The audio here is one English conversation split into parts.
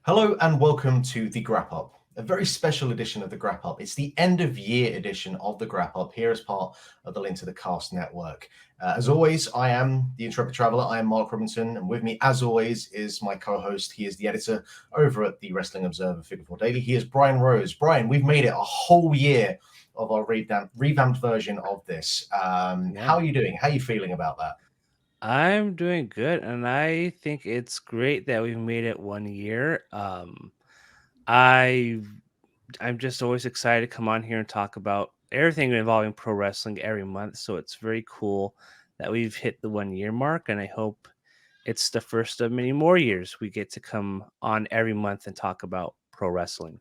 Hello and welcome to the Grap Up, a very special edition of the Grap Up. It's the end of year edition of the Grap Up here as part of the Link to the Cast network. As always, I am the Intrepid Traveler. I am Mark Robinson, and with me, as always, is my co-host. He is the editor over at the Wrestling Observer Figure Daily. He is Bryan Rose. Bryan, we've made it a whole year of our revamped version of this. How are you doing? How are you feeling about that? I'm doing good, and I think it's great that we've made it 1 year. I I'm just always excited to come on here and talk about everything involving pro wrestling every month. So it's very cool that we've hit the 1 year mark, and I hope it's the first of many more years we get to come on every month and talk about pro wrestling.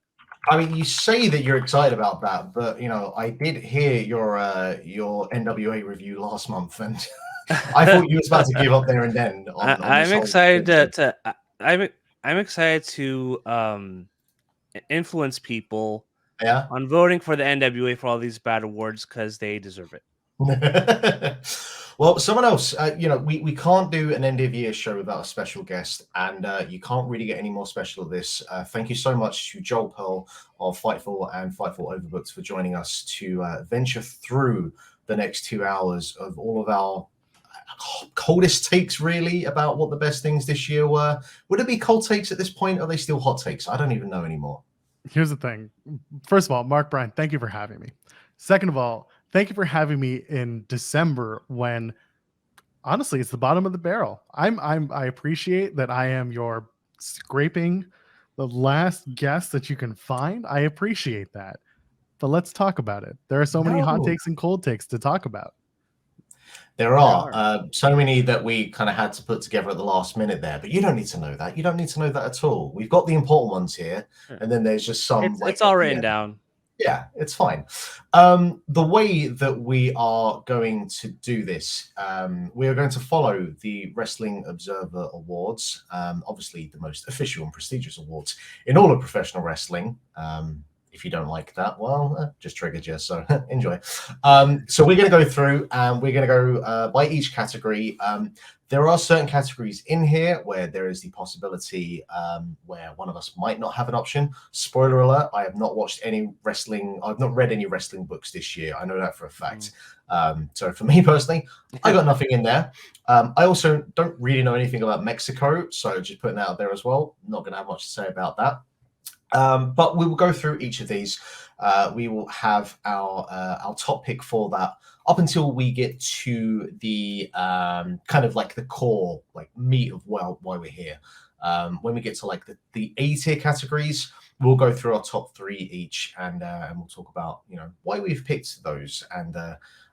I mean, you say that you're excited about that, but I did hear your NWA review last month, and I thought you was about to give up there and then on I'm this whole excited thing. I'm excited to influence people Yeah. on voting for the NWA for all these bad awards because they deserve it. Well, someone else, we can't do an end of year show without a special guest, and you can't really get any more special at this. Thank you so much to Joel Pearl of Fightful and Fightful Overbooked for joining us to venture through the next 2 hours of all of our coldest takes, really, about what the best things this year were. Would it be cold takes at this point? Or are they still hot takes? I don't even know anymore. Here's the thing. First of all, Mark, Bryan, thank you for having me. Second of all, thank you for having me in December when honestly it's the bottom of the barrel. I appreciate that I am your scraping the last guest that you can find. I appreciate that. But let's talk about it. There are so many hot No. takes and cold takes to talk about. There are so many that we kind of had to put together at the last minute there, but you don't need to know that. You don't need to know that at all. We've got the important ones here, Sure. and then there's just some It's all written down. Yeah, it's fine. The way that we are going to do this, we are going to follow the Wrestling Observer Awards, obviously the most official and prestigious awards in all of professional wrestling. If you don't like that, well, just triggered you, so enjoy. So we're going to go through and we're going to go by each category. There are certain categories in here where there is the possibility where one of us might not have an option. Spoiler alert, I have not watched any wrestling. I've not read any wrestling books this year. I know that for a fact. So for me personally, I got nothing in there. I also don't really know anything about Mexico, so just putting that out there as well. Not going to have much to say about that. But we will go through each of these. We will have our top pick for that up until we get to the kind of like the core, like meat of why we're here. When we get to like the A tier categories, we'll go through our top three each, and we'll talk about why we've picked those. And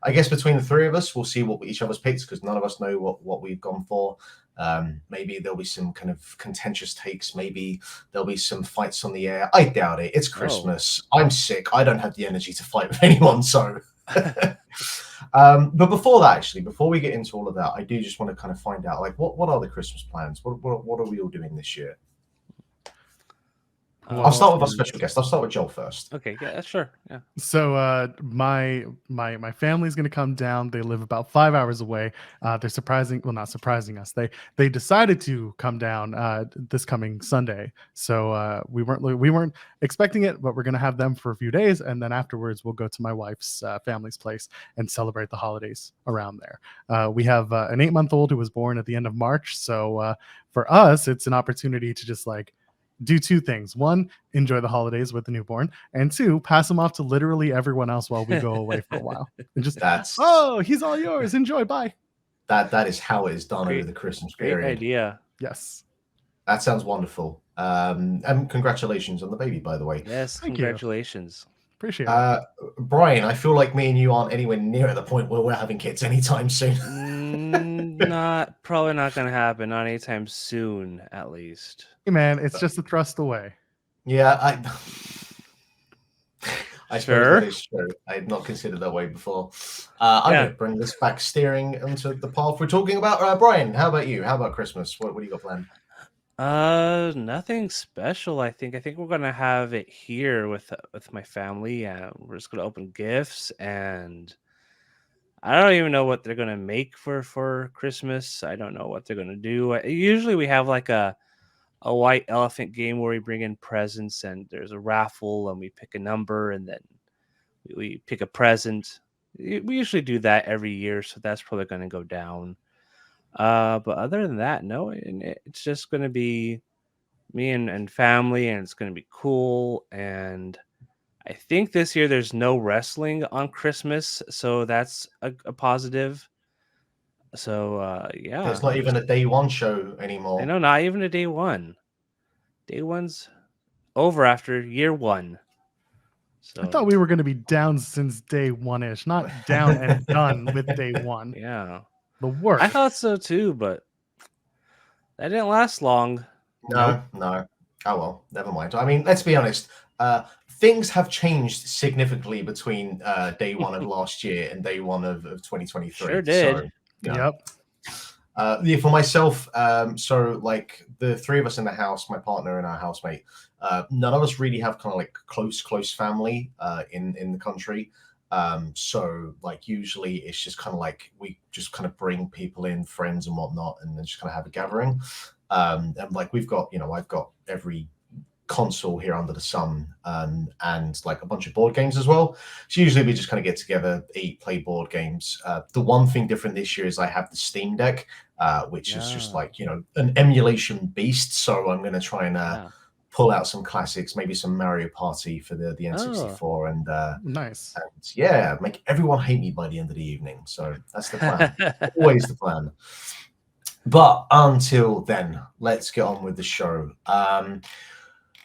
I guess between the three of us, we'll see what each of us picked because none of us know what we've gone for. Maybe there'll be some kind of contentious takes. Maybe there'll be some fights on the air. I doubt it. It's Christmas. I'm sick. I don't have the energy to fight with anyone. So, but before that, actually, before we get into all of that, I do just want to kind of find out, like, what are the Christmas plans? What are we all doing this year? I'll start with our special guest. I'll start with Joel first. Okay, yeah, sure. Yeah. So my family's gonna come down. They live about 5 hours away. They're not surprising us. They decided to come down this coming Sunday. So we weren't expecting it, but we're gonna have them for a few days, and then afterwards we'll go to my wife's family's place and celebrate the holidays around there. We have an 8-month-old who was born at the end of March. So for us, it's an opportunity to just like do two things. One, enjoy the holidays with the newborn, and two, pass them off to literally everyone else while we go away for a while. And just he's all yours. Enjoy. Bye. That is how it is done over the Christmas period. Great idea. Yes. That sounds wonderful. And congratulations on the baby, by the way. Yes, Thank congratulations. Appreciate it. Bryan, I feel like me and you aren't anywhere near at the point where we're having kids anytime soon. Probably not going to happen. Not anytime soon, at least. Hey man, it's just a thrust away. Yeah, I Sure. suppose that is true. I had not considered that way before. I'm going to bring this back steering into the path we're talking about. Bryan, how about you? How about Christmas? What do you got planned? Nothing special. I think we're gonna have it here with my family. We're just gonna open gifts, and I don't even know what they're gonna make for Christmas. I don't know what they're gonna do. Usually we have like a a white elephant game where we bring in presents and there's a raffle and we pick a number and then we pick a present. We usually do that every year, so that's probably going to go down. But other than that, no, it's just going to be me and family, and it's going to be cool. And I think this year there's no wrestling on Christmas, so that's a positive. So yeah, There's not even a day one show I anymore. know, not even a day one. Day one's over after year one. So I thought we were going to be down since day one-ish, not down and done with day one. yeah, The worst. I thought so too, but that didn't last long. No. Oh well, never mind. I mean, let's be honest. Things have changed significantly between day one of last year and day one of 2023. Sure did. So, yeah. Yep. Yeah, for myself, so like the three of us in the house, my partner and our housemate, none of us really have kind of like close family in the country. So like usually it's just kind of like we just kind of bring people in, friends and whatnot, and then just kind of have a gathering. And like we've got, I've got every console here under the sun, and like a bunch of board games as well. So usually we just kind of get together, eat, play board games. The one thing different this year is I have the Steam Deck, which is just like an emulation beast. So I'm going to try and pull out some classics, maybe some Mario Party for the N64, and Nice. and yeah, make everyone hate me by the end of the evening. So that's the plan. Always the plan. But until then, let's get on with the show.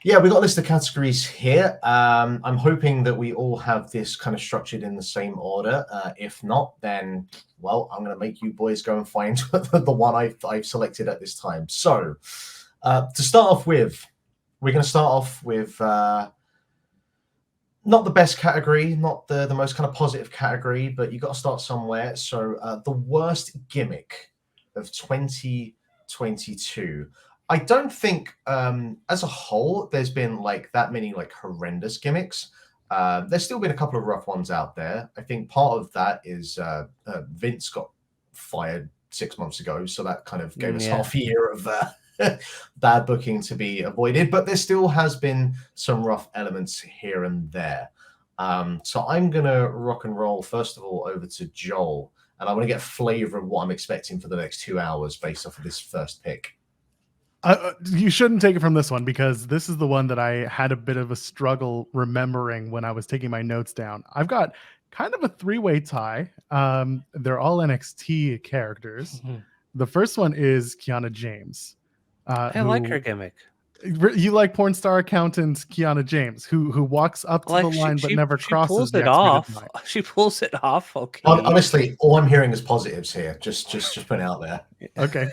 Yeah, we got a list of categories here. I'm hoping that we all have this kind of structured in the same order. If not, then, well, I'm going to make you boys go and find the one I've selected at this time. So to start off with, we're going to start off with not the best category, not the most kind of positive category, but you got to start somewhere. So the worst gimmick of 2022. I don't think, as a whole, there's been like that many like horrendous gimmicks. There's still been a couple of rough ones out there. I think part of that is Vince got fired 6 months ago, so that kind of gave us half a year of bad booking to be avoided. But there still has been some rough elements here and there. So I'm gonna rock and roll first of all over to Joel, and I want to get a flavor of what I'm expecting for the next 2 hours based off of this first pick. You shouldn't take it from this one, because this is the one that I had a bit of a struggle remembering when I was taking my notes down. I've got kind of a three-way tie. They're all NXT characters. Mm-hmm. The first one is Kiana James. I like her gimmick. You like porn star accountant Kiana James, who walks up to the line but never crosses. Pulls it off. She pulls it off. Okay. Honestly, all I'm hearing is positives here. Just put it out there. Okay.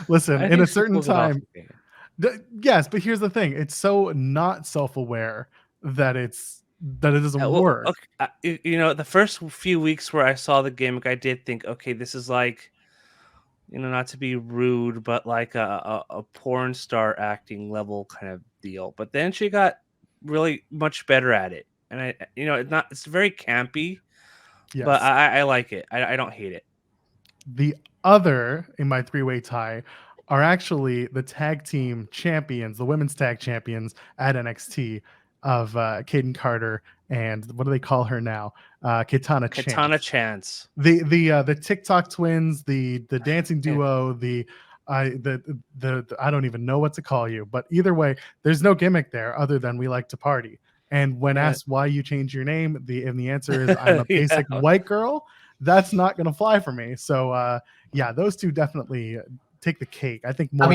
Listen, in a certain time, yes, but here's the thing: it's so not self-aware that it doesn't work. Okay. The first few weeks where I saw the gimmick, I did think, okay, this is like, not to be rude, but like a porn star acting level kind of deal. But then she got really much better at it, and it's very campy, yes. But I like it. I don't hate it. The other in my three-way tie are actually the tag team champions, the women's tag champions at NXT of Kaden Carter and what do they call her now? Kitana Chance. The TikTok twins, the dancing duo, the I don't even know what to call you, but either way, there's no gimmick there other than we like to party. And when asked why you changed your name, the answer is I'm a basic white girl. That's not going to fly for me. So yeah, those two definitely take the cake. I think more.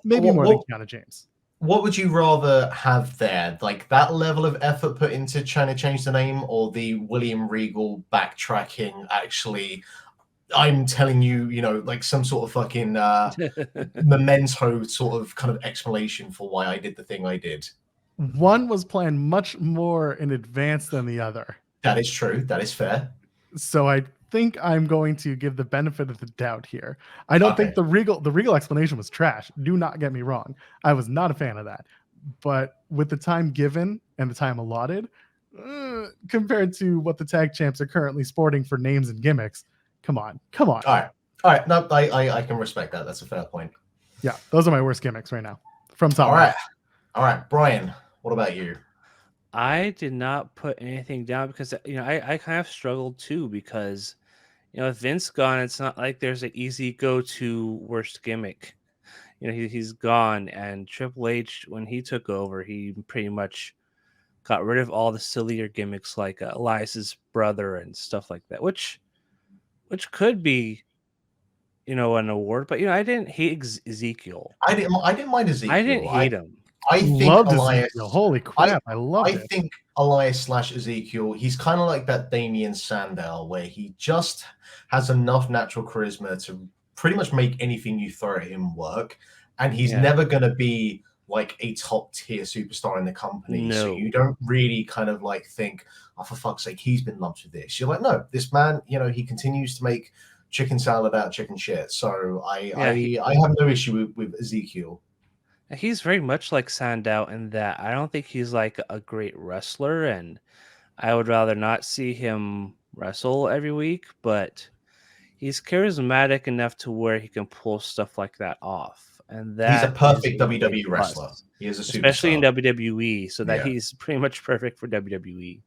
Maybe more than Kiana James. What would you rather have there? Like that level of effort put into trying to change the name, or the William Regal backtracking? Actually, I'm telling you, like some sort of fucking memento sort of kind of explanation for why I did the thing I did. One was planned much more in advance than the other. That is true. That is fair. So I think I'm going to give the benefit of the doubt here. I don't think the Regal explanation was trash. Do not get me wrong. I was not a fan of that. But with the time given and the time allotted, compared to what the tag champs are currently sporting for names and gimmicks, come on. All right. No, I can respect that. That's a fair point. Yeah, those are my worst gimmicks right now. from top. All right, Bryan. What about you? I did not put anything down because I kind of struggled too because with Vince gone, it's not like there's an easy go-to worst gimmick. He's gone, and Triple H, when he took over, he pretty much got rid of all the sillier gimmicks like Elias's brother and stuff like that, which could be an award. But I didn't hate Ezekiel. I didn't mind Ezekiel. I didn't hate him. I think Loved Elias. Ezekiel. Holy crap, I loved it. I think Elias / Ezekiel, he's kind of like that Damien Sandow, where he just has enough natural charisma to pretty much make anything you throw at him work. And he's never going to be like a top tier superstar in the company. No. So you don't really kind of like think, oh, for fuck's sake, he's been lumped with this. You're like, no, this man, he continues to make chicken salad out of chicken shit. So I have no issue with Ezekiel. He's very much like Sandow in that I don't think he's like a great wrestler, and I would rather not see him wrestle every week, but he's charismatic enough to where he can pull stuff like that off. And that he's a perfect WWE wrestler. He is a superstar. Especially in WWE, so that he's pretty much perfect for WWE.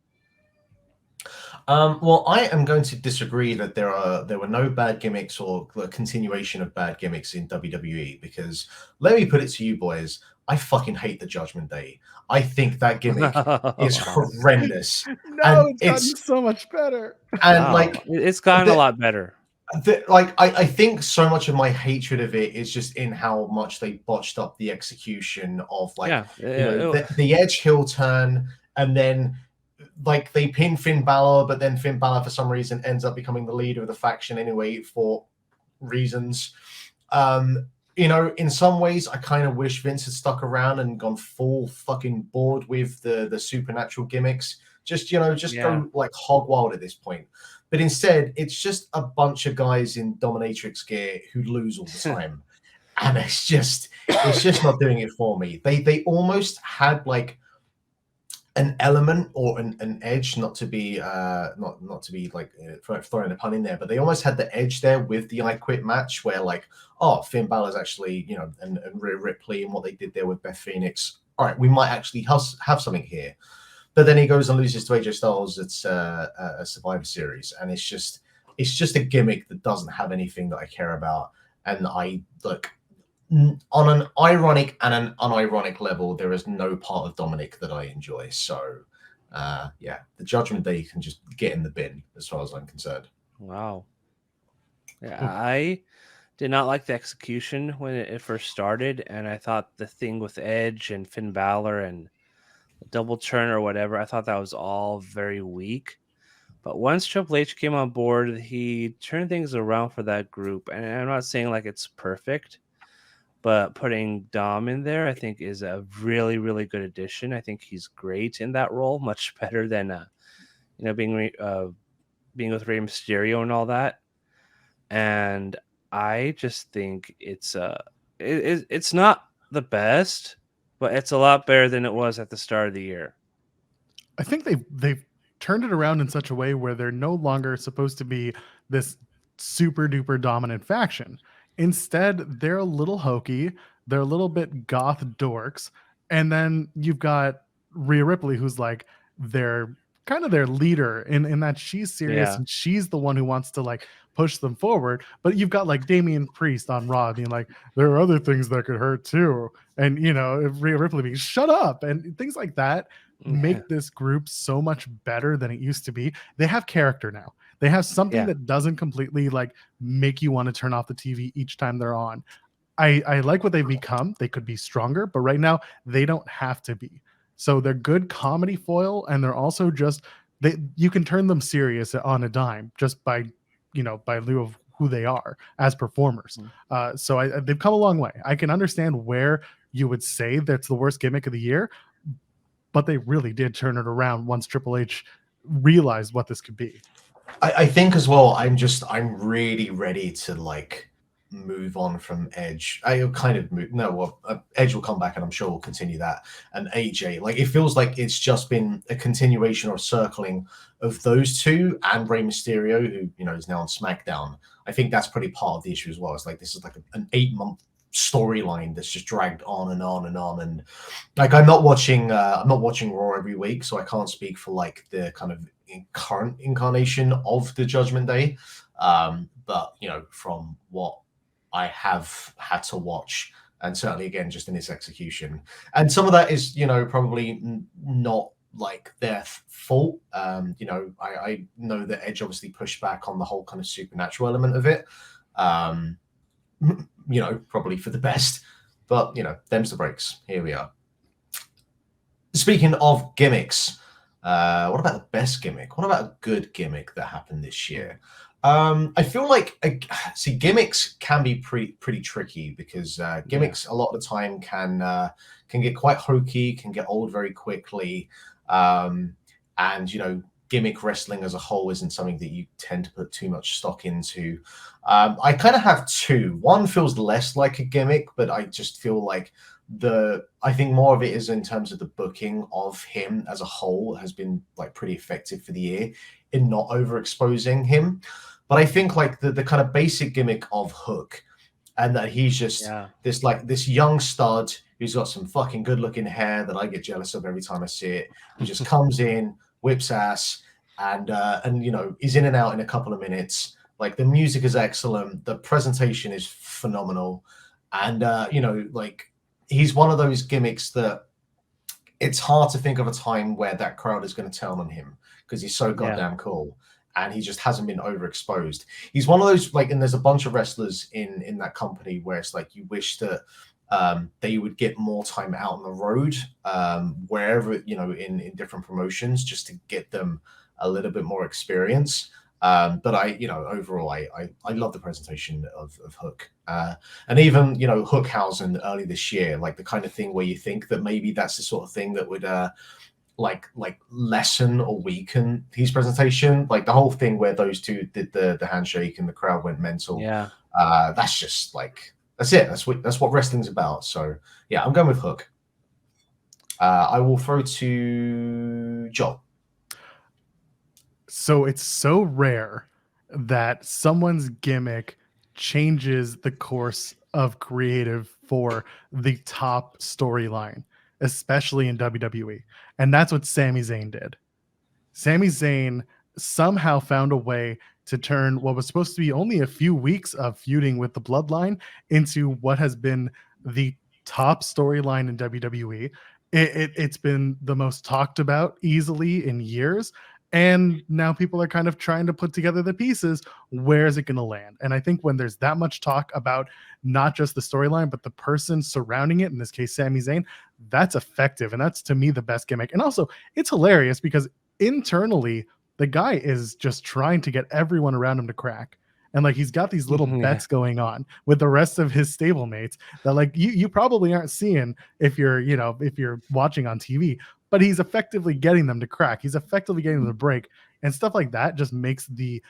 Well, I am going to disagree that there were no bad gimmicks or a continuation of bad gimmicks in WWE, because let me put it to you boys, I fucking hate the Judgment Day. I think that gimmick is horrendous. No, it's gotten so much better. And it's gotten a lot better. I think so much of my hatred of it is just in how much they botched up the execution of the Edge heel turn, and then they pin Finn Balor, but then Finn Balor for some reason ends up becoming the leader of the faction anyway for reasons. In some ways, I kind of wish Vince had stuck around and gone full fucking board with the supernatural gimmicks. Go like hog wild at this point. But instead, it's just a bunch of guys in dominatrix gear who lose all the time. And it's just not doing it for me. They almost had like an element or an edge, not to be like throwing a pun in there, but they almost had the edge there with the I Quit match, where Finn Balor's actually, and Rhea Ripley and what they did there with Beth Phoenix. All right, we might actually have something here. But then he goes and loses to AJ Styles at a Survivor Series, and it's just a gimmick that doesn't have anything that I care about. And I look on an ironic and an unironic level, there is no part of Dominic that I enjoy. So, the Judgment Day can just get in the bin as far as I'm concerned. Wow. Yeah, I did not like the execution when it first started, and I thought the thing with Edge and Finn Balor and double turn or whatever, I thought that was all very weak. But once Triple H came on board, he turned things around for that group. And I'm not saying like it's perfect, but putting Dom in there, I think, is a really, really good addition. I think he's great in that role, much better than being with Rey Mysterio and all that. And I just think it's not the best, but it's a lot better than it was at the start of the year. I think they've turned it around in such a way where they're no longer supposed to be this super duper dominant faction. Instead, they're a little hokey. They're a little bit goth dorks. And then you've got Rhea Ripley, who's like their leader in that she's serious and she's the one who wants to like push them forward. But you've got like Damian Priest on Raw being like, there are other things that could hurt too. And Rhea Ripley being shut up and things like that make this group so much better than it used to be. They have character now. They have something that doesn't completely like make you want to turn off the TV each time they're on. I like what they've become. They could be stronger, but right now they don't have to be. So they're good comedy foil, and they're also just you can turn them serious on a dime just by lieu of who they are as performers. So they've come a long way. I can understand where you would say that's the worst gimmick of the year, but they really did turn it around once Triple H realized what this could be. I think as well, I'm really ready to like move on from Edge. Edge will come back and I'm sure we'll continue that. And AJ, like it feels like it's just been a continuation or a circling of those two and Rey Mysterio, who is now on SmackDown. I think that's pretty part of the issue as well. It's like this is like an 8-month storyline that's just dragged on and on and on. And like I'm not watching Raw every week, so I can't speak for like the kind of current incarnation of the Judgment Day. But from what I have had to watch, and certainly again just in its execution, and some of that is probably not like their fault. I know that Edge obviously pushed back on the whole kind of supernatural element of it. Probably for the best, but them's the breaks. Here we are. Speaking of gimmicks, what about the best gimmick? What about a good gimmick that happened this year? I feel like gimmicks can be pretty tricky because gimmicks a lot of the time can get quite hokey, can get old very quickly, and gimmick wrestling as a whole isn't something that you tend to put too much stock into. I kind of have two. One feels less like a gimmick, but I just feel like I think more of it is in terms of the booking of him as a whole has been like pretty effective for the year in not overexposing him. But I think like the kind of basic gimmick of Hook, and that he's just this young stud who's got some fucking good looking hair that I get jealous of every time I see it. He just comes in, whips ass, and is in and out in a couple of minutes. Like the music is excellent, the presentation is phenomenal, and he's one of those gimmicks that it's hard to think of a time where that crowd is going to turn on him because he's so goddamn cool, and he just hasn't been overexposed. He's one of those and there's a bunch of wrestlers in that company where it's like you wish that they would get more time out on the road, wherever in different promotions, just to get them a little bit more experience. But overall, I love the presentation of Hook, and even Hookhausen early this year, like the kind of thing where you think that maybe that's the sort of thing that would like lessen or weaken his presentation, like the whole thing where those two did the handshake and the crowd went mental. That's just like that's it. That's what wrestling's about. So yeah, I'm going with Hook. I will throw to Joel. So it's so rare that someone's gimmick changes the course of creative for the top storyline, especially in WWE. And that's what Sami Zayn did. Sami Zayn somehow found a way to turn what was supposed to be only a few weeks of feuding with the Bloodline into what has been the top storyline in WWE. It's been the most talked about easily in years. And now people are kind of trying to put together the pieces. Where is it going to land? And I think when there's that much talk about not just the storyline, but the person surrounding it, in this case, Sami Zayn, that's effective. And that's, to me, the best gimmick. And also, it's hilarious because internally, the guy is just trying to get everyone around him to crack. And like he's got these little bets going on with the rest of his stablemates that like you probably aren't seeing if you're watching on TV. But he's effectively getting them to crack. He's effectively getting them to break, and stuff like that just makes the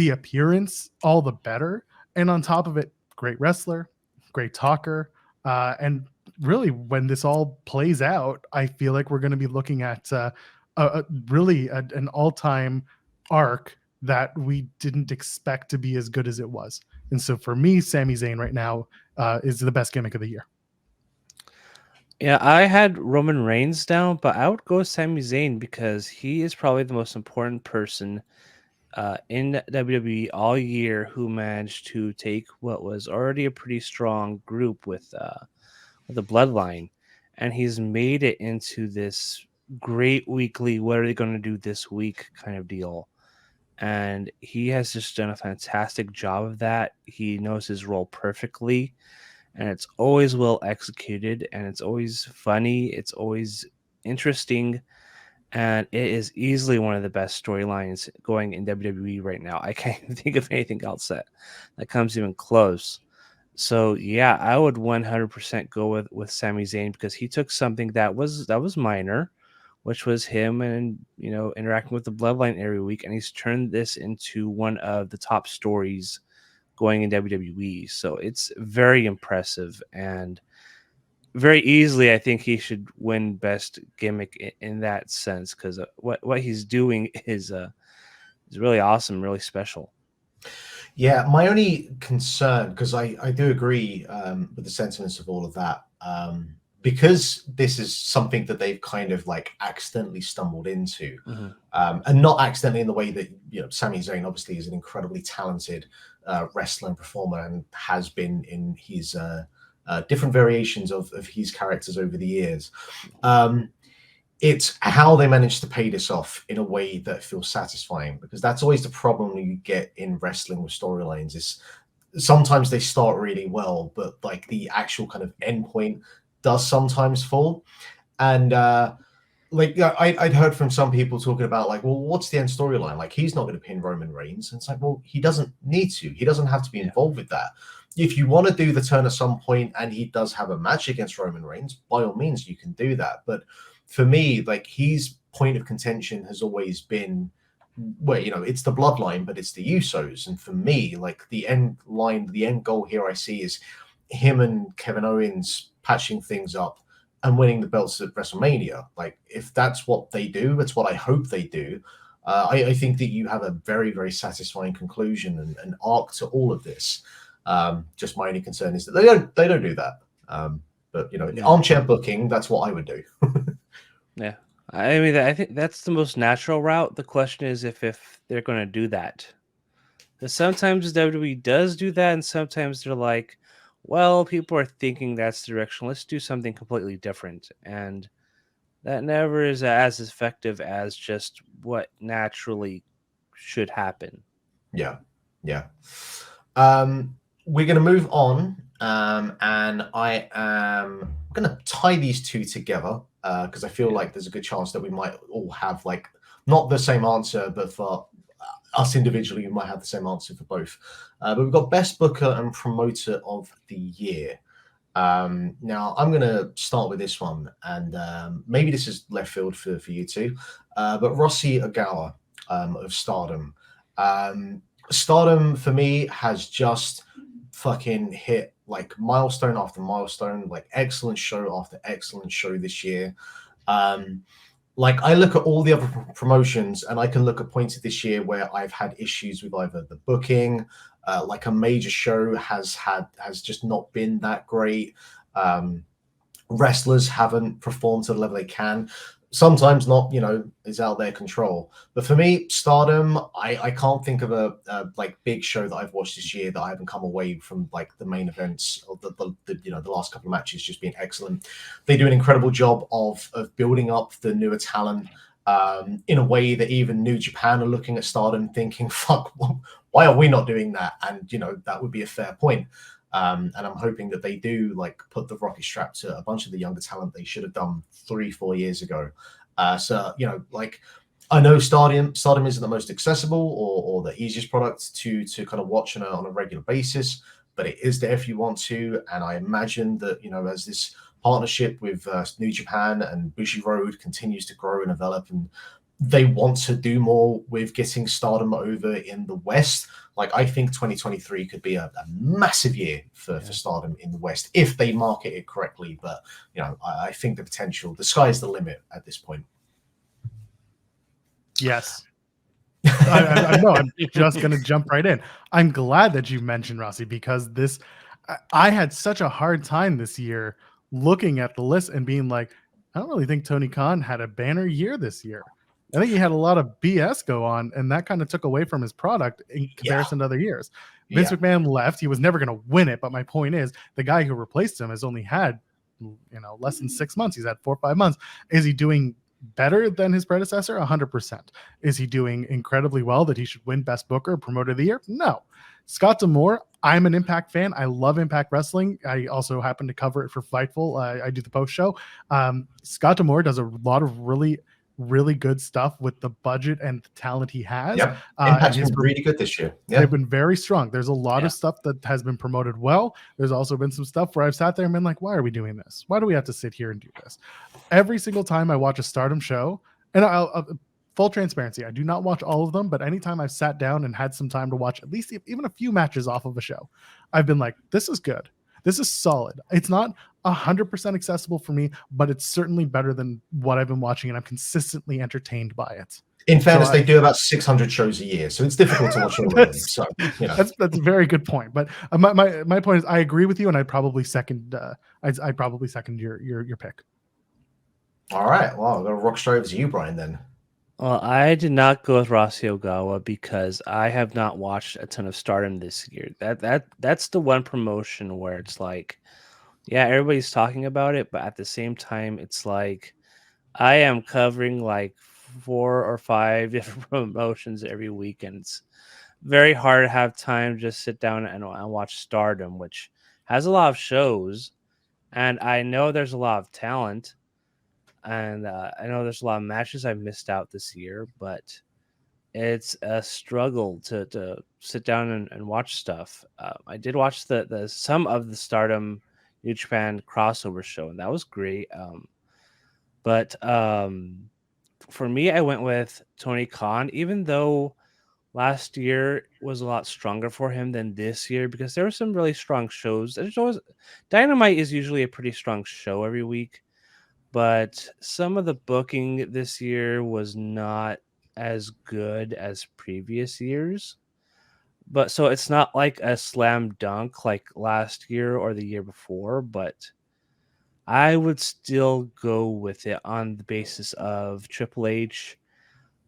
appearance all the better. And on top of it, great wrestler, great talker, and really, when this all plays out, I feel like we're going to be looking at an all-time arc that we didn't expect to be as good as it was. And so for me, Sami Zayn right now is the best gimmick of the year. Yeah, I had Roman Reigns down, but I would go Sami Zayn because he is probably the most important person in WWE all year who managed to take what was already a pretty strong group with the Bloodline, and he's made it into this great weekly what are they going to do this week kind of deal. And he has just done a fantastic job of that. He knows his role perfectly, and it's always well executed, and it's always funny, it's always interesting, and it is easily one of the best storylines going in WWE right now. I can't even think of anything else that comes even close. So yeah, I would 100% go with Sami Zayn because he took something that was minor, which was him and interacting with the Bloodline every week, and he's turned this into one of the top stories going in WWE. So it's very impressive, and very easily I think he should win best gimmick in that sense because what he's doing is really awesome, really special. Yeah, my only concern, because I do agree with the sentiments of all of that, because this is something that they've kind of like accidentally stumbled into, Mhm. and not accidentally in the way that, you know, Sami Zayn obviously is an incredibly talented wrestler and performer and has been in his different variations of his characters over the years. Um, it's how they manage to pay this off in a way that feels satisfying, because that's always the problem you get in wrestling with storylines is sometimes they start really well, but like the actual kind of end point does sometimes fall. And like, yeah, I'd heard from some people talking about like, well, what's the end storyline? Like, he's not going to pin Roman Reigns. And it's like, well, he doesn't need to. He doesn't have to be involved with that. If you want to do the turn at some point and he does have a match against Roman Reigns, by all means, you can do that. But for me, like, his point of contention has always been where, you know, it's the bloodline, but it's the Usos. And for me, like, the end line, the end goal here I see is him and Kevin Owens patching things up and winning the belts at WrestleMania. Like, if that's what they do, that's what I hope they do. I think that you have a very, very satisfying conclusion and arc to all of this. Just my only concern is that they don't do that. But you know, Yeah. armchair booking, that's what I would do. Yeah. I mean, I think that's the most natural route. The question is if they're going to do that. 'Cause sometimes WWE does do that, and sometimes they're like, well, people are thinking that's the direction. Let's do something completely different. And that never is as effective as just what naturally should happen. Yeah, yeah. We're going to move on, and I am going to tie these two together because I feel like there's a good chance that we might all have like not the same answer, but for us individually, we might have the same answer for both. But we've got best booker and promoter of the year. Now, I'm going to start with this one, and maybe this is left field for you two, but Rossi Ogawa of Stardom. Stardom for me has just fucking hit like milestone after milestone, like excellent show after excellent show this year. Um, like, I look at all the other promotions and I can look at points of this year where I've had issues with either the booking, like a major show has just not been that great. Wrestlers haven't performed to the level they can. Sometimes not, you know, is out of their control. But for me, Stardom, I can't think of a like big show that I've watched this year that I haven't come away from like the main events or the you know, the last couple of matches just being excellent. They do an incredible job of building up the newer talent in a way that even New Japan are looking at Stardom thinking, fuck, why are we not doing that? And you know, that would be a fair point. And I'm hoping that they do like put the rocket strap to a bunch of the younger talent they should have done 3-4 years ago. So you know, like, I know Stardom isn't the most accessible or the easiest product to kind of watch on a regular basis, but it is there if you want to. And I imagine that, you know, as this partnership with New Japan and Bushi Road continues to grow and develop, and they want to do more with getting Stardom over in the West. Like, I think 2023 could be a massive year for Stardom in the West if they market it correctly. But, you know, I think the potential, the sky's the limit at this point. Yes. I know. I'm just going to jump right in. I'm glad that you mentioned Rossi, because I had such a hard time this year looking at the list and being like, I don't really think Tony Khan had a banner year this year. I think he had a lot of BS go on, and that kind of took away from his product in comparison to other years. Vince McMahon left. He was never going to win it. But my point is, the guy who replaced him has only had, you know, less than 6 months. He's had 4 or 5 months. Is he doing better than his predecessor? 100%. Is he doing incredibly well that he should win Best Booker, Promoter of the Year? No. Scott D'Amore, I'm an Impact fan. I love Impact Wrestling. I also happen to cover it for Fightful. I do the post show. Scott D'Amore does a lot of really good stuff with the budget and the talent he has. Impact's been really good this year. They've been very strong. There's a lot of stuff that has been promoted well. There's also been some stuff where I've sat there and been like, why are we doing this? Why do we have to sit here and do this? Every single time I watch a Stardom show, and I'll full transparency, I do not watch all of them, but anytime I've sat down and had some time to watch at least even a few matches off of a show, I've been like, this is good. This is solid. It's not 100% accessible for me, but it's certainly better than what I've been watching, and I'm consistently entertained by it. In fairness, they do about 600 shows a year, so it's difficult to watch all of them. So, that's a very good point. But my point is, I agree with you, and I'd probably second. I'd probably second your pick. All right, well, I'll go rock straight over to you, Bryan. Then. Well, I did not go with Rossi Ogawa because I have not watched a ton of Stardom this year. That's the one promotion where it's like, yeah, everybody's talking about it, but at the same time, it's like I am covering like 4 or 5 different promotions every week, and it's very hard to have time to just sit down and watch Stardom, which has a lot of shows, and I know there's a lot of talent, and I know there's a lot of matches I missed out this year, but it's a struggle to sit down and watch stuff. I did watch the some of the Stardom New Japan crossover show, and that was great. But for me, I went with Tony Khan, even though last year was a lot stronger for him than this year because there were some really strong shows. There's always Dynamite is usually a pretty strong show every week, but some of the booking this year was not as good as previous years. But so it's not like a slam dunk like last year or the year before, but I would still go with it on the basis of Triple H.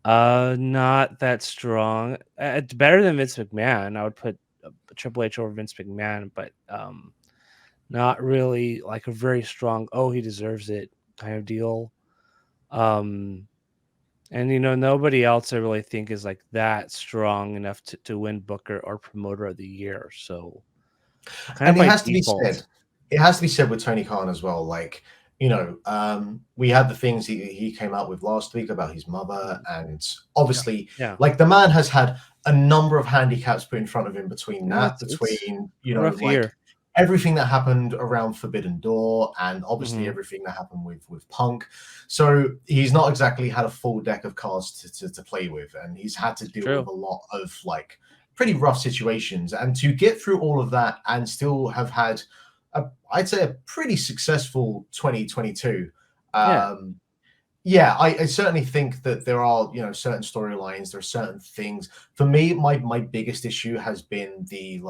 Not that strong. It's better than Vince McMahon. I would put Triple H over Vince McMahon, but not really like a very strong. Oh, he deserves it kind of deal. And nobody else I really think is like that strong enough to win Booker or Promoter of the Year. So kind of And it by has to be default. said. It has to be said with Tony Khan as well. Like, we had the things he came out with last week about his mother, and obviously, Yeah. like the man has had a number of handicaps put in front of him between Yeah, that, it's between a rough like year. everything that happened around Forbidden Door, and obviously Mhm. everything that happened with Punk. So he's not exactly had a full deck of cards to play with, and he's had to deal True. with a lot of like pretty rough situations. And to get through all of that and still have had I'd say a pretty successful 2022. Yeah. Yeah, I certainly think that there are, certain storylines, there are certain things. For me, my biggest issue has been the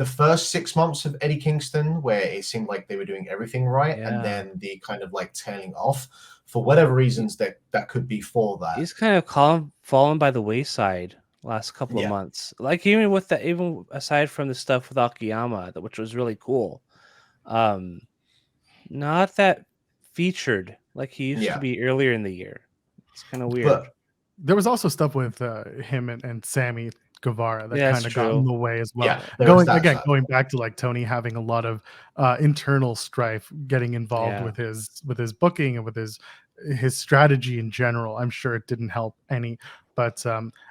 first 6 months of Eddie Kingston, where it seemed like they were doing everything right, and Yeah. then the kind of like tailing off for whatever reasons that could be for that. He's kind of fallen by the wayside last couple of Yeah. months. Like even aside from the stuff with Akiyama, which was really cool. Not that featured like he used to Yeah. be earlier in the year. It's kind of weird. But There was also stuff with him and Sammy Guevara that Yeah, that's kind of got in true. the way as well. yeah, there was that Going fact. going back to like Tony having a lot of internal strife, getting involved Yeah. with his booking and with his strategy in general. I'm sure it didn't help any. But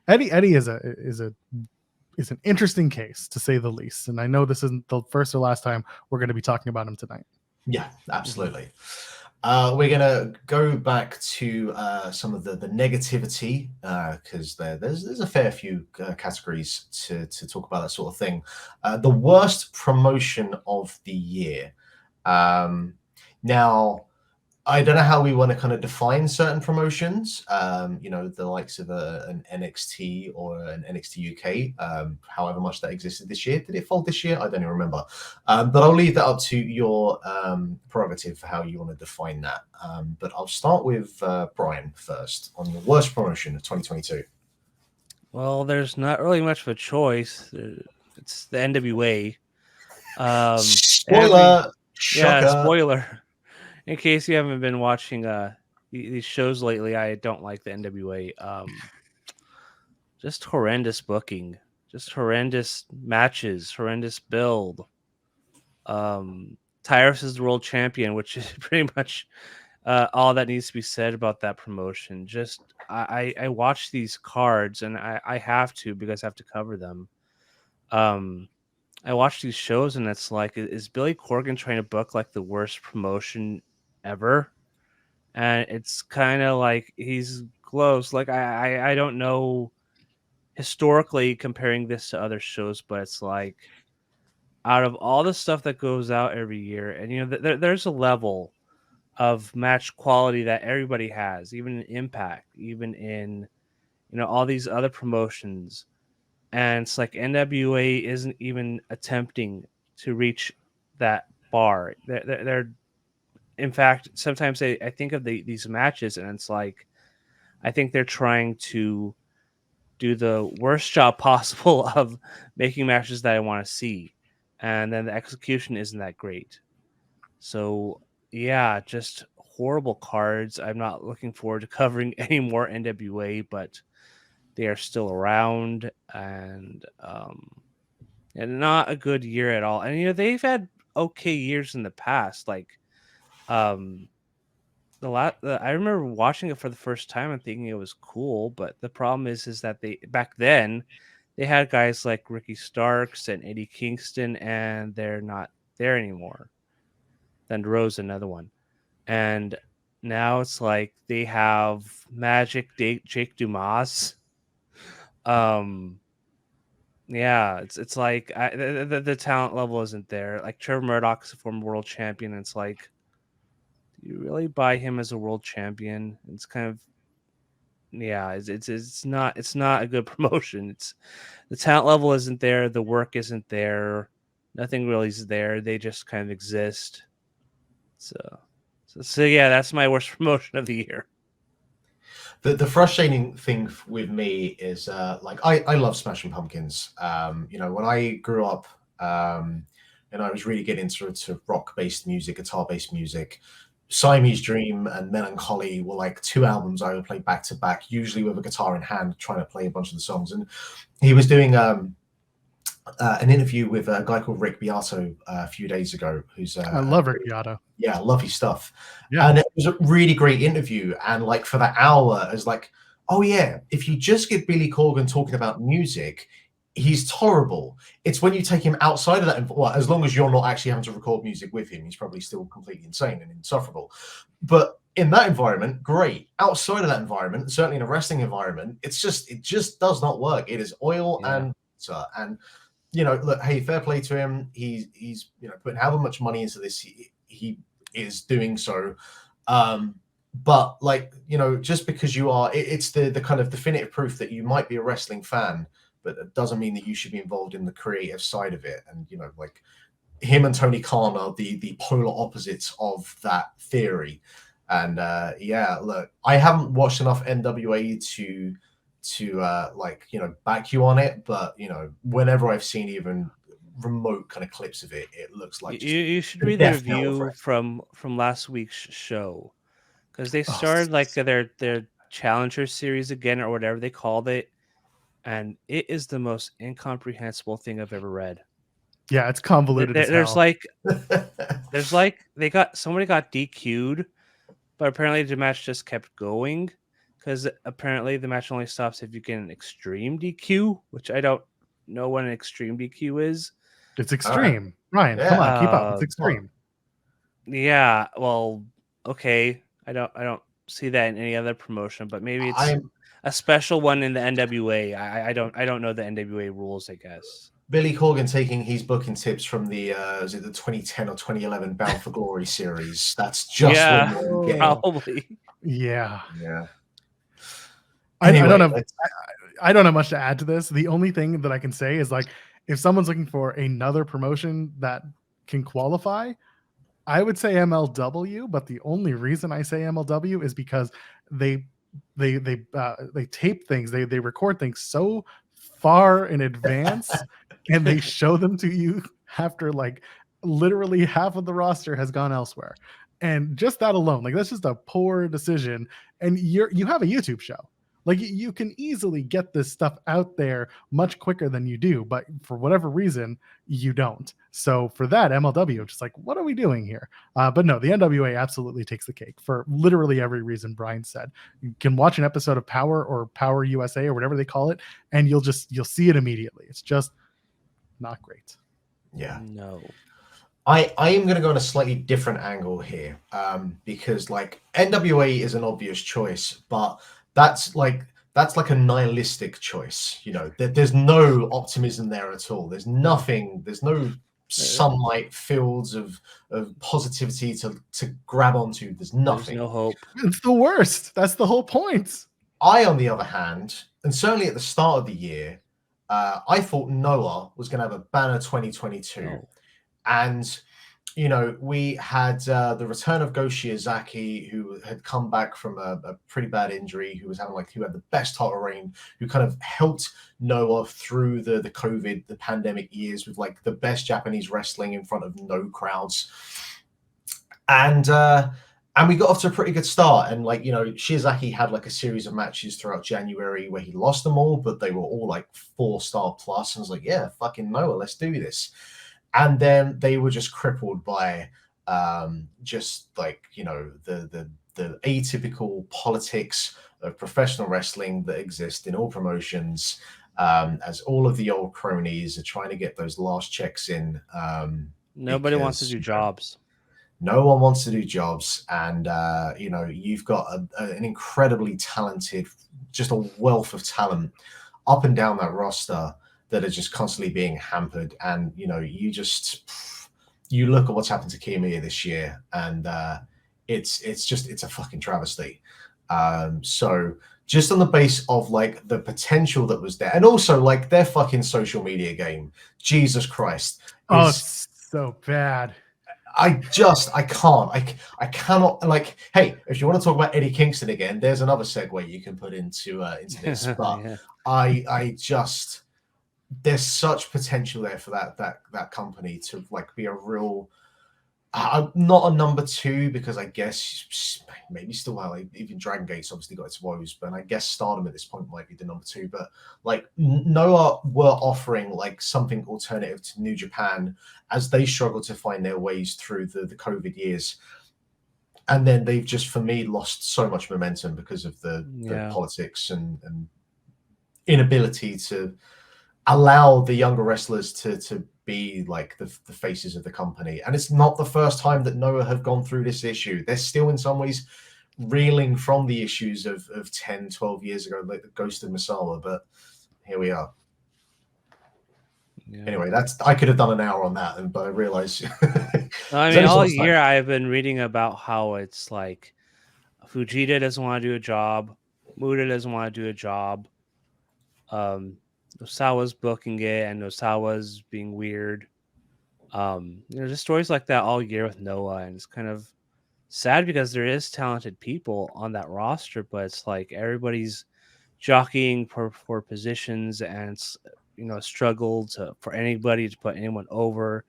Eddie is an interesting case to say the least. And I know this isn't the first or last time we're going to be talking about him tonight. Yeah, absolutely. We're gonna go back to some of the negativity because there's a fair few categories to talk about that sort of thing. The worst promotion of the year. Now, I don't know how we want to kind of define certain promotions. The likes of an NXT or an NXT UK, however much that existed this year. Did it fold this year? I don't even remember. But I'll leave that up to your prerogative for how you want to define that. But I'll start with Bryan first on the worst promotion of 2022. Well, there's not really much of a choice. It's the NWA. Spoiler! Shocker! Spoiler. In case you haven't been watching these shows lately, I don't like the NWA. Just horrendous booking, just horrendous matches, horrendous build. Tyrus is the world champion, which is pretty much all that needs to be said about that promotion. Just I watch these cards and I have to because I have to cover them. I watch these shows and it's like, is Billy Corgan trying to book like the worst promotion ever? And it's kind of like he's close. Like I don't know historically comparing this to other shows, but it's like out of all the stuff that goes out every year, and there's a level of match quality that everybody has, even in Impact, even in all these other promotions, and it's like NWA isn't even attempting to reach that bar. They're in fact, sometimes I think of these matches, and it's like I think they're trying to do the worst job possible of making matches that I want to see, and then the execution isn't that great. So yeah, just horrible cards. I'm not looking forward to covering any more NWA, but they are still around, and not a good year at all. And they've had okay years in the past, like um I remember watching it for the first time and thinking it was cool, but the problem is that they back then they had guys like Ricky Starks and Eddie Kingston, and they're not there anymore. Then Rose, another one, and now it's like they have Jake Dumas. Yeah, it's like the talent level isn't there. Like Trevor Murdoch's a former world champion, and it's like, do you really buy him as a world champion? It's kind of, yeah, it's not a good promotion. It's the talent level isn't there, the work isn't there, nothing really is there. They just kind of exist. So yeah, that's my worst promotion of the year. The frustrating thing with me is like I love Smashing Pumpkins. When I grew up, and I was really getting into rock based music, guitar based music. Siamese Dream and Melancholy were like two albums I would play back to back, usually with a guitar in hand, trying to play a bunch of the songs. And he was doing an interview with a guy called Rick Beato a few days ago, who's I love Rick Beato. Yeah, love his stuff. Yeah. And it was a really great interview. And like for that hour, it's like, oh yeah, if you just get Billy Corgan talking about music, he's tolerable. It's when you take him outside of that, well, as long as you're not actually having to record music with him, he's probably still completely insane and insufferable. But in that environment, great. Outside of that environment, certainly in a wrestling environment, it just does not work. It is oil and water. And look, hey, fair play to him. He's putting however much money into this, he is doing so. But like, just because you are, it's the kind of definitive proof that you might be a wrestling fan, but it doesn't mean that you should be involved in the creative side of it. And like him and Tony Khan are the polar opposites of that theory. And yeah, look, I haven't watched enough NWA to back you on it, but whenever I've seen even remote kind of clips of it, it looks like you should read the review from last week's show, because they started like their Challenger series again, or whatever they called it, and it is the most incomprehensible thing I've ever read. Yeah, it's convoluted. There's like somebody got DQ'd, but apparently the match just kept going, because apparently the match only stops if you get an extreme DQ, which I don't know what an extreme DQ is. It's extreme. Ryan, come on, keep up. It's extreme. Yeah, well, okay. I don't see that in any other promotion, but maybe it's a special one in the NWA. I don't know the NWA rules, I guess. Billy Corgan taking his booking tips from the is it the 2010 or 2011 Bound for Glory series? That's just probably. Yeah. Anyway, I don't have much to add to this. The only thing that I can say is, like, if someone's looking for another promotion that can qualify, I would say MLW. But the only reason I say MLW is because they tape things, they record things so far in advance, and they show them to you after like literally half of the roster has gone elsewhere. And just that alone, like, that's just a poor decision. And you have a YouTube show. Like, you can easily get this stuff out there much quicker than you do, but for whatever reason, you don't. So for that, MLW, just like, what are we doing here? But no, the NWA absolutely takes the cake for literally every reason Bryan said. You can watch an episode of Power or Power USA or whatever they call it, and you'll see it immediately. It's just not great. Yeah. No. I am going to go on a slightly different angle here, because like NWA is an obvious choice, but that's like a nihilistic choice. There's no optimism there at all. There's no sunlight, fields of positivity to grab onto. There's nothing. There's no hope. It's the worst. That's the whole point. I, on the other hand, and certainly at the start of the year, I thought Noah was going to have a banner 2022. Oh. And, you know, we had the return of Go Shiozaki, who had come back from a pretty bad injury, who had the best title reign, who kind of helped Noah through the COVID, the pandemic years with like the best Japanese wrestling in front of no crowds. And we got off to a pretty good start. And like, you know, Shiozaki had like a series of matches throughout January where he lost them all, but they were all like 4-star plus. And I was like, yeah, fucking Noah, let's do this. And then they were just crippled by just like, you know, the atypical politics of professional wrestling that exist in all promotions, as all of the old cronies are trying to get those last checks in. Nobody wants to do jobs. No one wants to do jobs. And, you know, you've got an incredibly talented, just a wealth of talent up and down that roster that are just constantly being hampered. And, you know, you look at what's happened to Kiyomiya this year, and it's a fucking travesty. So just on the base of like the potential that was there, and also like their fucking social media game, Jesus Christ. Oh, it's so bad. I cannot, like, hey, if you want to talk about Eddie Kingston again, there's another segue you can put into this. But Yeah. I just, there's such potential there for that company to like be a real, not a number 2, because I guess maybe still like even Dragon Gate's obviously got its woes, but I guess Stardom at this point might be the number 2. But like Noah were offering like something alternative to New Japan as they struggle to find their ways through the COVID years. And then they've just, for me, lost so much momentum because of the politics and inability to allow the younger wrestlers to be like the faces of the company. And it's not the first time that Noah have gone through this issue. They're still in some ways reeling from the issues of 10, 12 years ago, like the Ghost of Masala, but here we are. Yeah. Anyway, I could have done an hour on that, but I realized. I mean, all year I've been reading about how it's like Fujita doesn't want to do a job, Muda doesn't want to do a job, Osawa's booking it, and Osawa's being weird. Just stories like that all year with Noah, and it's kind of sad because there is talented people on that roster, but it's like everybody's jockeying for positions, and it's struggle for anybody to put anyone over,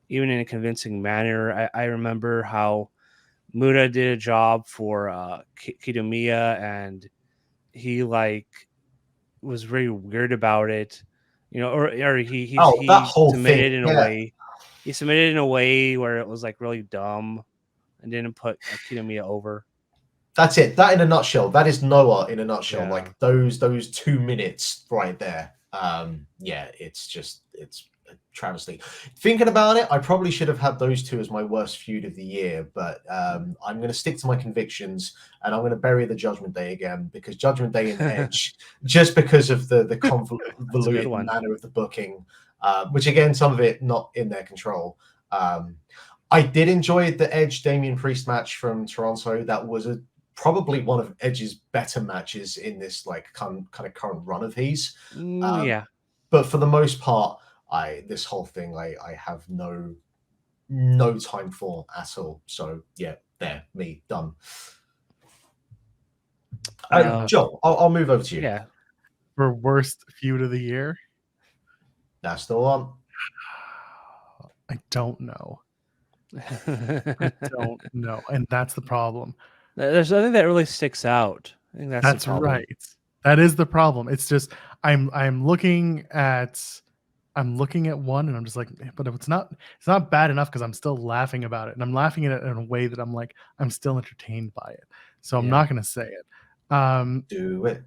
even in a convincing manner. I remember how Muda did a job for Kiyomiya, and he like was very weird about it, or he submitted in a way. He submitted in a way where it was like really dumb, and didn't put Kiyomiya over. That's it. That in a nutshell. That is Noah in a nutshell. Yeah. Like those 2 minutes right there. It's a travesty. Thinking about it, I probably should have had those 2 as my worst feud of the year, but I'm going to stick to my convictions, and I'm going to bury the Judgment Day again, because Judgment Day and Edge, just because of the convoluted manner of the booking, which again, some of it not in their control. I did enjoy the Edge Damian Priest match from Toronto. That was probably one of Edge's better matches in this like kind of current run of his. But for the most part, this whole thing I have no time for at all. So yeah, there, me done. Joel, I'll move over to you. Yeah, for worst feud of the year. That's the one. I don't know. I don't know, and that's the problem. There's nothing that really sticks out. I think that's right. That is the problem. It's just I'm looking at one, and I'm just like, but it's not bad enough because I'm still laughing about it, and I'm laughing at it in a way that I'm like, I'm still entertained by it. So I'm not going to say it. Do it.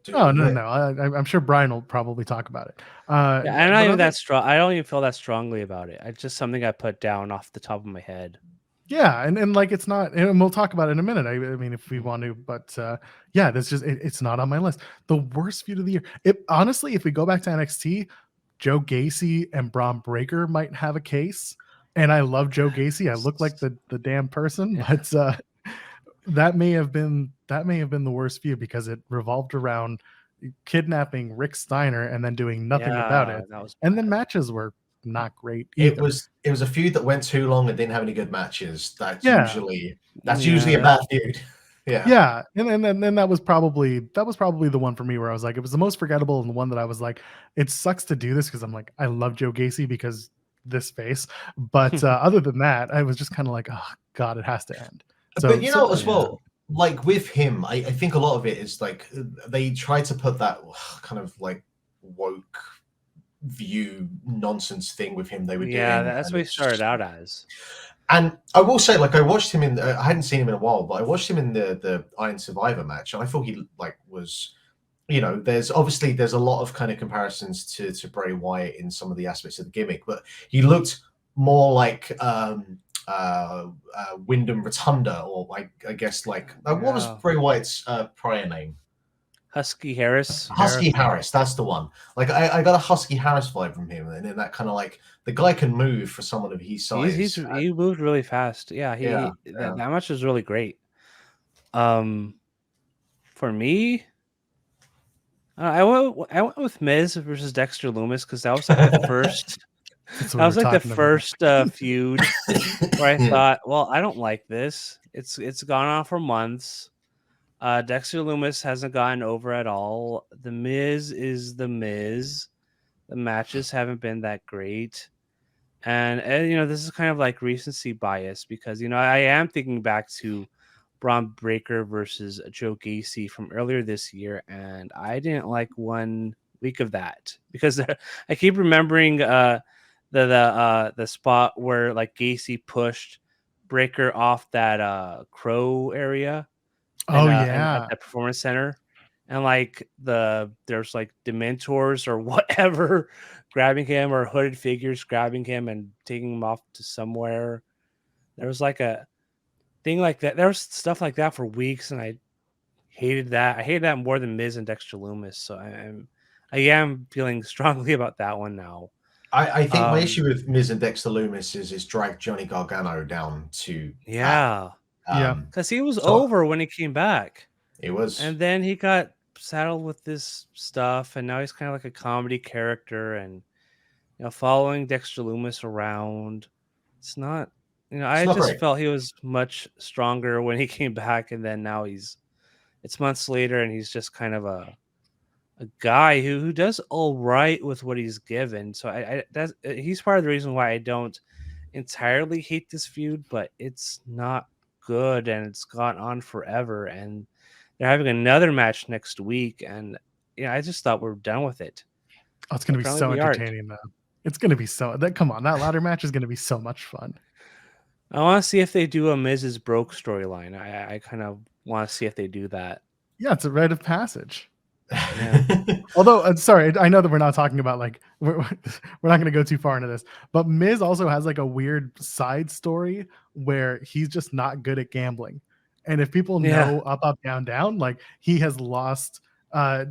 No. I'm sure Bryan will probably talk about it. I'm not even that strong. I don't even feel that strongly about it. It's just something I put down off the top of my head. Yeah, and like it's not, and we'll talk about it in a minute. I mean, if we want to, but that's just it's not on my list. The worst feud of the year. Honestly, if we go back to NXT, Joe Gacy and Bron Breakker might have a case. And I love Joe Gacy. I look like the damn person, but that may have been the worst feud because it revolved around kidnapping Rick Steiner and then doing nothing about it. That was and bad. then matches were not great either. It was a feud that went too long and didn't have any good matches. That's Yeah. usually a bad feud. Yeah, and then that was probably the one for me where I was like, it was the most forgettable and the one that I was like, it sucks to do this because I'm like, I love Joe Gacy because this face, but other than that, I was just kind of like, oh god, it has to end. So, but you know, as well, like with him, I think a lot of it is like they try to put that kind of like woke view nonsense thing with him they were doing. Yeah, that's what he started out as. And I will say, like, I watched him in. I hadn't seen him in a while, but I watched him in the Iron Survivor match, and I thought he like was, you know, there's a lot of kind of comparisons to Bray Wyatt in some of the aspects of the gimmick, but he looked more like Wyndham Rotunda, or like I guess like what was Bray Wyatt's prior name? Husky Harris. Husky Harris, that's the one. Like I got a Husky Harris vibe from him, and in that kind of like the guy can move for someone of his size. He moved really fast. Yeah, that match was really great. For me, I went with Miz versus Dexter Lumis because that was like the first. That was like the first feud where I thought, well, I don't like this. It's gone on for months. Dexter Lumis hasn't gotten over at all. The Miz is the Miz. The matches haven't been that great. And you know, this is kind of like recency bias because, you know, I am thinking back to Bron Breakker versus Joe Gacy from earlier this year, and I didn't like 1 week of that because I keep remembering the spot where like Gacy pushed Breakker off that crow area. At the performance center, and like there's like Dementors or whatever grabbing him, or hooded figures grabbing him and taking him off to somewhere. There was like a thing like that. There was stuff like that for weeks, and I hated that. I hated that more than Miz and Dexter Lumis. So I am feeling strongly about that one now. I think my issue with Miz and Dexter Lumis is drag Johnny Gargano down to because he was over when he came back. It was, and then he got saddled with this stuff, and now he's kind of like a comedy character, and you know, following Dexter Lumis around. It's not, you know, I just felt he was much stronger when he came back, and then now it's months later, and he's just kind of a guy who does all right with what he's given. So he's part of the reason why I don't entirely hate this feud, but it's not good, and it's gone on forever, and they're having another match next week, and you know, I just thought we're done with it. Oh, it's going to be so entertaining though. It's going to be come on, that ladder match is going to be so much fun. I want to see if they do a Mrs. Broke storyline. I kind of want to see if they do that. Yeah, it's a rite of passage. Yeah. Although, sorry, I know that we're not talking about like we're not going to go too far into this, but Miz also has like a weird side story where he's just not good at gambling, and if people know Up Up Down Down, like he has lost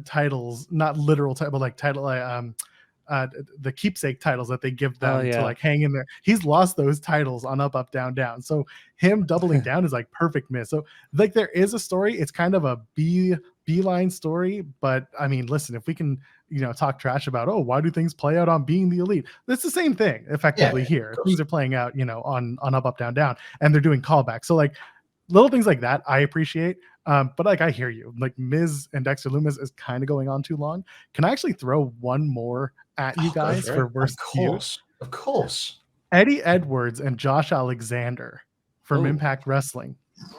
titles, not literal title, but like title the keepsake titles that they give them to like hang in there. He's lost those titles on Up Up Down Down, so him doubling down is like perfect Miz. So like there is a story. It's kind of a beeline story, but I mean, listen, if we can, you know, talk trash about, oh, why do things play out on Being the Elite? That's the same thing effectively here. Things are playing out, you know, on Up Up Down Down, and they're doing callbacks. So like little things like that I appreciate. But like I hear you, like Miz and Dexter Lumis is kind of going on too long. Can I actually throw one more at you guys for worst feud? Of course. Eddie Edwards and Josh Alexander from Impact Wrestling.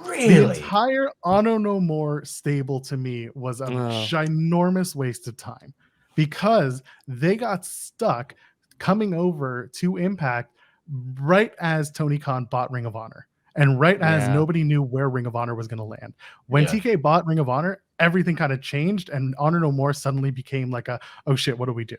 Really? The entire Honor No More stable to me was a ginormous waste of time because they got stuck coming over to Impact right as Tony Khan bought Ring of Honor. And right as nobody knew where Ring of Honor was going to land. When TK bought Ring of Honor, everything kind of changed, and Honor No More suddenly became like a, oh shit, what do we do?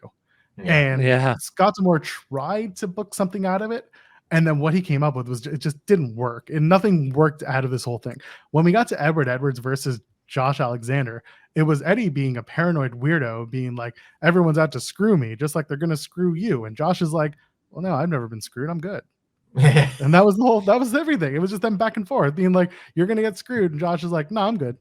And Scott D'Amore tried to book something out of it, and then what he came up with was it just didn't work, and nothing worked out of this whole thing. When we got to Edward Edwards versus Josh Alexander, It was Eddie being a paranoid weirdo, being like, everyone's out to screw me, just like they're gonna screw you. And Josh is like, well, no, I've never been screwed. I'm good. And that was everything. It was just them back and forth, being like, you're gonna get screwed. And Josh is like, no, I'm good.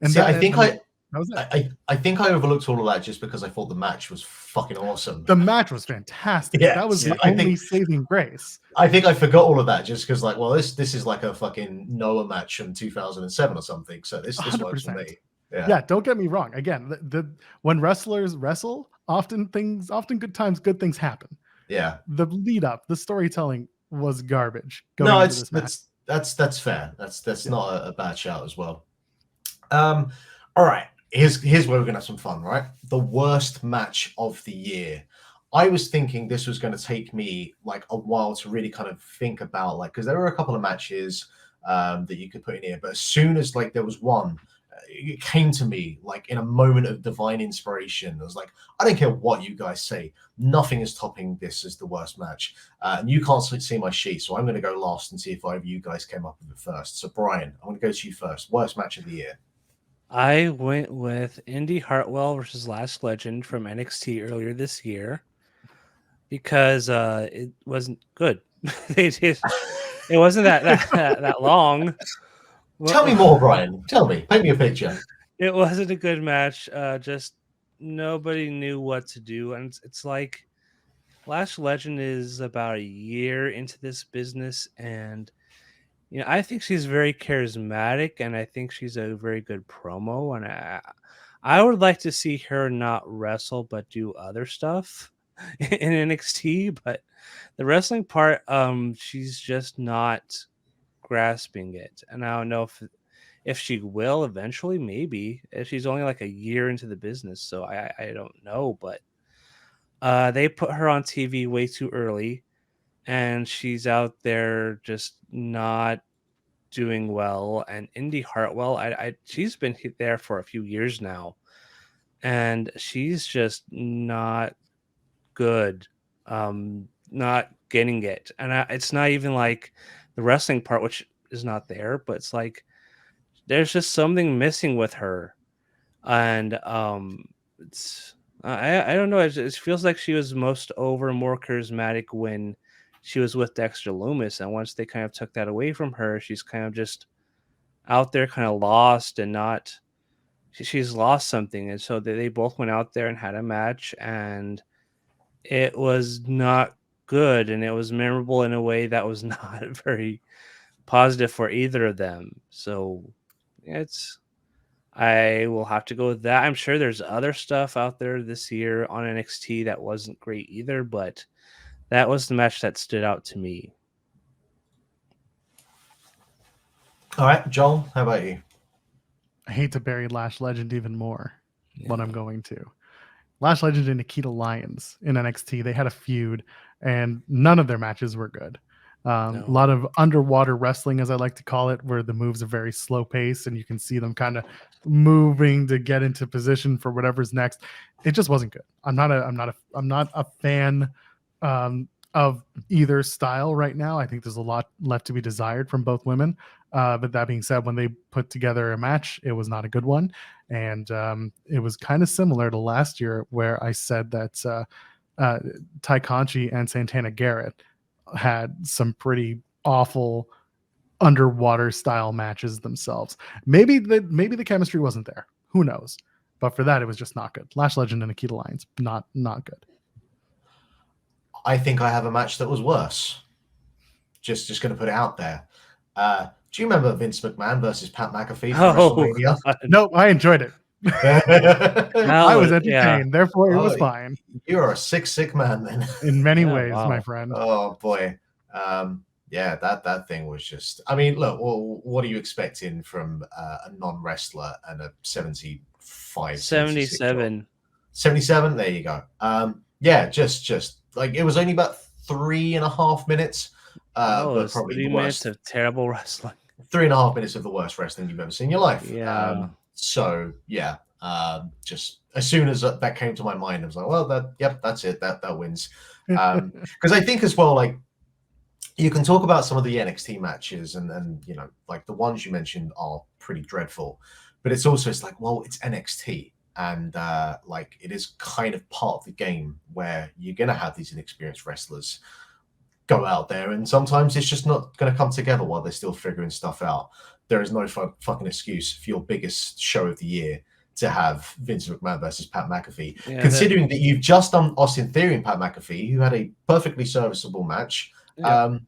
And See, that, I think that was it. I think I overlooked all of that just because I thought the match was fucking awesome. The match was fantastic. Yeah, That was see, the I only think- saving grace. I think I forgot all of that just because, like, well, this is like a fucking Noah match from 2007 or something. So this works for 100%. me. Yeah. Yeah, don't get me wrong. Again, when wrestlers wrestle, often good things happen. Yeah. The lead up, the storytelling was garbage. No, into this match. that's fair. That's not a bad shout as well. All right. Here's where we're gonna have some fun, right? The worst match of the year. I was thinking this was going to take me like a while to really kind of think about, like, because there were a couple of matches that you could put in here, but as soon as like there was one, it came to me like in a moment of divine inspiration. I was like, I don't care what you guys say, nothing is topping this as the worst match. And you can't see my sheet, so I'm going to go last and see if either of you guys came up with it first. So Brian, I'm going to go to you first. Worst match of the year. I went with Indy Hartwell versus Last Legend from NXT earlier this year because it wasn't good. It wasn't that long. Tell me more, Brian. Tell me. Paint me a picture. It wasn't a good match. Just nobody knew what to do, and it's like Last Legend is about a year into this business, and I think she's very charismatic, and I think she's a very good promo, and I would like to see her not wrestle but do other stuff in NXT. But the wrestling part, she's just not grasping it, and I don't know if she will eventually. Maybe if she's only like a year into the business, so I don't know. But they put her on TV way too early, and she's out there just not doing well. And Indy Hartwell, she's been there for a few years now, and she's just not good, not getting it. And it's not even like the wrestling part, which is not there, but it's like there's just something missing with her. And it's I don't know, it feels like she was more charismatic when she was with Dexter Loomis, and once they kind of took that away from her, she's kind of just out there kind of lost and not she's lost something. And so they both went out there and had a match, and it was not good, and it was memorable in a way that was not very positive for either of them. So I will have to go with that. I'm sure there's other stuff out there this year on NXT that wasn't great either, but that was the match that stood out to me. All right, Joel, how about you? I hate to bury Lash Legend even more, but I'm going to. Lash Legend and Nikita Lyons in NXT, they had a feud, and none of their matches were good. A lot of underwater wrestling, as I like to call it, where the moves are very slow paced and you can see them kind of moving to get into position for whatever's next. It just wasn't good. I'm not a fan of either style right now. I think there's a lot left to be desired from both women. But that being said, when they put together a match, it was not a good one. And it was kind of similar to last year, where I said that Ty Conchi and Santana Garrett had some pretty awful underwater style matches themselves. Maybe the chemistry wasn't there. Who knows? But for that, it was just not good. Lash Legend and Nikita Lyons, not good. I think I have a match that was worse. Just going to put it out there. Do you remember Vince McMahon versus Pat McAfee from WrestleMania? No, I enjoyed it. I was entertained, therefore it was fine. You are a sick man then. In many ways, my friend. Oh boy. Yeah, that thing was just, I mean, look, what are you expecting from a non-wrestler and a 77? 77, there you go. Yeah, just like it was only about 3.5 minutes. But probably 3 minutes of terrible wrestling. 3.5 minutes of the worst wrestling you've ever seen in your life. Yeah. So yeah, just as soon as that came to my mind, I was like, well, that's it. That wins. Because I think as well, like you can talk about some of the NXT matches, and you know, like the ones you mentioned are pretty dreadful, but it's like, well, it's NXT, and like it is kind of part of the game where you're gonna have these inexperienced wrestlers go out there, and sometimes it's just not going to come together while they're still figuring stuff out. There is no fucking excuse for your biggest show of the year to have Vince McMahon versus Pat McAfee, Yeah, considering that you've just done Austin Theory and Pat McAfee, who had a perfectly serviceable match. Yeah.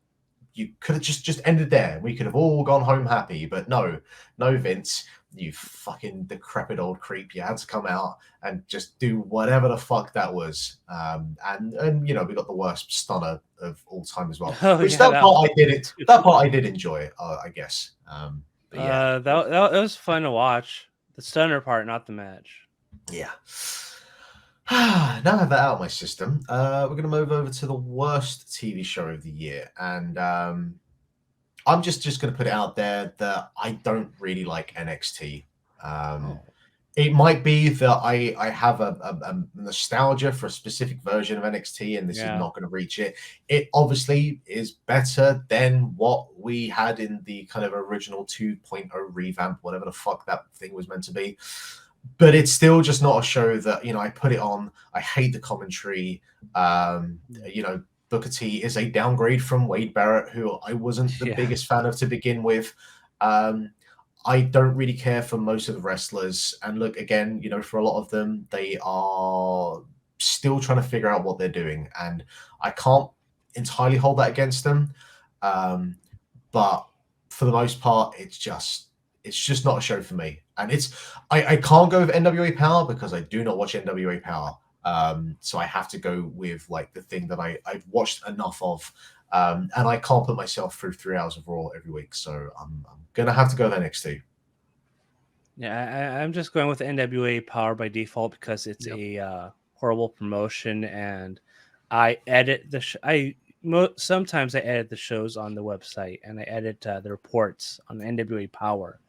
You could have just ended there. We could have all gone home happy, but no, Vince, you fucking decrepit old creep. You had to come out and just do whatever the fuck that was. And you know, we got the worst stunner of all time as well. Oh, Which yeah, that part I did it. That part I did enjoy, I guess. But yeah, that was fun to watch. The stunner part, not the match. yeah. Now I have that out of my system. We're going to move over to the worst TV show of the year, and I'm just going to put it out there that I don't really like NXT. It might be that I have a nostalgia for a specific version of NXT, and this is not going to reach it. It obviously is better than what we had in the kind of original 2.0 revamp, whatever the fuck that thing was meant to be. But it's still just not a show that, you know, I put it on. I hate the commentary. You know, Booker T is a downgrade from Wade Barrett, who I wasn't the biggest fan of to begin with. I don't really care for most of the wrestlers. And look, again, you know, for a lot of them, they are still trying to figure out what they're doing. And I can't entirely hold that against them. But for the most part, it's just not a show for me. And I can't go with NWA Power because I do not watch NWA Power. So I have to go with like the thing that I've watched enough of. And I can't put myself through 3 hours of Raw every week. So I'm going to have to go with NXT. Yeah, I'm just going with NWA Power by default because it's a horrible promotion, and I edit sometimes I edit the shows on the website, and I edit the reports on NWA Power,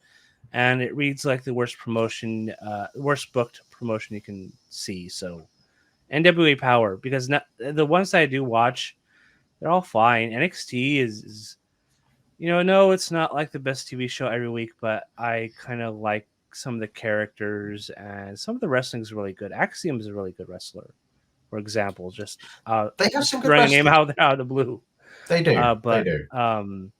and it reads like the worst promotion, worst booked promotion you can see. So NWA Power, because the ones that I do watch, they're all fine. NXT is no, it's not like the best TV show every week, but I kind of like some of the characters, and some of the wrestling is really good. Axiom is a really good wrestler, for example. Just they have some good throwing a name out of the blue. They do. But they do.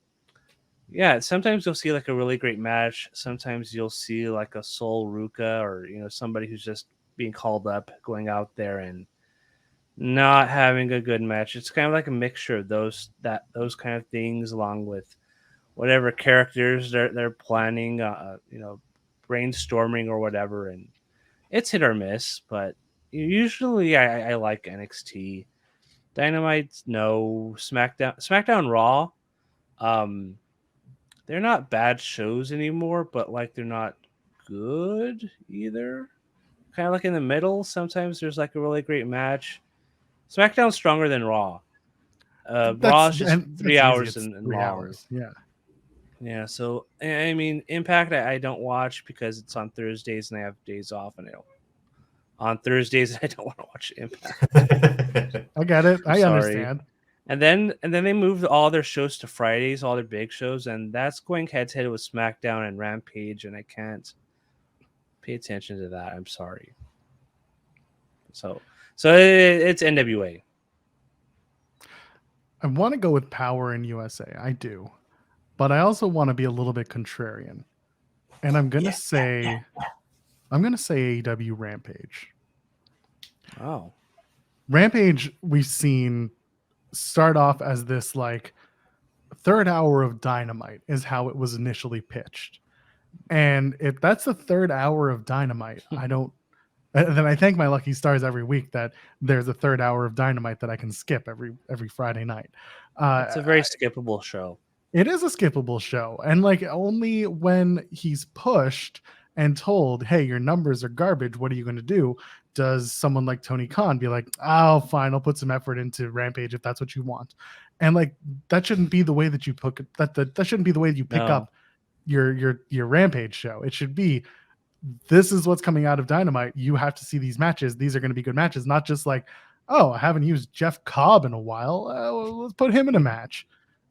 Yeah, sometimes you'll see like a really great match. Sometimes you'll see like a Sol Ruka, or somebody who's just being called up, going out there and not having a good match. It's kind of like a mixture of those kind of things, along with whatever characters they're planning, brainstorming or whatever, and it's hit or miss. But usually I like NXT. Dynamite, no. SmackDown, Raw, they're not bad shows anymore, but like they're not good either. Kind of like in the middle. Sometimes there's like a really great match. SmackDown's stronger than Raw. Raw's just 3 hours and 3 long. hours. Yeah. So I mean, Impact I don't watch because it's on Thursdays and I have days off, and on Thursdays I don't want to watch Impact. I get it. I understand. And then they moved all their shows to Fridays, all their big shows, and that's going head to head with SmackDown and Rampage, and I can't pay attention to that. I'm sorry. So it's NWA. I want to go with Power in USA. I do. But I also want to be a little bit contrarian. And I'm going to say AEW Rampage. Oh. Rampage, we've seen start off as this like third hour of Dynamite is how it was initially pitched. And if that's the third hour of Dynamite, then I thank my lucky stars every week that there's a third hour of Dynamite that I can skip every Friday night. It's a very skippable show. It is a skippable show. And like only when he's pushed and told, hey, your numbers are garbage, what are you going to do? Does someone like Tony Khan be like, oh, fine, I'll put some effort into Rampage if that's what you want. And like that shouldn't be the way that you that shouldn't be the way that you pick up your Rampage show. It should be, this is what's coming out of Dynamite. You have to see these matches. These are going to be good matches, not just like, oh, I haven't used Jeff Cobb in a while. Let's put him in a match.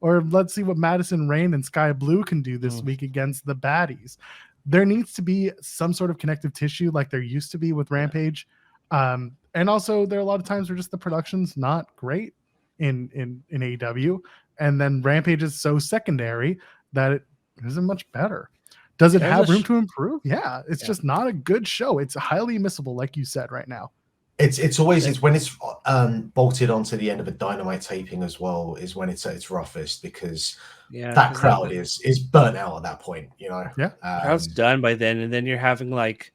Or let's see what Madison Rayne and Sky Blue can do this week against the baddies. There needs to be some sort of connective tissue like there used to be with Rampage. And also there are a lot of times where just the production's not great in AEW. And then Rampage is so secondary that it isn't much better. Does it have room to improve? Yeah, it's just not a good show. It's highly missable, like you said right now. It's always it's when it's bolted onto the end of a Dynamite taping as well is when it's at its roughest, because that crowd is burnt out at that point, you know. Yeah, crowd's done by then, and then you're having like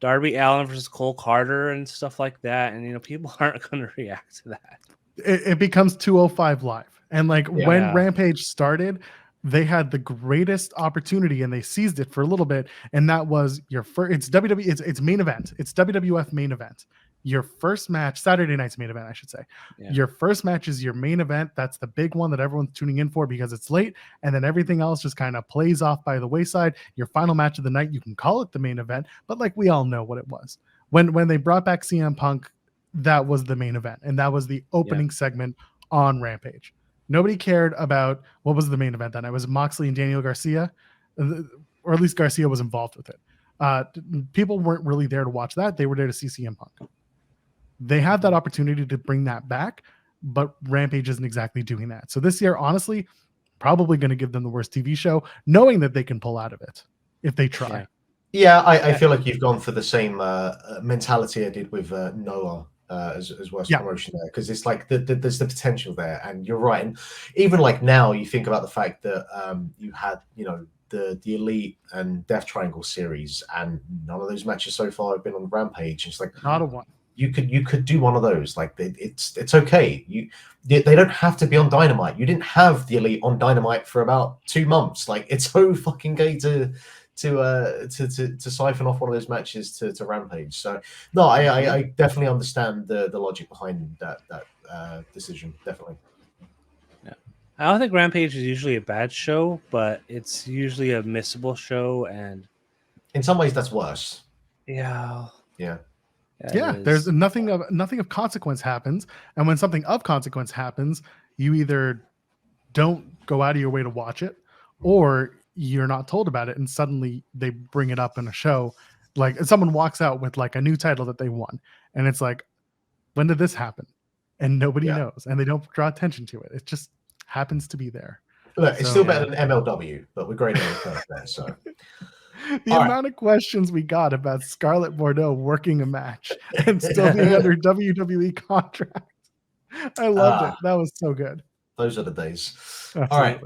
Darby Allin versus Cole Carter and stuff like that, and you know people aren't going to react to that. It becomes 205 live, and like when Rampage started, they had the greatest opportunity and they seized it for a little bit, and that was your first. It's WWE. It's main event. It's WWF main event. Your first match, Saturday night's main event, I should say. Yeah. Your first match is your main event. That's the big one that everyone's tuning in for because it's late, and then everything else just kind of plays off by the wayside. Your final match of the night, you can call it the main event, but like we all know what it was. When they brought back CM Punk, that was the main event, and that was the opening segment on Rampage. Nobody cared about what was the main event that night. It was Moxley and Daniel Garcia, or at least Garcia was involved with it. People weren't really there to watch that. They were there to see CM Punk. They have that opportunity to bring that back, but Rampage isn't exactly doing that. So this year, honestly, probably going to give them the worst TV show, knowing that they can pull out of it if they try. Yeah, I feel like you've gone for the same mentality I did with Noah as worst promotion there, because it's like there's the potential there, and you're right. And even like now, you think about the fact that you had, you know, the Elite and Death Triangle series, and none of those matches so far have been on Rampage. It's like not a one. You could do one of those. Like it's okay. They don't have to be on Dynamite. You didn't have the Elite on Dynamite for about 2 months. Like, it's so fucking gay to siphon off one of those matches to Rampage. So no, I definitely understand the logic behind that decision. Definitely. Yeah, I don't think Rampage is usually a bad show, but it's usually a missable show, and in some ways that's worse. Yeah. There's nothing of consequence happens, and when something of consequence happens, you either don't go out of your way to watch it, or you're not told about it, and suddenly they bring it up in a show. Like, someone walks out with like a new title that they won, and it's like, when did this happen? And nobody knows, and they don't draw attention to it. It just happens to be there. Look, it's still better than MLW, but we're grading it there. So the amount of questions we got about Scarlett Bordeaux working a match and still being under WWE contract. I loved it. That was so good. Those are the days. Absolutely. All right.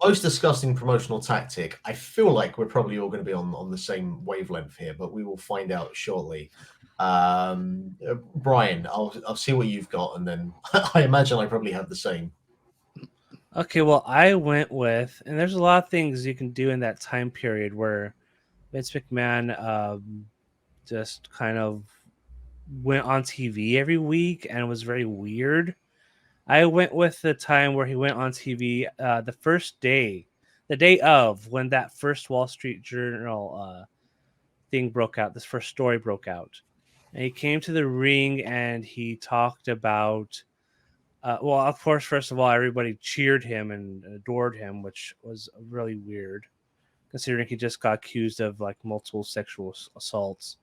Most disgusting promotional tactic. I feel like we're probably all going to be on the same wavelength here, but we will find out shortly. Bryan, I'll see what you've got, and then I imagine I probably have the same. Okay, well, I went with, and there's a lot of things you can do in that time period where Vince McMahon just kind of went on TV every week and it was very weird. I went with the time where he went on TV the first day, the day of when that first Wall Street Journal thing broke out, this first story broke out. And he came to the ring and he talked about, well, of course, first of all, everybody cheered him and adored him, which was really weird, considering he just got accused of like multiple sexual assaults.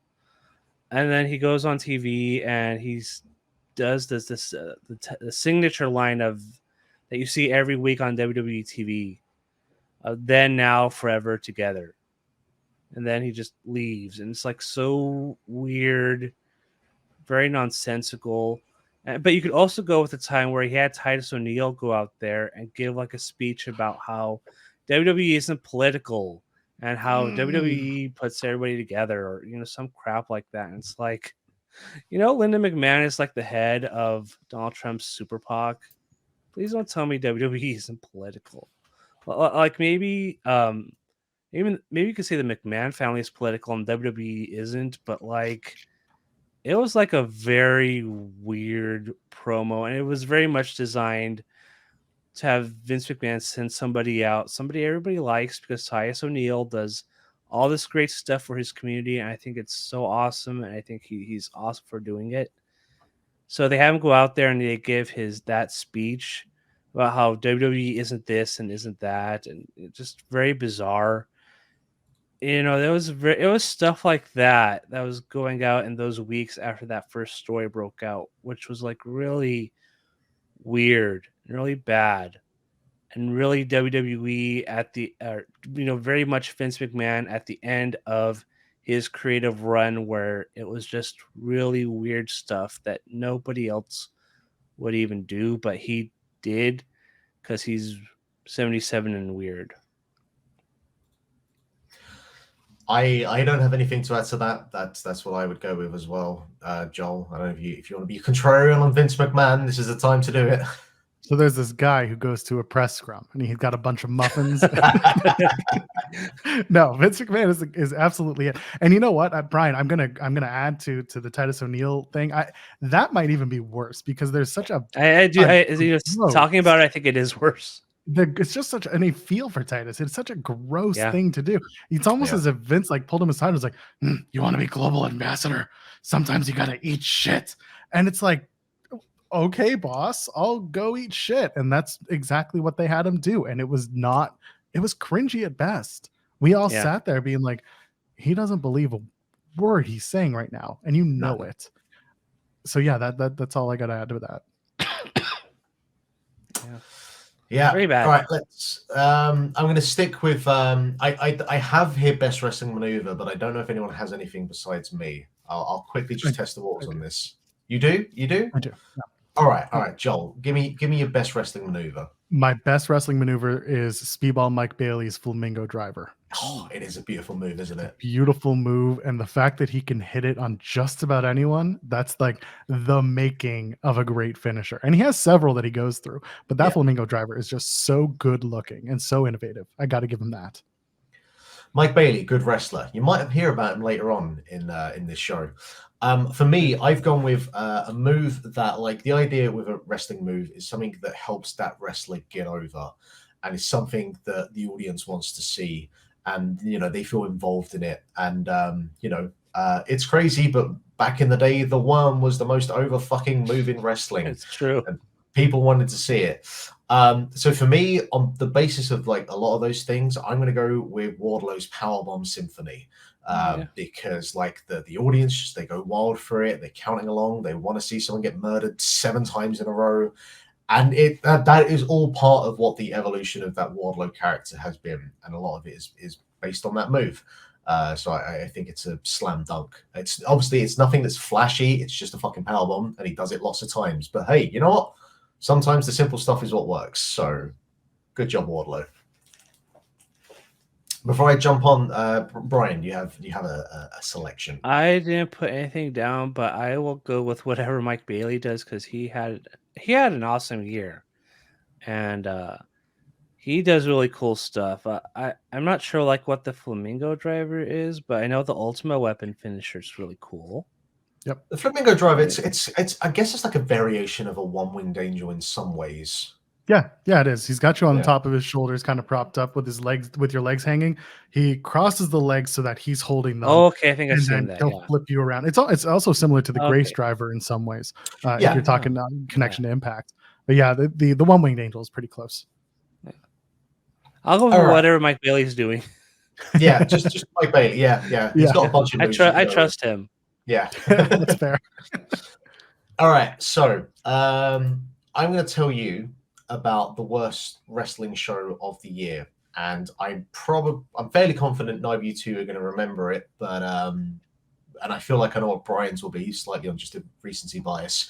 And then he goes on TV and does the signature line of that you see every week on WWE TV, then, now, forever, together. And then he just leaves, and it's like so weird, very nonsensical. But you could also go with the time where he had Titus O'Neil go out there and give like a speech about how WWE isn't political and how WWE puts everybody together, or, you know, some crap like that. And it's like, you know, Linda McMahon is like the head of Donald Trump's Super PAC. Please don't tell me WWE isn't political. Like, maybe maybe you could say the McMahon family is political and WWE isn't, but like, it was like a very weird promo, and it was very much designed to have Vince McMahon send somebody out, somebody everybody likes, because Titus O'Neil does all this great stuff for his community, and I think it's so awesome, and I think he's awesome for doing it. So they have him go out there and they give that speech about how WWE isn't this and isn't that, and it's just very bizarre. There was it was stuff like that was going out in those weeks after that first story broke out, which was like really weird and really bad, and really WWE at the very much Vince McMahon at the end of his creative run, where it was just really weird stuff that nobody else would even do, but he did because he's 77 and weird. I don't have anything to add to that. That's what I would go with as well, Joel. I don't know if you want to be contrarian on Vince McMahon. This is the time to do it. So there's this guy who goes to a press scrum and he's got a bunch of muffins. No, Vince McMahon is absolutely it. And you know what, Bryan, I'm gonna add to the Titus O'Neil thing. That might even be worse because there's such a talking about it, I think it is worse. It's just such any feel for Titus. It's such a gross thing to do. It's almost as if Vince like pulled him aside and was like, you want to be global ambassador? Sometimes you gotta eat shit. And it's like, okay, boss, I'll go eat shit. And that's exactly what they had him do. And it was cringy at best. We all sat there being like, he doesn't believe a word he's saying right now. And you know it. So yeah, that's all I got to add to that. Yeah. Very bad. All right, let's I'm going to stick with I have here best wrestling maneuver, but I don't know if anyone has anything besides me. I'll quickly just test the waters on this. You do? I do. Yeah. All right, Joel. Give me your best wrestling maneuver. My best wrestling maneuver is Speedball Mike Bailey's Flamingo Driver. Oh, it is a beautiful move, isn't it? Beautiful move, and the fact that he can hit it on just about anyone, that's like the making of a great finisher. And he has several that he goes through, but that Flamingo Driver is just so good looking and so innovative. I got to give him that. Mike Bailey, good wrestler. You might hear about him later on in this show. For me, I've gone with a move that, like, the idea with a wrestling move is something that helps that wrestler get over, and it's something that the audience wants to see, and they feel involved in it. And it's crazy, but back in the day, the Worm was the most over fucking move in wrestling. It's true. And people wanted to see it. So for me, on the basis of like a lot of those things, I'm going to go with Wardlow's Powerbomb Symphony. Because like the audience, they go wild for it. They're counting along. They want to see someone get murdered 7 times in a row. And that is all part of what the evolution of that Wardlow character has been. And a lot of it is based on that move. So I think it's a slam dunk. It's nothing that's flashy. It's just a fucking powerbomb, and he does it lots of times. But hey, you know what? Sometimes the simple stuff is what works. So good job, Wardlow. Before I jump on, Bryan, you have a selection. I didn't put anything down, but I will go with whatever Mike Bailey does because he had an awesome year, and he does really cool stuff. I'm not sure like what the Flamingo Driver is, but I know the Ultimate Weapon finisher is really cool. Yep, the Flamingo Driver. It's I guess it's like a variation of a one-winged angel in some ways. Yeah, it is. He's got you on the top of his shoulders, kind of propped up with his legs, with your legs hanging. He crosses the legs so that he's holding them. Oh, okay, I think I've seen that. He'll flip you around. It's also similar to the Grace Driver in some ways. If you're talking connection to Impact, but yeah, the one winged angel is pretty close. Yeah. I'll go with whatever Mike Bailey's doing. Yeah, just Mike Bailey. Yeah. He's got a bunch of moves. I trust him. Yeah, that's fair. All right, so I'm going to tell you about the worst wrestling show of the year, and I'm fairly confident neither of you two are going to remember it, but and I feel like I know what Bryan's will be, slightly on just a recency bias.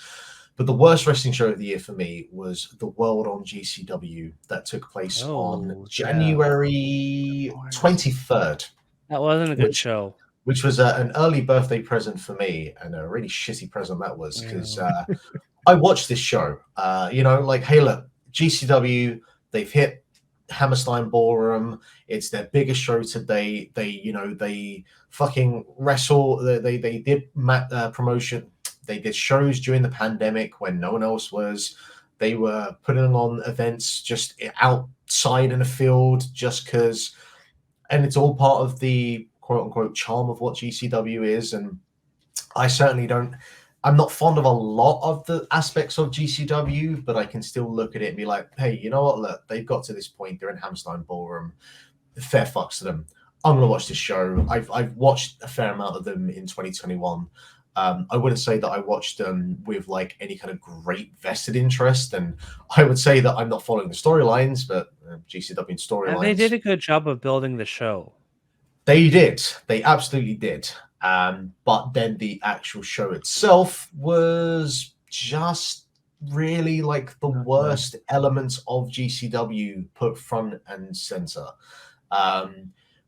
But the worst wrestling show of the year for me was the World on GCW that took place on January 23rd. That wasn't a good show. Which was an early birthday present for me, and a really shitty present that was, because I watched this show. Like, hey, look, GCW, they've hit Hammerstein Ballroom. It's their biggest show today. They fucking wrestle. They did promotion. They did shows during the pandemic when no one else was. They were putting on events just outside in a field just because, and it's all part of the quote unquote charm of what GCW is. And I certainly don't. I'm not fond of a lot of the aspects of GCW, but I can still look at it and be like, hey, you know what? Look, they've got to this point. They're in Hammerstein Ballroom. Fair fucks to them. I'm gonna watch this show. I've watched a fair amount of them in 2021. I wouldn't say that I watched them with like any kind of great vested interest, and I would say that I'm not following the storylines, but GCW storylines. And they did a good job of building the show. They did. They absolutely did. But then the actual show itself was just really like the worst elements of GCW put front and center.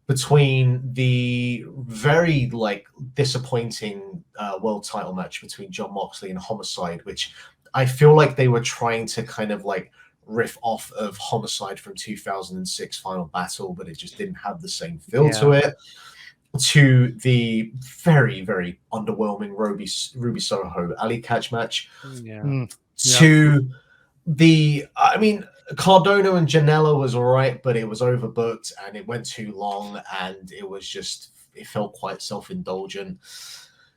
Between the very like disappointing world title match between Jon Moxley and Homicide, which I feel like they were trying to kind of like riff off of Homicide from 2006 Final Battle, but it just didn't have the same feel to it. To the very, very underwhelming Ruby Soho alley catch match. To the, I mean, Cardona and Janela was all right, but it was overbooked and it went too long and it was just, it felt quite self-indulgent.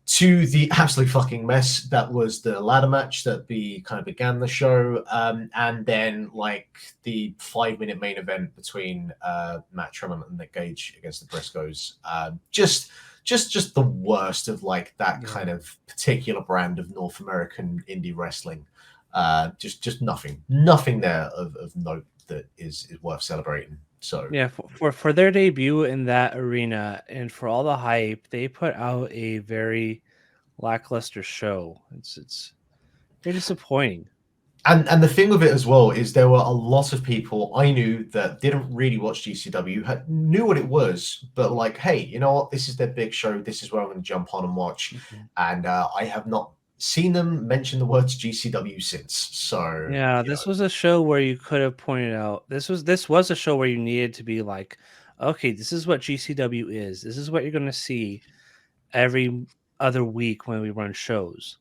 To the absolute fucking mess that was the ladder match that kind of began the show, and then like the 5-minute main event between Matt Tremont and Nick Gage against the Briscoes. Just the worst of like that kind of particular brand of North American indie wrestling. Just nothing there of note that is worth celebrating. So yeah, for their debut in that arena and for all the hype, they put out a very lackluster show. It's very disappointing. And the thing with it as well is there were a lot of people I knew that didn't really watch GCW, knew what it was, but like, hey, you know what? This is their big show. This is where I'm going to jump on and watch. And I have not seen them mention the words GCW since. So yeah, this was a show where you could have pointed out this was a show where you needed to be like, okay, this is what GCW is. This is what you're going to see every other week when we run shows.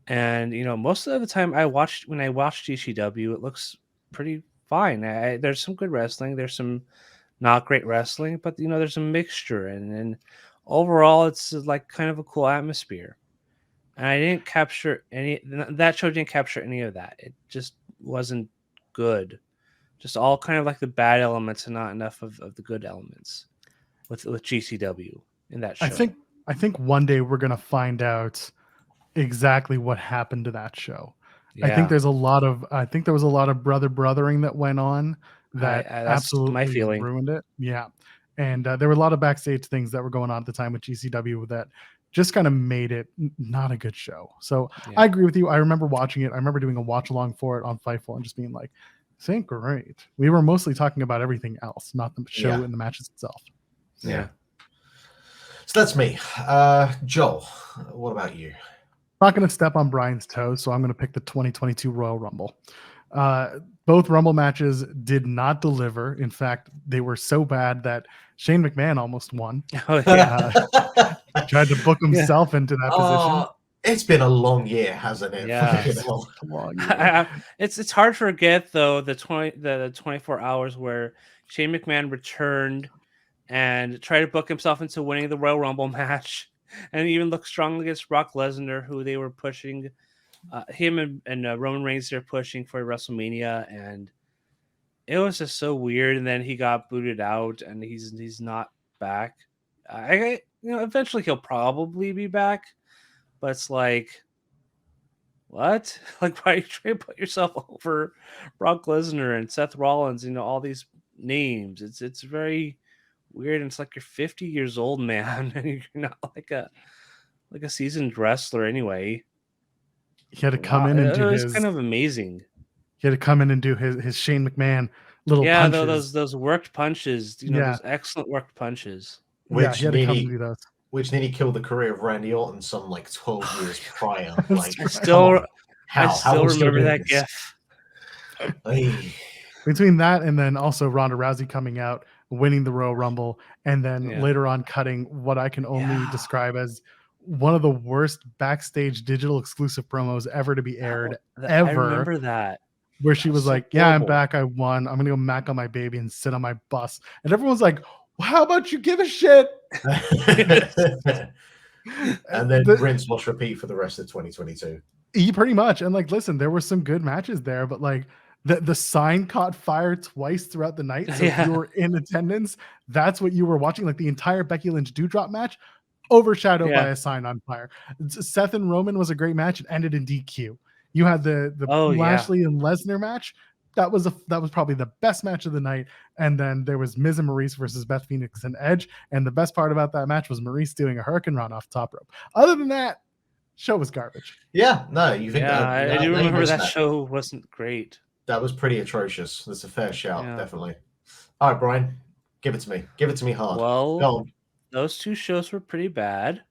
And you know, most of the time when I watch GCW, it looks pretty fine. There's some good wrestling, there's some not great wrestling, but you know, there's a mixture, and overall, it's like kind of a cool atmosphere. And I didn't capture that show didn't capture any of that. It just wasn't good. Just all kind of like the bad elements and not enough of the good elements with GCW in that show. I think one day we're gonna find out exactly what happened to that show. Yeah. I think there was a lot of brothering that went on that absolutely ruined it. Yeah. And there were a lot of backstage things that were going on at the time with GCW that just kind of made it not a good show. So I agree with you. I remember watching it. I remember doing a watch along for it on Fightful and just being like, this ain't great. We were mostly talking about everything else, not the show and the matches itself. Yeah. So that's me. Joel, what about you? I'm not going to step on Bryan's toes, so I'm going to pick the 2022 Royal Rumble. Both Rumble matches did not deliver. In fact, they were so bad that Shane McMahon almost won. Oh, yeah. Tried to book himself into that position. It's been a long year, hasn't it? Yeah. It's hard to forget though the 24 hours where Shane McMahon returned and tried to book himself into winning the Royal Rumble match, and even looked strong against Brock Lesnar, who they were pushing. Him and Roman Reigns, they're pushing for WrestleMania, and it was just so weird. And then he got booted out, and he's not back. Eventually he'll probably be back, but it's like, what? Like, why are you trying to put yourself over Brock Lesnar and Seth Rollins? All these names. It's very weird. And it's like you're 50 years old, man, and you're not like a seasoned wrestler anyway. He had to come in and do his. It was kind of amazing. He had to come in and do his Shane McMahon little punches. those worked punches. Those excellent worked punches. He had to come and do those. Which nearly killed the career of Randy Orton some like 12 years prior. Like, I still remember that gif. Between that and then also Ronda Rousey coming out, winning the Royal Rumble, and then later on cutting what I can only describe as one of the worst backstage digital exclusive promos ever to be aired ever. I remember that. Where she was like, horrible. I'm back. I won. I'm going to go mac on my baby and sit on my bus. And everyone's like, well, how about you give a shit? And then rinse, wash, repeat for the rest of 2022. Pretty much. And like, listen, there were some good matches there, but like the sign caught fire twice throughout the night. So if you were in attendance, that's what you were watching. Like the entire Becky Lynch Dewdrop match overshadowed by a sign on fire. Seth and Roman was a great match. It ended in DQ. You had the Lashley and Lesnar match. That was probably the best match of the night. And then there was Miz and Maurice versus Beth Phoenix and Edge. And the best part about that match was Maurice doing a Hurricane Run off top rope. Other than that, show was garbage. Yeah, no, you think? Yeah, I do remember that show wasn't great. That was pretty atrocious. That's a fair shout, definitely. All right, Brian, give it to me. Give it to me hard. Well, those two shows were pretty bad,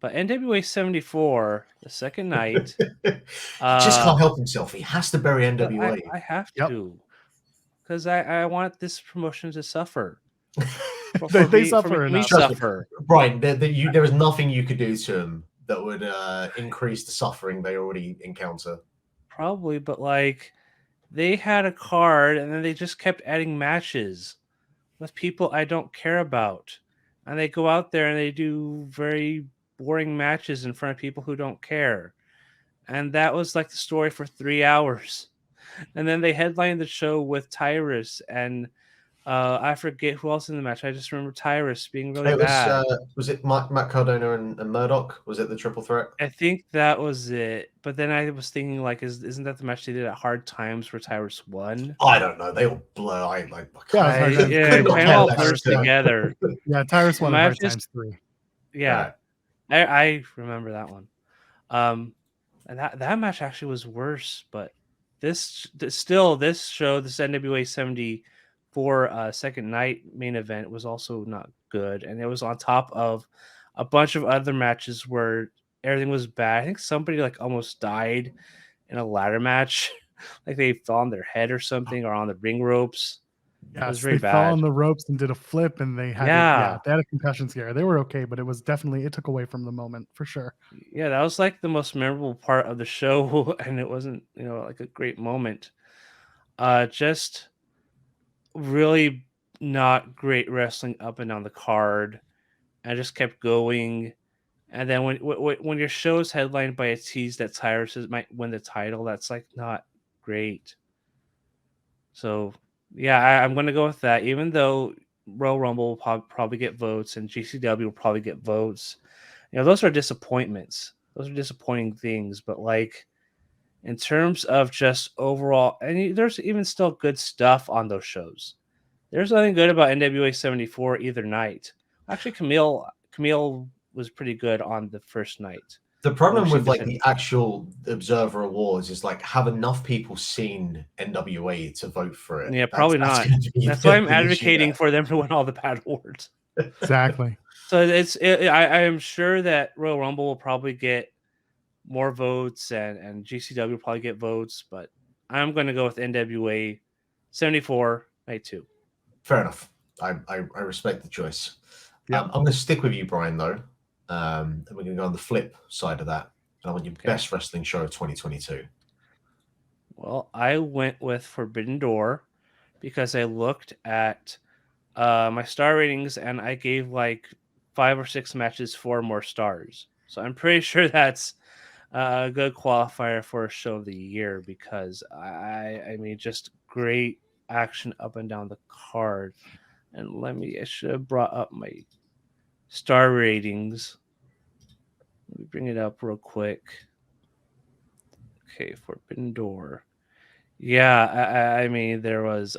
but NWA 74, the second night, he just can't help himself. He has to bury NWA. I have to, because I want this promotion to suffer. They suffer enough. Suffer. Brian, there was nothing you could do to them that would increase the suffering they already encounter. Probably, but like they had a card and then they just kept adding matches with people I don't care about. And they go out there and they do very boring matches in front of people who don't care. And that was like the story for 3 hours. And then they headlined the show with Tyrus and I forget who else in the match. I just remember Tyrus being really bad. Was it Matt Cardona and Murdoch? Was it the triple threat? I think that was it. But then I was thinking, like, isn't that the match they did at Hard Times where Tyrus won? I don't know. They all blur. Kind of all blurs together. Yeah, Tyrus won at Hard Times 3. Yeah, right. I remember that one. And that match actually was worse. But this show, this NWA 74 second night main event was also not good, and it was on top of a bunch of other matches where everything was bad. I think somebody like almost died in a ladder match, like they fell on their head or something, or on the ring ropes. Yeah, it was very they bad. fell on the ropes and did a flip, and they had they had a concussion scare. They were okay, but it took away from the moment for sure. Yeah, that was like the most memorable part of the show, and it wasn't like a great moment. Just really not great wrestling up and down the card. I just kept going. And then when your show is headlined by a tease that Tyrus might win the title, that's like not great. So yeah, I'm going to go with that. Even though Royal Rumble will probably get votes and GCW will probably get votes, those are disappointments. Those are disappointing things. But like in terms of just overall, and there's even still good stuff on those shows. There's nothing good about NWA 74 either night. Actually, Camille was pretty good on the first night. The problem with like the actual Observer Awards is like, have enough people seen NWA to vote for it? Yeah, probably not. That's why I'm advocating for them to win all the bad awards. Exactly. So I am sure that Royal Rumble will probably get more votes and GCW will probably get votes, but I'm going to go with NWA 74 night 2. Fair enough. I respect the choice. I'm going to stick with you, Brian, though. And we're going to go on the flip side of that. And I want your best wrestling show of 2022. Well, I went with Forbidden Door because I looked at my star ratings and I gave like 5 or 6 matches 4 more stars. So I'm pretty sure that's a good qualifier for a show of the year because I mean, just great action up and down the card. And I should have brought up my star ratings. Let me bring it up real quick. Okay, Forbidden Door. Yeah, I mean, there was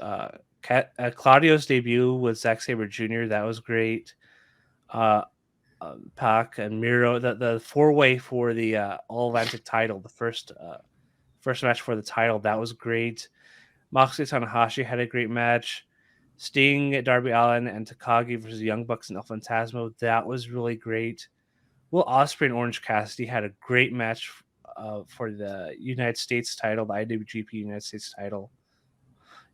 Claudio's debut with Zack Sabre Jr. That was great. Pac and Miro, the 4-way for the All Atlantic title, the first match for the title, that was great. Moxley Tanahashi had a great match. Sting, Darby Allin, and Takagi versus Young Bucks and El Phantasmo, that was really great. Will Ospreay and Orange Cassidy had a great match for the United States title, the IWGP United States title.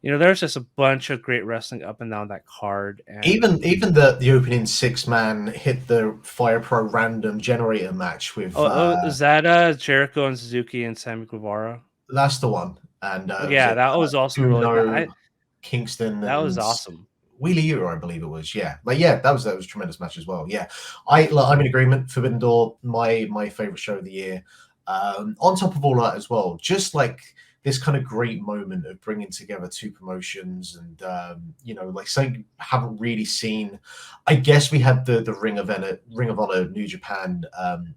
There's just a bunch of great wrestling up and down that card. And even the opening 6-man hit the Fire Pro random generator match with. Is that Jericho and Suzuki and Sammy Guevara? That's the one. And that was also really good. Kingston. That was awesome. Wheeler Yuta, I believe it was. Yeah, that was a tremendous match as well. Yeah, I'm in agreement. Forbidden Door, my favorite show of the year. On top of all that as well, just like this kind of great moment of bringing together two promotions, and like something you haven't really seen. I guess we had the Ring of Honor New Japan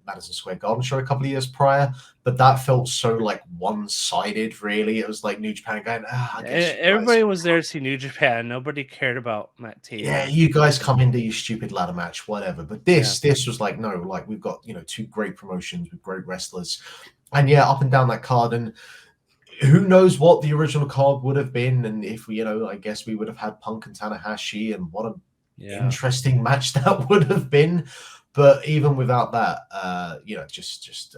Madison Square Garden show a couple of years prior, but that felt so like one-sided. Really, it was like New Japan going, I guess Everybody was there to see New Japan. Nobody cared about Matt Taven. Yeah, you guys come into your stupid ladder match, whatever. But this was like, no, like we've got two great promotions with great wrestlers, and up and down that card, and who knows what the original card would have been, and if we, I guess we would have had Punk and Tanahashi, and what an interesting match that would have been. But even without that, just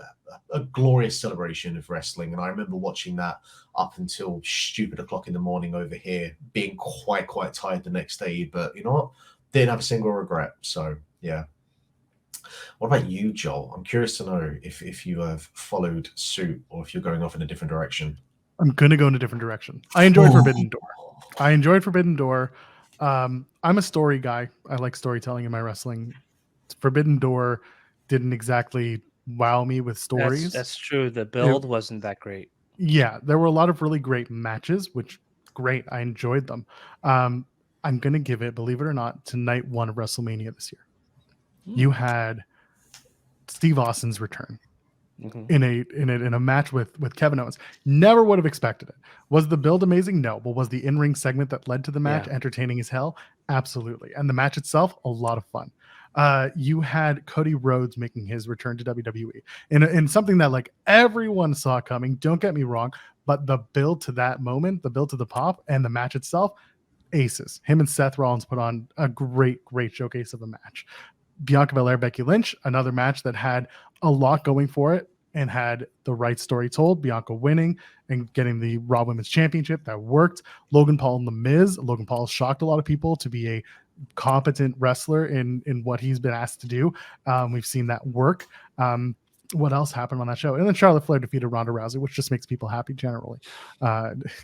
a glorious celebration of wrestling. And I remember watching that up until stupid o'clock in the morning over here, being quite tired the next day. But you know what? Didn't have a single regret. So yeah. What about you, Joel? I'm curious to know if you have followed suit or if you're going off in a different direction. I'm gonna go in a different direction. I enjoyed Forbidden Door. I'm a story guy. I like storytelling in my wrestling. Forbidden Door didn't exactly wow me with stories. That's true. The build wasn't that great. Yeah, there were a lot of really great matches, which great. I enjoyed them. I'm gonna give it, believe it or not, to night one of WrestleMania this year. You had Steve Austin's return in a match with Kevin Owens. Never would have expected it. Was the build amazing? No. But was the in-ring segment that led to the match entertaining as hell? Absolutely. And the match itself, a lot of fun. You had Cody Rhodes making his return to WWE in something that like everyone saw coming. Don't get me wrong, but the build to that moment, the build to the pop, and the match itself, aces. Him and Seth Rollins put on a great showcase of a match. Bianca Belair, Becky Lynch, another match that had a lot going for it and had the right story told. Bianca winning and getting the Raw Women's Championship. That worked. Logan Paul and The Miz. Logan Paul shocked a lot of people to be a competent wrestler in what he's been asked to do. We've seen that work. What else happened on that show? And then Charlotte Flair defeated Ronda Rousey, which just makes people happy generally.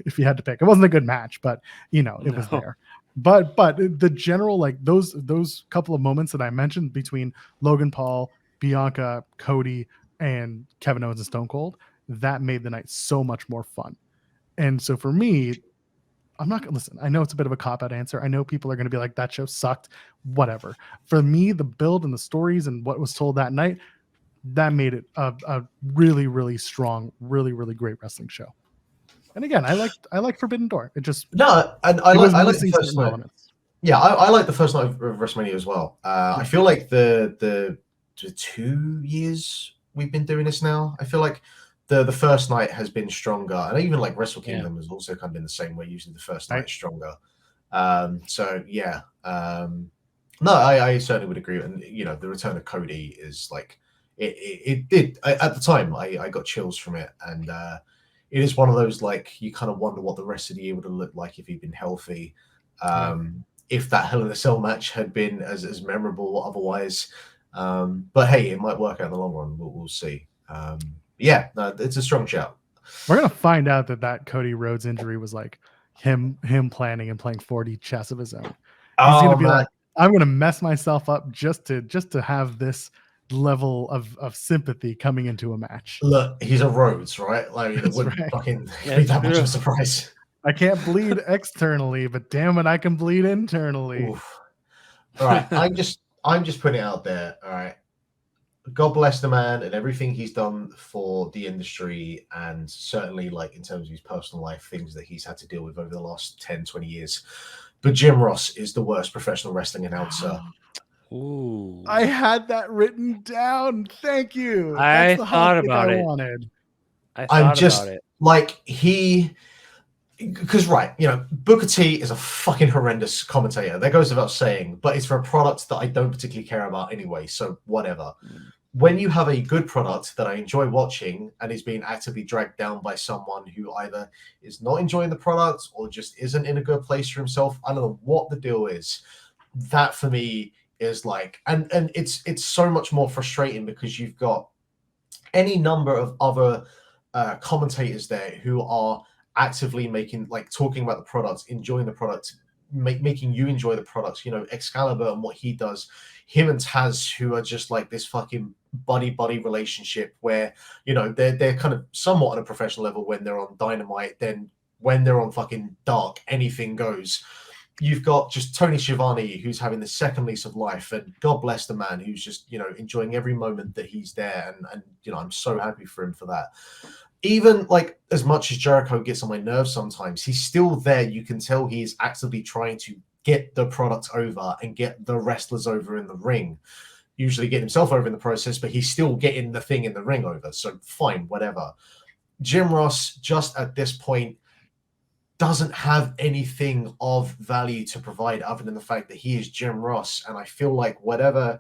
If you had to pick, it wasn't a good match, but it was there. But the general, like those couple of moments that I mentioned between Logan Paul, Bianca, Cody, and Kevin Owens and Stone Cold, that made the night so much more fun. And so for me, I'm not gonna listen. I know it's a bit of a cop-out answer. I know people are gonna be like, that show sucked, whatever. For me, the build and the stories and what was told that night, that made it a really strong, really great wrestling show. And again, I like Forbidden Door. It just I like the first night. Yeah, I like the first night of WrestleMania as well. I feel like the 2 years we've been doing this now, I feel like the first night has been stronger, and even like Wrestle Kingdom has also kind of been the same way. Usually the first night is stronger. So yeah, no, I certainly would agree. And the return of Cody is like it did at the time. I got chills from it, and it is one of those like you kind of wonder what the rest of the year would have looked like if he'd been healthy. If that Hell in a Cell match had been as memorable otherwise. But hey, it might work out in the long run. We'll see. It's a strong shout. We're gonna find out that Cody Rhodes injury was like him planning and playing 4D chess of his own. He's gonna be like, I'm gonna mess myself up just to have this level of sympathy coming into a match. Look, he's a Rhodes, right? Like it wouldn't fucking be that much of a surprise. I can't bleed externally, but damn it, I can bleed internally. Oof. All right, I'm just putting it out there. All right. God bless the man and everything he's done for the industry, and certainly like in terms of his personal life, things that he's had to deal with over the last 10, 20 years. But Jim Ross is the worst professional wrestling announcer. Ooh. I had that written down. Thank you. I thought about it. I'm just like because Booker T is a fucking horrendous commentator. That goes without saying, but it's for a product that I don't particularly care about anyway. So whatever. When you have a good product that I enjoy watching and is being actively dragged down by someone who either is not enjoying the product or just isn't in a good place for himself, I don't know what the deal is. That for me is like, and it's so much more frustrating because you've got any number of other commentators there who are actively talking about the product, enjoying the product, making you enjoy the products. Excalibur and what he does, him and Taz, who are just like this fucking buddy relationship where they're kind of somewhat on a professional level when they're on Dynamite. Then when they're on fucking Dark, anything goes. You've got just Tony Schiavone, who's having the second lease of life, and God bless the man, who's just enjoying every moment that he's there, and I'm so happy for him for that. Even like as much as Jericho gets on my nerves sometimes, he's still there. You can tell he's actively trying to get the product over and get the wrestlers over in the ring. Usually get himself over in the process, but he's still getting the thing in the ring over. So fine, whatever. Jim Ross, just at this point, doesn't have anything of value to provide other than the fact that he is Jim Ross. And I feel like whatever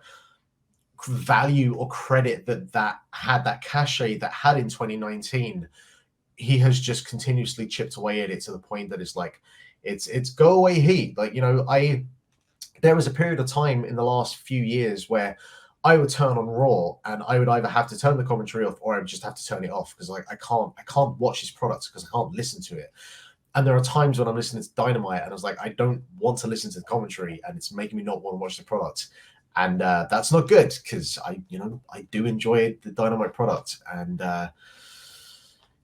value or credit that had, that cachet that had in 2019, he has just continuously chipped away at it to the point that it's like, it's go away heat. Like, there was a period of time in the last few years where I would turn on Raw and I would either have to turn the commentary off or I would just have to turn it off because like I can't watch his products because I can't listen to it. And there are times when I'm listening to Dynamite and I was like, I don't want to listen to the commentary and it's making me not want to watch the product. And that's not good because I do enjoy the Dynamite product. And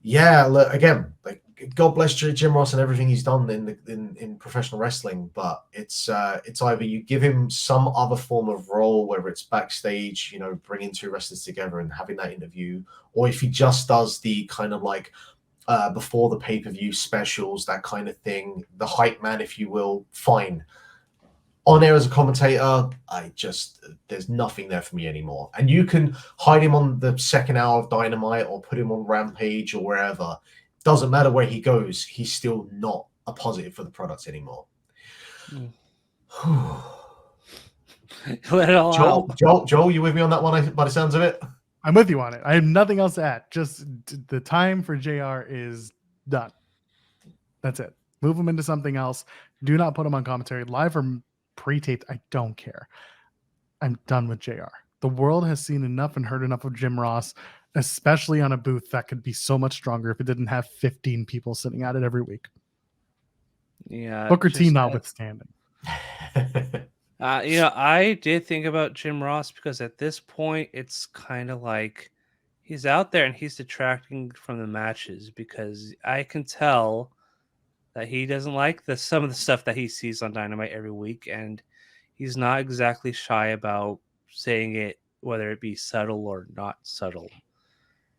look, again, like God bless Jim Ross and everything he's done in professional wrestling, but it's either you give him some other form of role, whether it's backstage, bringing two wrestlers together and having that interview, or if he just does the kind of like before the pay-per-view specials, that kind of thing, the hype man, if you will, fine. On air as a commentator, there's nothing there for me anymore. And you can hide him on the second hour of Dynamite or put him on Rampage or wherever. Doesn't matter where he goes, he's still not a positive for the product anymore. Let it all out. Joel, you with me on that one by the sounds of it? I'm with you on it. I have nothing else to add. Just the time for JR is done. That's it. Move him into something else. Do not put him on commentary, live or pre-taped. I don't care. I'm done with JR. The world has seen enough and heard enough of Jim Ross, especially on a booth that could be so much stronger if it didn't have 15 people sitting at it every week. Yeah. Booker T notwithstanding. I did think about Jim Ross because at this point, it's kind of like he's out there and he's detracting from the matches because I can tell that he doesn't like some of the stuff that he sees on Dynamite every week, and he's not exactly shy about saying it, whether it be subtle or not subtle.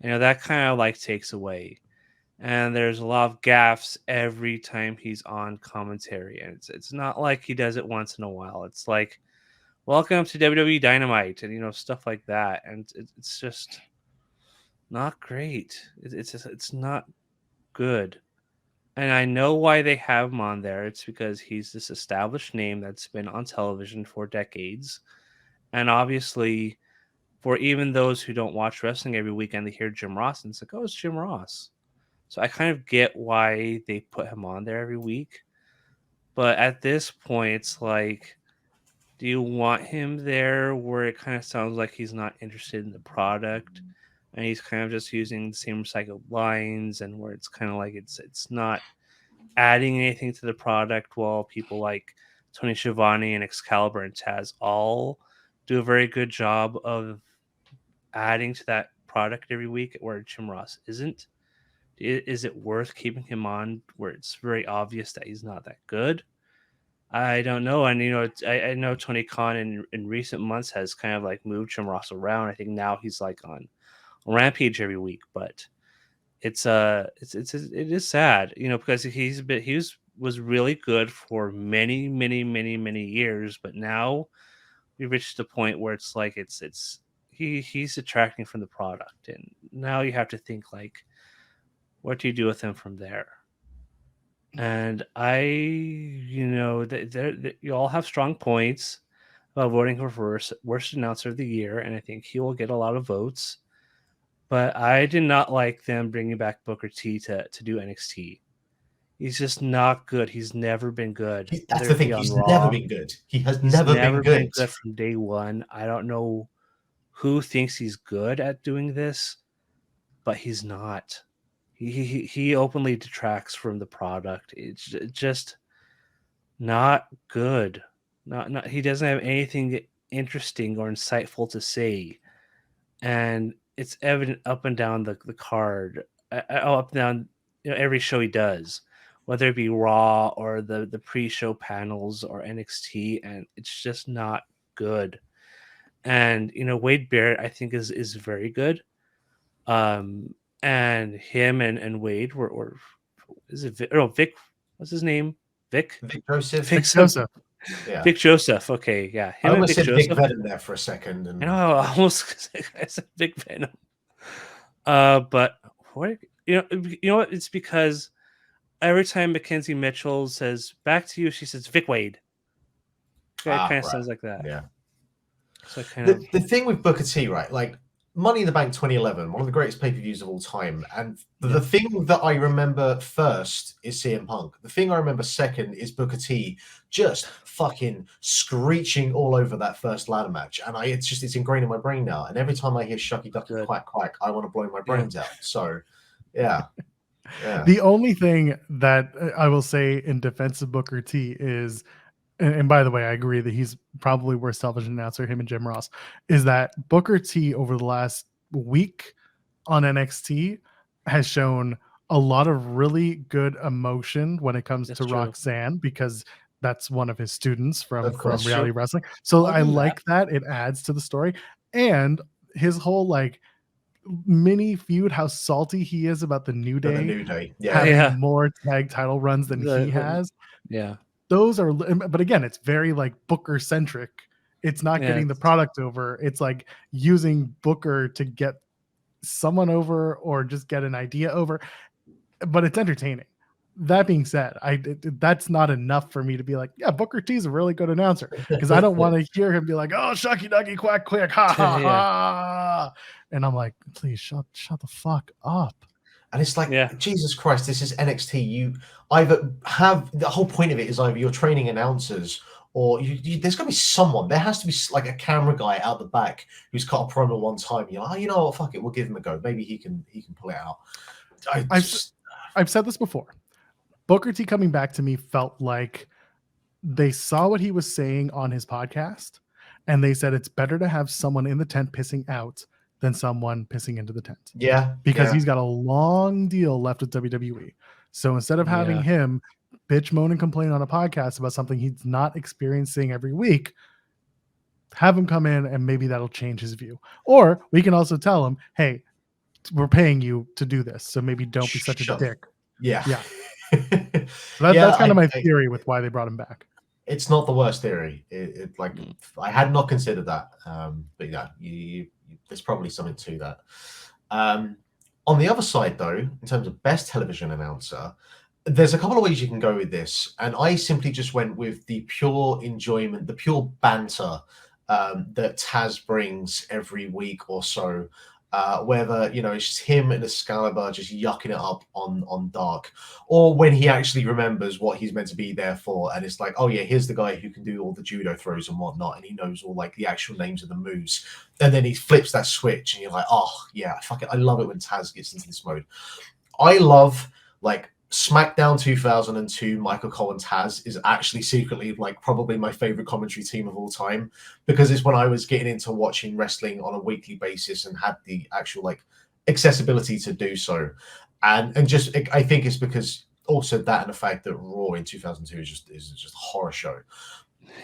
That kind of like takes away. And there's a lot of gaffes every time he's on commentary. And it's not like he does it once in a while. It's like, welcome to WWE Dynamite and, stuff like that. And it's just not great. It's not good. And I know why they have him on there. It's because he's this established name that's been on television for decades. And obviously, for even those who don't watch wrestling every weekend, they hear Jim Ross and it's like, oh, it's Jim Ross. So I kind of get why they put him on there every week. But at this point, it's like, do you want him there where it kind of sounds like he's not interested in the product and he's kind of just using the same recycled lines and where it's kind of like it's not adding anything to the product while people like Tony Schiavone and Excalibur and Taz all do a very good job of adding to that product every week where Jim Ross isn't? Is it worth keeping him on where it's very obvious that he's not that good? I don't know. And, I know Tony Khan in recent months has kind of like moved Jim Ross around. I think now he's like on Rampage every week, but it is sad, because he was really good for many, many, many, many years, but now we've reached the point where it's like he's detracting from the product, and now you have to think like, what do you do with him from there? And you all have strong points about voting for worst announcer of the year, and I think he will get a lot of votes. But I did not like them bringing back Booker T to do NXT. He's just not good. He's never been good. That's the thing. He's never been good. He has never been good from day one. I don't know who thinks he's good at doing this, but he's not. He openly detracts from the product. It's just not good. Not he doesn't have anything interesting or insightful to say, and it's evident up and down the card, up and down, every show he does, whether it be Raw or the pre-show panels or NXT, and it's just not good. And Wade Barrett, I think, is very good. And him and Wade were is it Vic, Vic, what's his name? Vic? Vic Joseph. Vic Joseph. Yeah. Vic Joseph. Okay, yeah. I Him and almost Vic said Vic Joseph. Venom there for a second. And I know, I almost I said Vic Venom. But what you know what? It's because every time Mackenzie Mitchell says "back to you," she says Vic Wade. It kind of right. sounds like that. Yeah. So kind of The thing with Booker T, right? Like Money in the Bank 2011, one of the greatest pay-per-views of all time. And the thing that I remember first is CM Punk. The thing I remember second is Booker T just fucking screeching all over that first ladder match. And it's ingrained in my brain now. And every time I hear Shucky Ducky Good. Quack Quack, I want to blow my brains out. So yeah. The only thing that I will say in defense of Booker T is, and by the way, I agree that he's probably worst television announcer, him and Jim Ross, is that Booker T over the last week on NXT has shown a lot of really good emotion when it comes That's to true. Roxanne, because that's one of his students from course, reality wrestling. So I'll I do like that. It adds to the story. And his whole like mini feud, how salty he is about the New The Day New Day. Yeah. having Yeah. more tag title runs than he has. Yeah. Those are, but again, it's very like Booker centric. It's not Yeah, getting the product over. It's like using Booker to get someone over or just get an idea over, but it's entertaining. That being said, that's not enough for me to be like, yeah, Booker T's a really good announcer, because I don't want to hear him be like, oh, shucky ducky quack quick, ha ha ha, and I'm like, please shut the fuck up. And it's like, Jesus Christ, this is NXT. You either have the whole point of it is either you're training announcers or there's got to be someone. There has to be like a camera guy out the back who's cut a promo one time. You're like, oh, you know what? Fuck it, we'll give him a go. Maybe he can pull it out. I've said this before. Booker T coming back to me felt like they saw what he was saying on his podcast, and they said it's better to have someone in the tent pissing out than someone pissing into the tent. Yeah. Because he's got a long deal left with WWE. So instead of having him bitch, moan, and complain on a podcast about something he's not experiencing every week, have him come in and maybe that'll change his view. Or we can also tell him, hey, we're paying you to do this, so maybe don't be such a dick. Yeah. So that's kind of my theory with why they brought him back. It's not the worst theory. I had not considered that. But yeah, there's probably something to that. On the other side, though, in terms of best television announcer, there's a couple of ways you can go with this. And I simply just went with the pure enjoyment, the pure banter that Taz brings every week or so. Whether it's just him and Excalibur just yucking it up on Dark, or when he actually remembers what he's meant to be there for, and it's like, oh yeah, here's the guy who can do all the judo throws and whatnot, and he knows all like the actual names of the moves, and then he flips that switch, and you're like, oh yeah, fuck it, I love it when Taz gets into this mode. I love like SmackDown 2002, Michael Cole and Taz is actually secretly like probably my favorite commentary team of all time, because it's when I was getting into watching wrestling on a weekly basis and had the actual like accessibility to do so. And just I think it's because also that and the fact that Raw in 2002 is just a horror show.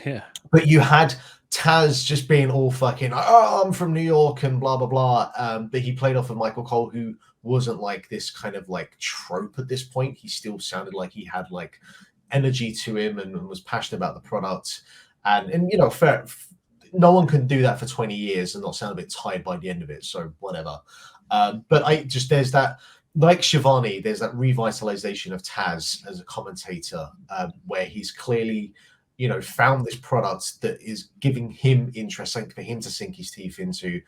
Yeah. But you had Taz just being all fucking, oh, I'm from New York and blah, blah, blah. But he played off of Michael Cole, who wasn't like this kind of like trope at this point. He still sounded like he had like energy to him and was passionate about the product. And fair, no one can do that for 20 years and not sound a bit tired by the end of it. So whatever. But there's that, like Shivani, there's that revitalization of Taz as a commentator, where he's clearly found this product that is giving him interest, something for him to sink his teeth into.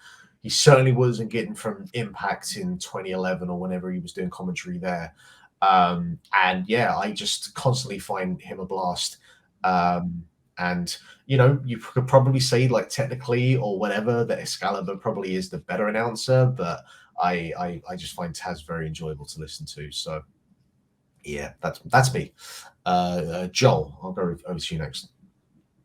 He certainly wasn't getting from Impact in 2011 or whenever he was doing commentary there. And yeah, I just constantly find him a blast. And you could probably say like technically or whatever that Excalibur probably is the better announcer, but I just find Taz very enjoyable to listen to. So Yeah, that's me. Joel, I'll go over to you next.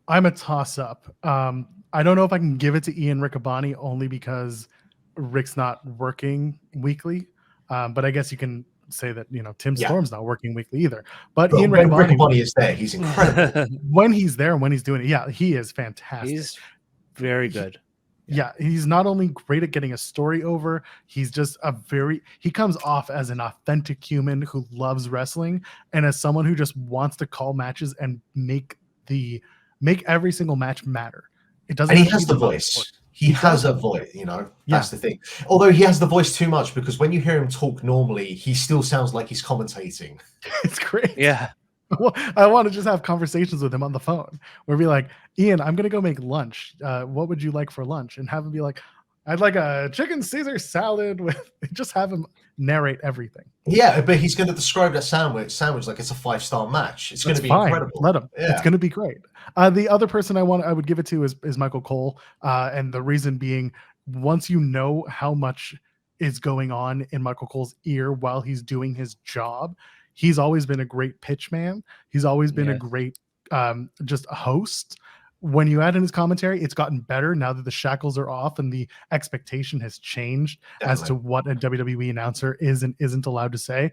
I'm a toss up. I don't know if I can give it to Ian Riccaboni only because Rick's not working weekly. But I guess you can say that, Tim Yeah. Storm's not working weekly either. But But Ian when Riccaboni, Riccaboni is there, he's incredible. when he's there and when he's doing it, yeah, he is fantastic. He's very good. Yeah, he's not only great at getting a story over, he's just he comes off as an authentic human who loves wrestling and as someone who just wants to call matches and make every single match matter. It doesn't. And he has the voice. He has a voice, that's the thing. Although he has the voice too much, because when you hear him talk normally, he still sounds like he's commentating. It's great. Yeah. Well, I want to just have conversations with him on the phone where be like, Ian, I'm going to go make lunch. What would you like for lunch? And have him be like, I'd like a chicken Caesar salad with, just have him narrate everything. Yeah, but he's going to describe that sandwich like it's a 5-star match. It's going to be incredible. Let him. Yeah. It's going to be great. The other person I would give it to is Michael Cole. And the reason being, once you know how much is going on in Michael Cole's ear while he's doing his job, he's always been a great pitch man. He's always been a great just a host. When you add in his commentary, it's gotten better now that the shackles are off and the expectation has changed as to what a WWE announcer is and isn't allowed to say.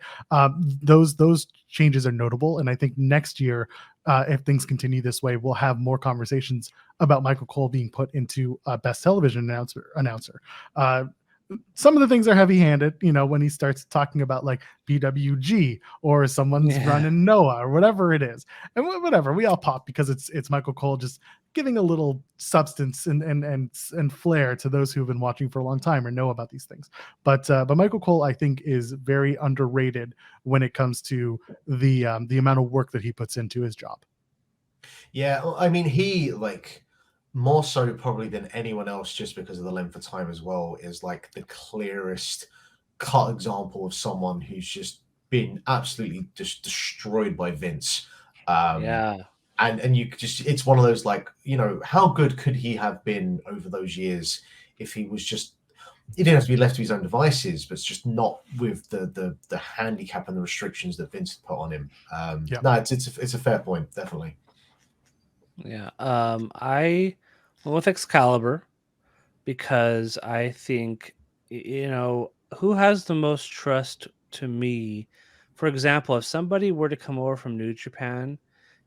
Those changes are notable. And I think next year, if things continue this way, we'll have more conversations about Michael Cole being put into best television announcer. Some of the things are heavy-handed, when he starts talking about like BWG or someone's running Noah or whatever it is, and whatever, we all pop because it's Michael Cole just giving a little substance and flair to those who've been watching for a long time or know about these things. But Michael Cole, I think, is very underrated when it comes to the amount of work that he puts into his job. Yeah, I mean, he more so probably than anyone else, just because of the length of time as well, is like the clearest cut example of someone who's just been absolutely just destroyed by Vince. And you just, it's one of those how good could he have been over those years if he was just, he didn't have to be left to his own devices, but it's just not with the handicap and the restrictions that Vince put on him. No, it's a fair point, definitely. Yeah. I went with Excalibur because I think, who has the most trust to me? For example, if somebody were to come over from New Japan,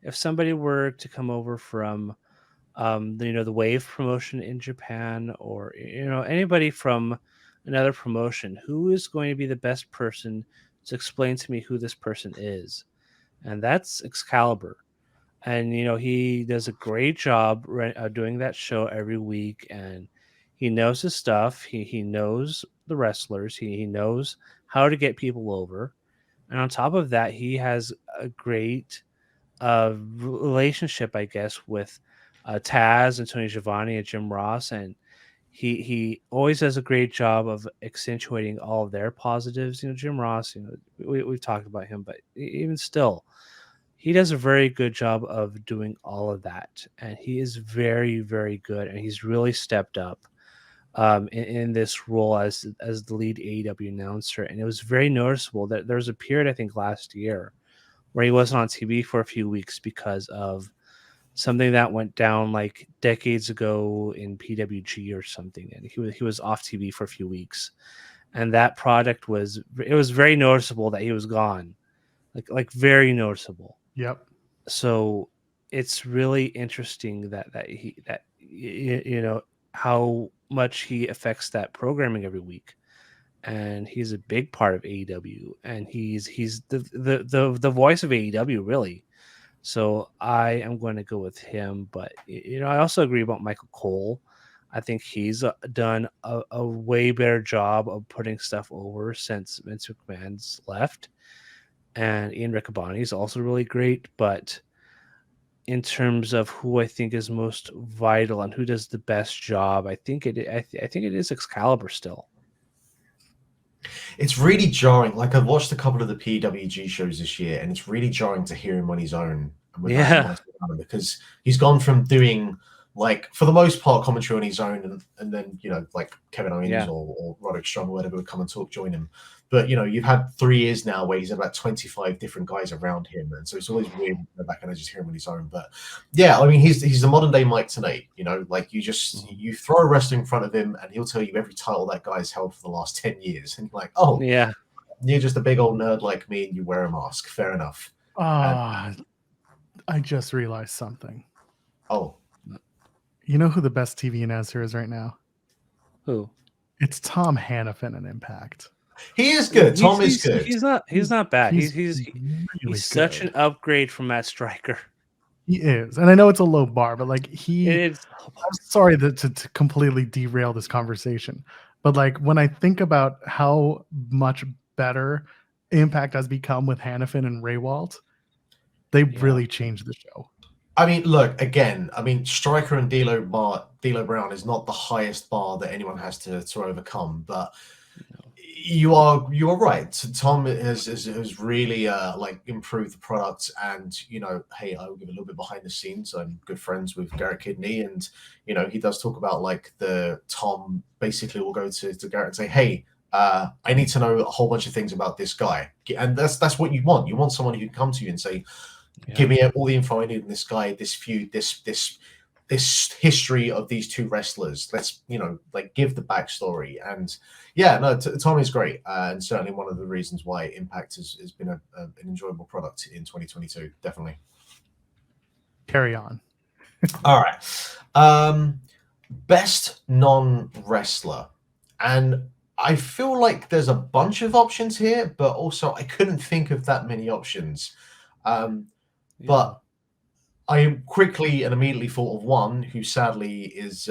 if somebody were to come over from, the Wave promotion in Japan, or, anybody from another promotion, who is going to be the best person to explain to me who this person is? And that's Excalibur. And he does a great job doing that show every week, and he knows his stuff. He knows the wrestlers. He knows how to get people over, and on top of that, he has a great relationship, I guess, with Taz and Tony Schiavone and Jim Ross, and he always does a great job of accentuating all of their positives. Jim Ross, we've talked about him, but even still, he does a very good job of doing all of that, and he is very, very good, and he's really stepped up in this role as the lead AEW announcer. And it was very noticeable that there was a period, I think, last year where he wasn't on TV for a few weeks because of something that went down like decades ago in PWG or something, and he was off TV for a few weeks, and that product was very noticeable that he was gone, like very noticeable. Yep. So it's really interesting that how much he affects that programming every week, and he's a big part of AEW, and he's the voice of AEW, really. So I am going to go with him. But I also agree about Michael Cole. I think he's done a way better job of putting stuff over since Vince McMahon's left. And Ian Riccaboni is also really great, but in terms of who I think is most vital and who does the best job, I think it is Excalibur still. It's really jarring. I've watched a couple of the PWG shows this year, and it's really jarring to hear him on his own. Because he's gone from doing like for the most part, commentary on his own, and then like Kevin Owens Yeah. or Roderick Strong or whatever would come and join him. But you've had 3 years now where he's had about 25 different guys around him, and so it's always weird to go back and I just hear him on his own. But yeah, I mean, he's the modern day Mike Tenay. Like you throw a wrestler in front of him, and he'll tell you every title that guy's held for the last 10 years, and you're like, oh, Yeah. you're just a big old nerd like me, and you wear a mask. Fair enough. I just realized something. Oh, You know who the best TV announcer is right now? Who? It's Tom Hannafin in Impact. he is good. Tom is good. He's not bad. He's really such good. an upgrade from Matt Striker. He is, and I know it's a low bar, but like It's I'm sorry to completely derail this conversation, but like when I think about how much better Impact has become with Hannafin and Raywalt, they really changed the show. I mean, look again. I mean, Striker and D'Lo Brown is not the highest bar that anyone has to overcome, but you are right. Tom has really like improved the product, and hey, I will give a little bit behind the scenes. I'm good friends with Garrett Kidney, and he does talk about like the Tom basically will go to Garrett and say, hey, I need to know a whole bunch of things about this guy, and that's what you want. You want someone who can come to you and say, give me all the info I need on this guy, this feud, this history of these two wrestlers. Let's like give the backstory. And yeah, no, Tom is great, and certainly one of the reasons why Impact has been an enjoyable product in 2022. Definitely. Carry on. All right. Best non-wrestler, and I feel like there's a bunch of options here, but also I couldn't think of that many options. But I quickly and immediately thought of one who sadly is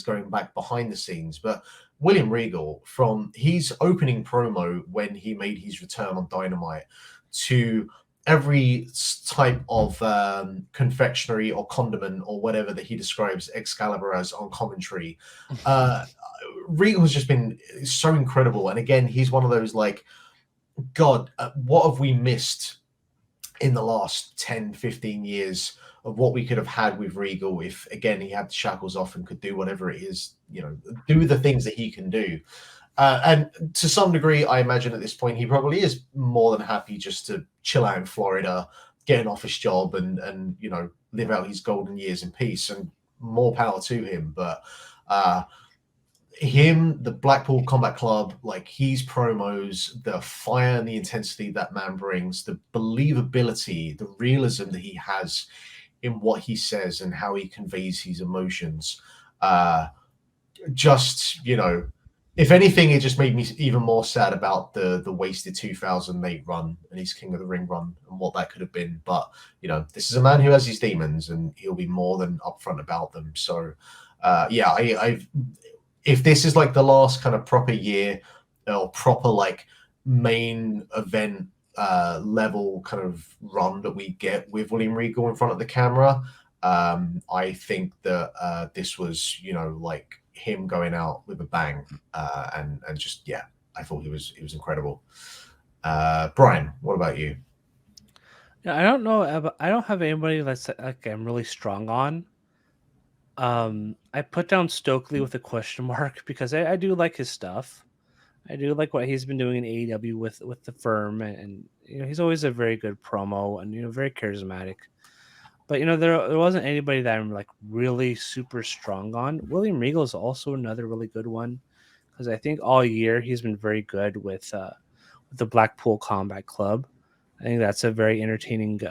going back behind the scenes, but William Regal, from his opening promo when he made his return on Dynamite to every type of confectionery or condiment or whatever that he describes Excalibur as on commentary, Regal has just been so incredible. And again, he's one of those like, God, what have we missed in the last 10, 15 years of what we could have had with Regal if, again, he had the shackles off and could do whatever it is, do the things that he can do. And to some degree, I imagine at this point, he probably is more than happy just to chill out in Florida, get an office job and live out his golden years in peace, and more power to him. But the Blackpool Combat Club, like his promos, the fire and the intensity that man brings, the believability, the realism that he has in what he says and how he conveys his emotions. If anything, it just made me even more sad about the wasted 2008 run and his King of the Ring run and what that could have been. But this is a man who has his demons, and he'll be more than upfront about them. So if this is like the last kind of proper year or proper like main event level kind of run that we get with William Regal in front of the camera, I think that this was like him going out with a bang, and just I thought he was incredible. Bryan, what about you? Yeah, I don't know. I don't have anybody that's like I'm really strong on. I put down Stokely with a question mark because I do like his stuff. I do like what he's been doing in AEW with the firm, and he's always a very good promo and very charismatic. But there wasn't anybody that I'm like really super strong on. William Regal is also another really good one because I think all year he's been very good with the Blackpool Combat Club. I think that's a very entertaining.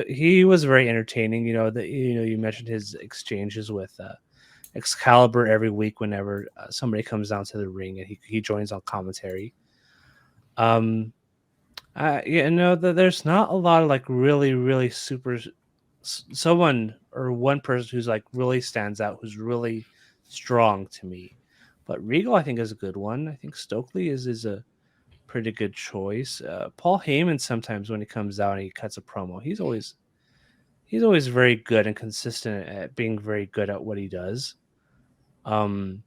He was very entertaining. You mentioned his exchanges with Excalibur every week whenever somebody comes down to the ring and he joins on commentary. There's not a lot of like really really super someone or one person who's like really stands out, who's really strong to me. But Regal, I think, is a good one. I think Stokely is a pretty good choice. Paul Heyman, sometimes when he comes out and he cuts a promo, he's always very good and consistent at being very good at what he does. I don't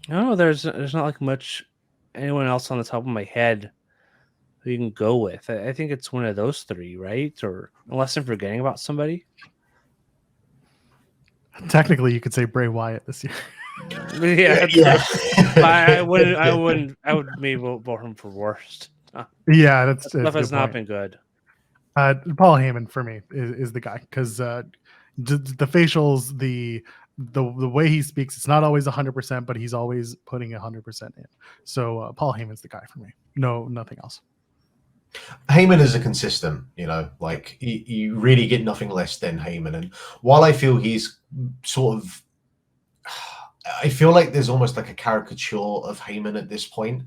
know. There's not like much anyone else on the top of my head who you can go with. I think it's one of those three, right? Or unless I'm forgetting about somebody. Technically, you could say Bray Wyatt this year. Yeah, Yeah. I wouldn't. I wouldn't. I would maybe vote him for worst. Yeah, That that's a stuff has good not point. been good. Paul Heyman for me is the guy because the facials, the way he speaks, it's not always 100%, but he's always putting 100% in. So Paul Heyman's the guy for me. No, nothing else. Heyman is a consistent, like you really get nothing less than Heyman. And while I feel he's sort of, I feel like there's almost like a caricature of Heyman at this point.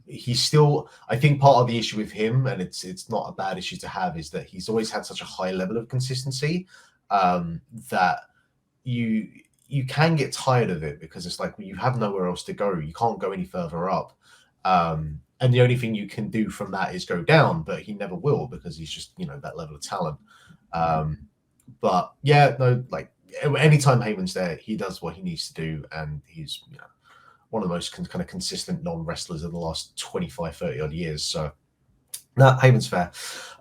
He's still, I think part of the issue with him, and it's not a bad issue to have, is that he's always had such a high level of consistency that you can get tired of it because it's like you have nowhere else to go. You can't go any further up. And the only thing you can do from that is go down, but he never will because he's just, that level of talent. But yeah, no, like anytime Heyman's there, he does what he needs to do. And he's, one of the most kind of consistent non-wrestlers of the last 25, 30 odd years. So no, Heyman's fair.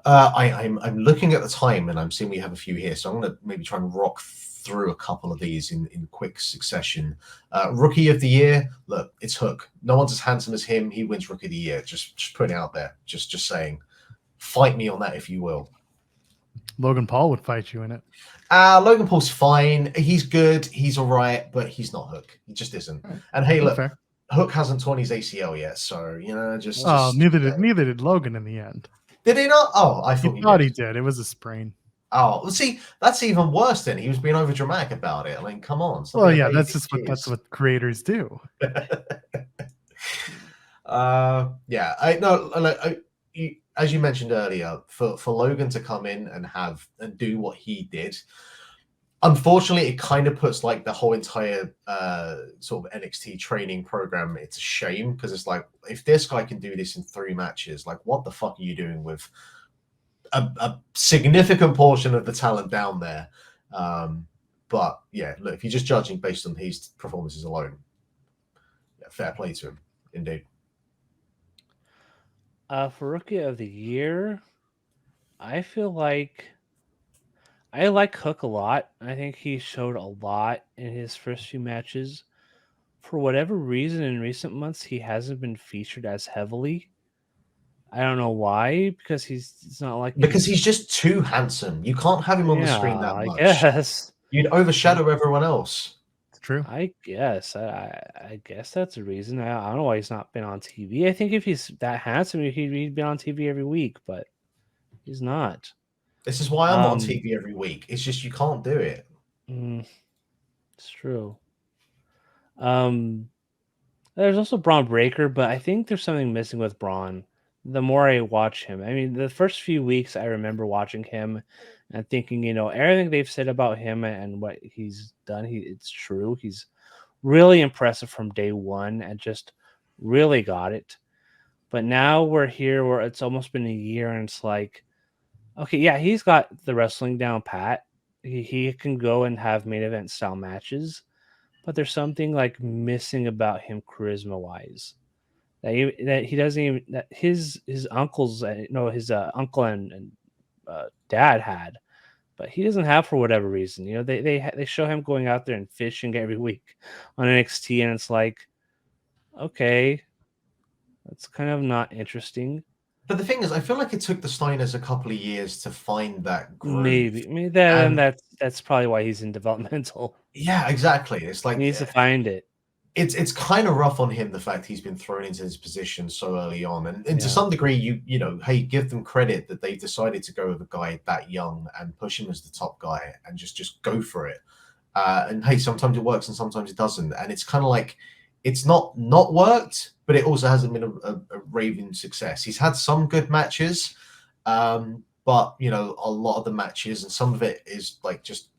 I'm looking at the time and I'm seeing we have a few here. So I'm going to maybe try and rock through a couple of these in quick succession. Rookie of the year, look, it's Hook. No one's as handsome as him. He wins Rookie of the Year. Just putting it out there. Just saying. Fight me on that if you will. Logan Paul would fight you in it. Logan Paul's fine. He's good. He's all right, but he's not Hook. He just isn't. Right. And hey, look, fair. Hook hasn't torn his ACL yet, so just. Oh, neither did Logan in the end. Did he not? Oh, I thought he did. It was a sprain. Oh, well, see, that's even worse. Then he was being over dramatic about it. I mean, come on. Well, yeah, that's what creators do. Yeah, I know. As you mentioned earlier, for Logan to come in and do what he did, unfortunately, it kind of puts like the whole entire sort of NXT training program. It's a shame because it's like if this guy can do this in 3 matches, like what the fuck are you doing with a significant portion of the talent down there? But yeah, look, if you're just judging based on his performances alone, yeah, fair play to him, indeed. For Rookie of the Year, I feel like I like Hook a lot. I think he showed a lot in his first few matches. For whatever reason, in recent months, he hasn't been featured as heavily. I don't know why, because it's not like because he's just too handsome. You can't have him on the screen that much. I guess you'd overshadow everyone else. It's true. I guess. I guess that's a reason. I don't know why he's not been on TV. I think if he's that handsome, he'd be on TV every week, but he's not. This is why I'm not on TV every week. It's just you can't do it. It's true. There's also Braun Breaker, but I think there's something missing with Braun. The more I watch him, I mean, the first few weeks I remember watching him and thinking, everything they've said about him and what he's done, it's true. He's really impressive from day one and just really got it. But now we're here where it's almost been a year and it's like, okay, yeah, he's got the wrestling down pat. He can go and have main event style matches, but there's something like missing about him charisma wise. That he doesn't even that his uncles his uncle and dad had, but he doesn't have for whatever reason. They show him going out there and fishing every week on NXT, and it's like, okay, that's kind of not interesting. But the thing is, I feel like it took the Steiners a couple of years to find that groove. Maybe that's probably why he's in developmental. Yeah, exactly. It's like he needs to find it. It's kind of rough on him, the fact he's been thrown into this position so early on, and to some degree, you know, hey, give them credit that they've decided to go with a guy that young and push him as the top guy and just go for it. And hey, sometimes it works and sometimes it doesn't, and it's kind of like it's not worked, but it also hasn't been a raving success. He's had some good matches, but you know, a lot of the matches and some of it is like just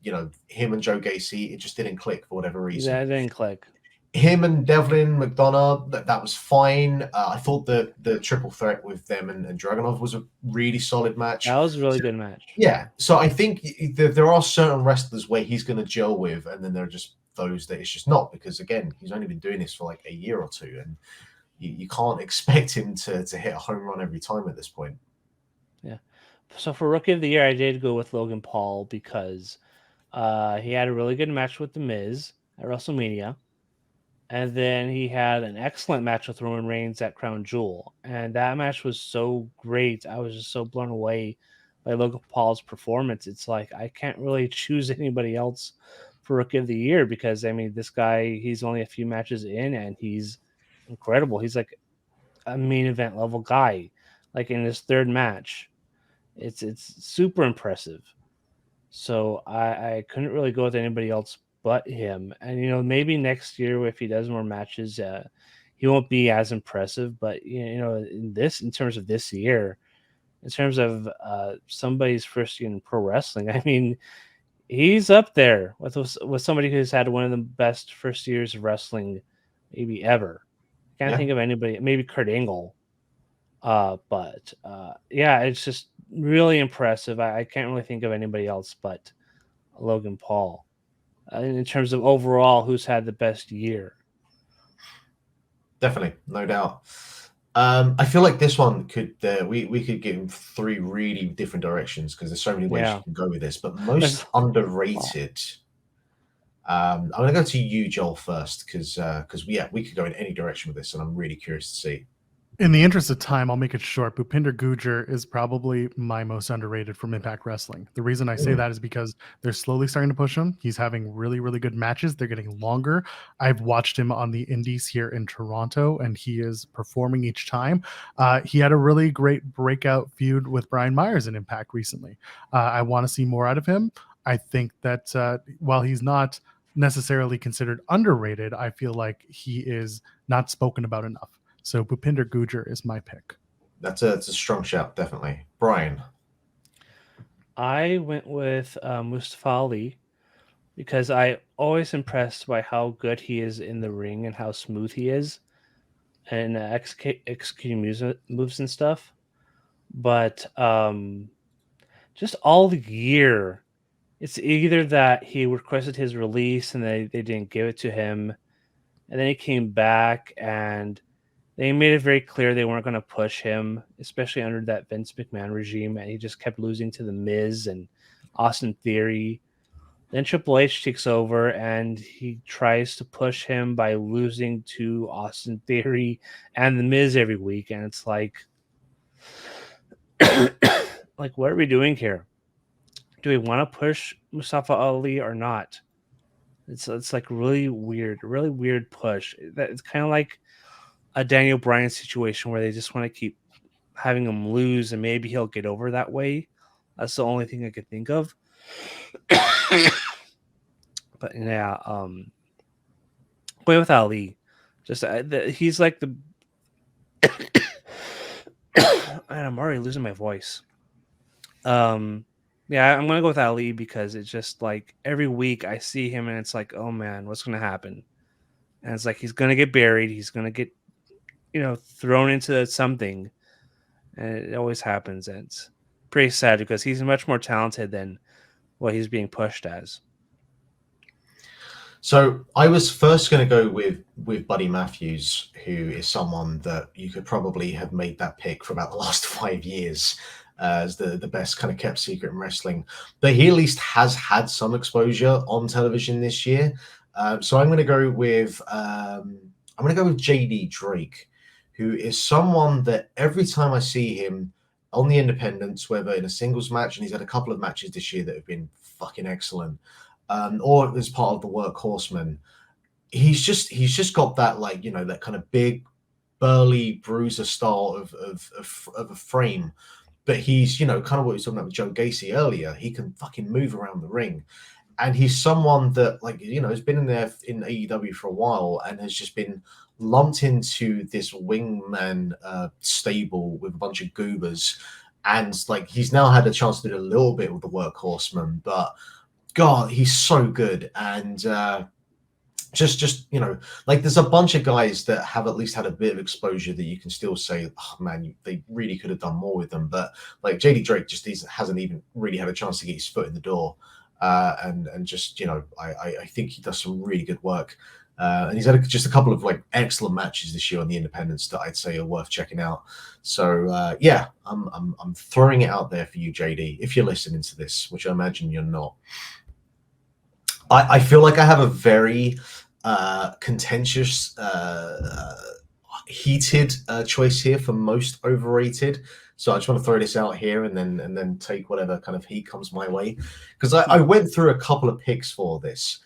him and Joe Gacy, it just didn't click for whatever reason. Yeah, it didn't click. Him and Devlin McDonough, that was fine. I thought the triple threat with them and Dragunov was a really solid match. That was a really good match. Yeah, so I think there are certain wrestlers where he's going to gel with, and then there are just those that it's just not, because again, he's only been doing this for like a year or two, and you can't expect him to hit a home run every time at this point. Yeah. So for Rookie of the Year, I did go with Logan Paul because He had a really good match with The Miz at WrestleMania. And then he had an excellent match with Roman Reigns at Crown Jewel. And that match was so great. I was just so blown away by Logan Paul's performance. It's like I can't really choose anybody else for Rookie of the Year because, I mean, this guy, he's only a few matches in and he's incredible. He's like a main event level guy, like in his third match. It's super impressive. So I couldn't really go with anybody else but him. And maybe next year if he does more matches, he won't be as impressive. But in terms of this year, in terms of somebody's first year in pro wrestling, I mean, he's up there with somebody who's had one of the best first years of wrestling maybe ever. Can't think of anybody. Maybe Kurt Angle. But yeah, it's just really impressive. I can't really think of anybody else but Logan Paul in terms of overall who's had the best year. Definitely, no doubt. I feel like this one could we could give him 3 really different directions because there's so many ways you can go with this. But most underrated. I'm going to go to you, Joel, first because we could go in any direction with this, and I'm really curious to see. In the interest of time, I'll make it short. Bhupinder Gujjar is probably my most underrated from Impact Wrestling. The reason I say that is because they're slowly starting to push him. He's having really, really good matches. They're getting longer. I've watched him on the Indies here in Toronto, and he is performing each time. He had a really great breakout feud with Brian Myers in Impact recently. I want to see more out of him. I think that while he's not necessarily considered underrated, I feel like he is not spoken about enough. So Bhupinder Gujjar is my pick. That's a strong shout, definitely. Bryan. I went with Mustafa Ali because I always impressed by how good he is in the ring and how smooth he is and executing moves and stuff. But just all year, it's either that he requested his release and they didn't give it to him, and then he came back and they made it very clear they weren't going to push him, especially under that Vince McMahon regime, and he just kept losing to The Miz and Austin Theory. Then Triple H takes over, and he tries to push him by losing to Austin Theory and The Miz every week, and it's like, like, what are we doing here? Do we want to push Mustafa Ali or not? It's like really weird push. It's kind of like a Daniel Bryan situation where they just want to keep having him lose and maybe he'll get over that way. That's the only thing I could think of. But yeah, going with Ali, just he's like the. And I'm already losing my voice. Yeah, I'm gonna go with Ali because it's just like every week I see him and it's like, oh man, what's gonna happen? And it's like he's gonna get buried. He's gonna get thrown into something, and it always happens. And it's pretty sad because he's much more talented than what he's being pushed as. So I was first going to go with Buddy Matthews, who is someone that you could probably have made that pick for about the last 5 years as the best kind of kept secret in wrestling, but he at least has had some exposure on television this year. So I'm going to go with JD Drake, who is someone that every time I see him on the independents, whether in a singles match, and he's had a couple of matches this year that have been fucking excellent, or as part of the Workhorsemen, he's just got that, like, that kind of big, burly bruiser style of a frame. But he's, kind of what we were talking about with Joe Gacy earlier. He can fucking move around the ring. And he's someone that, like, has been in there in AEW for a while and has just been lumped into this wingman stable with a bunch of goobers. And, like, he's now had a chance to do a little bit with the Workhorsemen. But, God, he's so good. And just like, there's a bunch of guys that have at least had a bit of exposure that you can still say, oh man, they really could have done more with them. But like JD Drake just hasn't even really had a chance to get his foot in the door. And just, I think he does some really good work. And he's had just a couple of like excellent matches this year on the independents that I'd say are worth checking out. So yeah, I'm throwing it out there for you, JD, if you're listening to this, which I imagine you're not. I feel like I have a very contentious, heated choice here for most overrated. So I just want to throw this out here and then take whatever kind of heat comes my way, because I went through a couple of picks for this,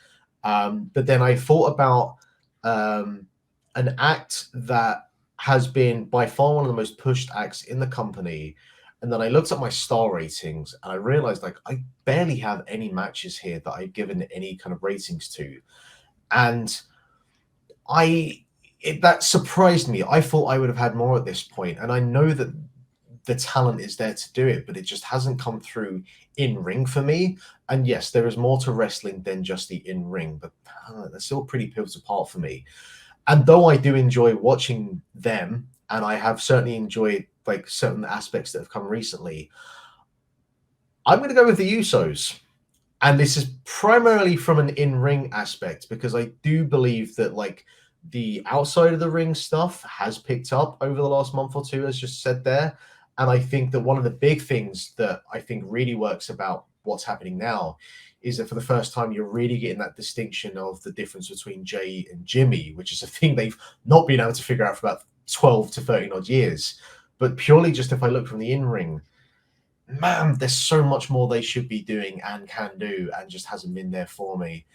but then I thought about an act that has been by far one of the most pushed acts in the company. And then I looked at my star ratings and I realized like I barely have any matches here that I've given any kind of ratings to. And that surprised me. I thought I would have had more at this point, and I know that the talent is there to do it, but it just hasn't come through in ring for me. And yes, there is more to wrestling than just the in ring, but they're still pretty pivotal apart for me. And though I do enjoy watching them, and I have certainly enjoyed like certain aspects that have come recently, I'm going to go with the Usos. And this is primarily from an in-ring aspect, because I do believe that like the outside of the ring stuff has picked up over the last month or two, as just said there. And I think that one of the big things that I think really works about what's happening now is that for the first time you're really getting that distinction of the difference between Jay and Jimmy, which is a thing they've not been able to figure out for about 12 to 13 odd years. But purely just if I look from the in-ring, man, there's so much more they should be doing and can do, and just hasn't been there for me.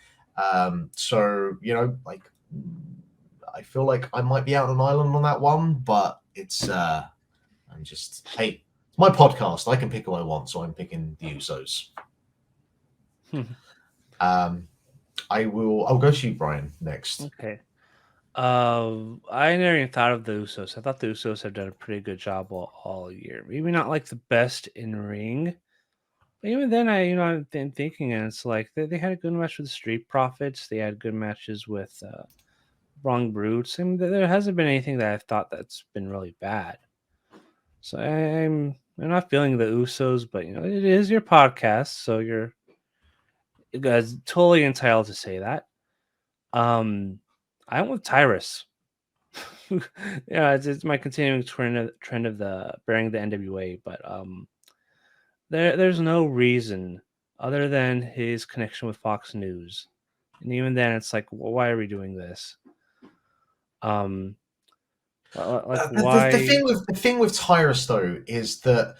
So like I feel like I might be out on an island on that one, but it's I'm just hey, it's my podcast. I can pick who I want, so I'm picking the Usos. I'll go to you, Brian, next. Okay. I never even thought of the Usos. I thought the Usos have done a pretty good job all year. Maybe not like the best in ring, but even then, I've been thinking, and it's like they had a good match with the Street Profits. They had good matches with Wrong Brutes. I mean, there hasn't been anything that I've thought that's been really bad. So I'm not feeling the Usos, but it is your podcast, so you guys totally entitled to say that. I went with Tyrus. Yeah, it's my continuing trend of the bearing the NWA, but there's no reason other than his connection with Fox News, and even then, it's like, why are we doing this? Like why? The thing with Tyrus though is that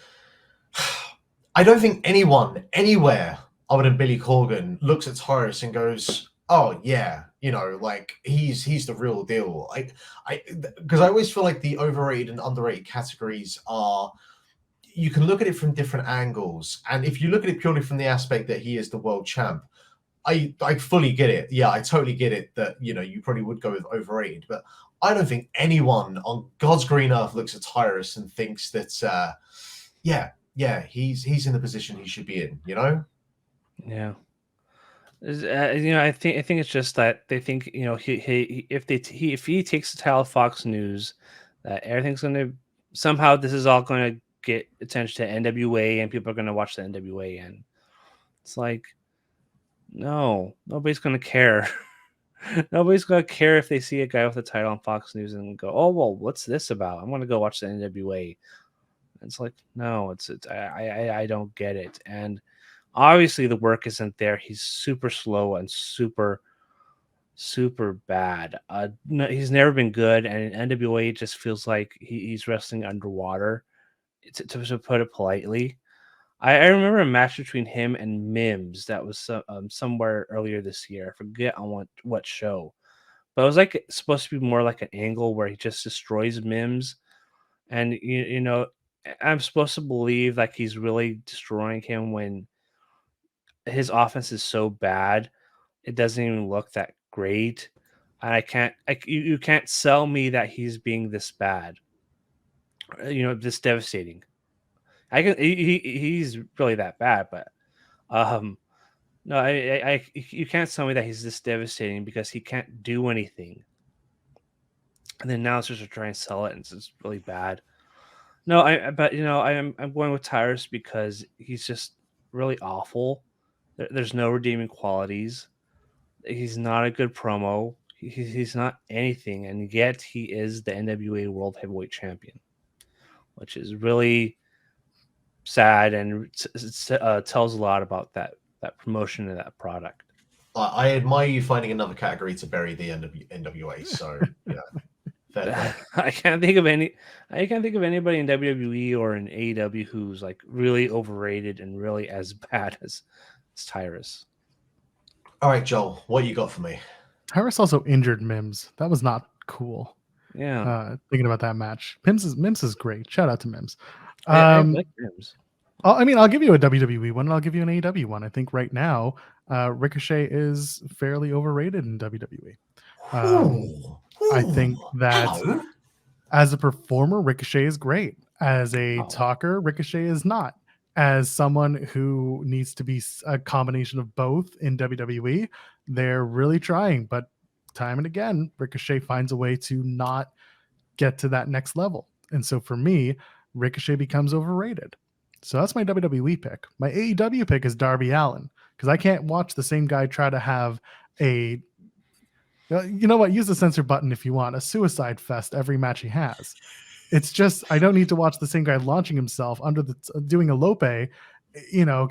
I don't think anyone anywhere other than Billy Corgan looks at Tyrus and goes, "Oh yeah, like he's the real deal." Because I always feel like the overrated and underrated categories are, you can look at it from different angles, and if you look at it purely from the aspect that he is the world champ, I fully get it. Yeah, I totally get it that you probably would go with overrated, but I don't think anyone on God's green earth looks at Tyrus and thinks that yeah, he's in the position he should be in. Yeah. I think it's just that they think he if he takes the title of Fox News, that everything's gonna somehow this is all gonna get attention to NWA and people are gonna watch the NWA, and it's like, no, nobody's gonna care. Nobody's gonna care if they see a guy with a title on Fox News and go, oh well, what's this about? I'm gonna go watch the NWA. It's like, no, I don't get it, and obviously the work isn't there. He's super slow and super bad. No, he's never been good, and in NWA it just feels like he's wrestling underwater. To put it politely, I remember a match between him and Mims that was somewhere earlier this year. I forget on what show, but it was like supposed to be more like an angle where he just destroys Mims, and I'm supposed to believe like he's really destroying him when his offense is so bad, it doesn't even look that great. And you can't sell me that he's being this bad, this devastating. He's really that bad, but um, no, you can't tell me that he's this devastating because he can't do anything. And then now it's just to try and sell it, and it's just really bad. No, but I'm going with Tyrus because he's just really awful. There's no redeeming qualities. He's not a good promo. He's not anything, and yet he is the NWA World Heavyweight Champion, which is really sad and tells a lot about that promotion and that product. I admire you finding another category to bury the NWA. So yeah, fair play. I can't think of anybody in WWE or in AEW who's like really overrated and really as bad as Tyrus. All right, Joel, what you got for me? Tyrus also injured Mims. That was not cool. Yeah, Thinking about that match, Mims is great. Shout out to Mims. I like Mims. I'll give you a WWE one, and I'll give you an AEW one. I think right now, Ricochet is fairly overrated in WWE. I think that Hello? as a performer, Ricochet is great. As a Oh. talker, Ricochet is not. As someone who needs to be a combination of both in WWE, they're really trying, but time and again, Ricochet finds a way to not get to that next level. And so for me, Ricochet becomes overrated. So that's my WWE pick. My AEW pick is Darby Allin, because I can't watch the same guy try to have a, you know what, use the censor button if you want, a suicide fest every match he has. It's just, I don't need to watch the same guy launching himself under the, doing a Lope,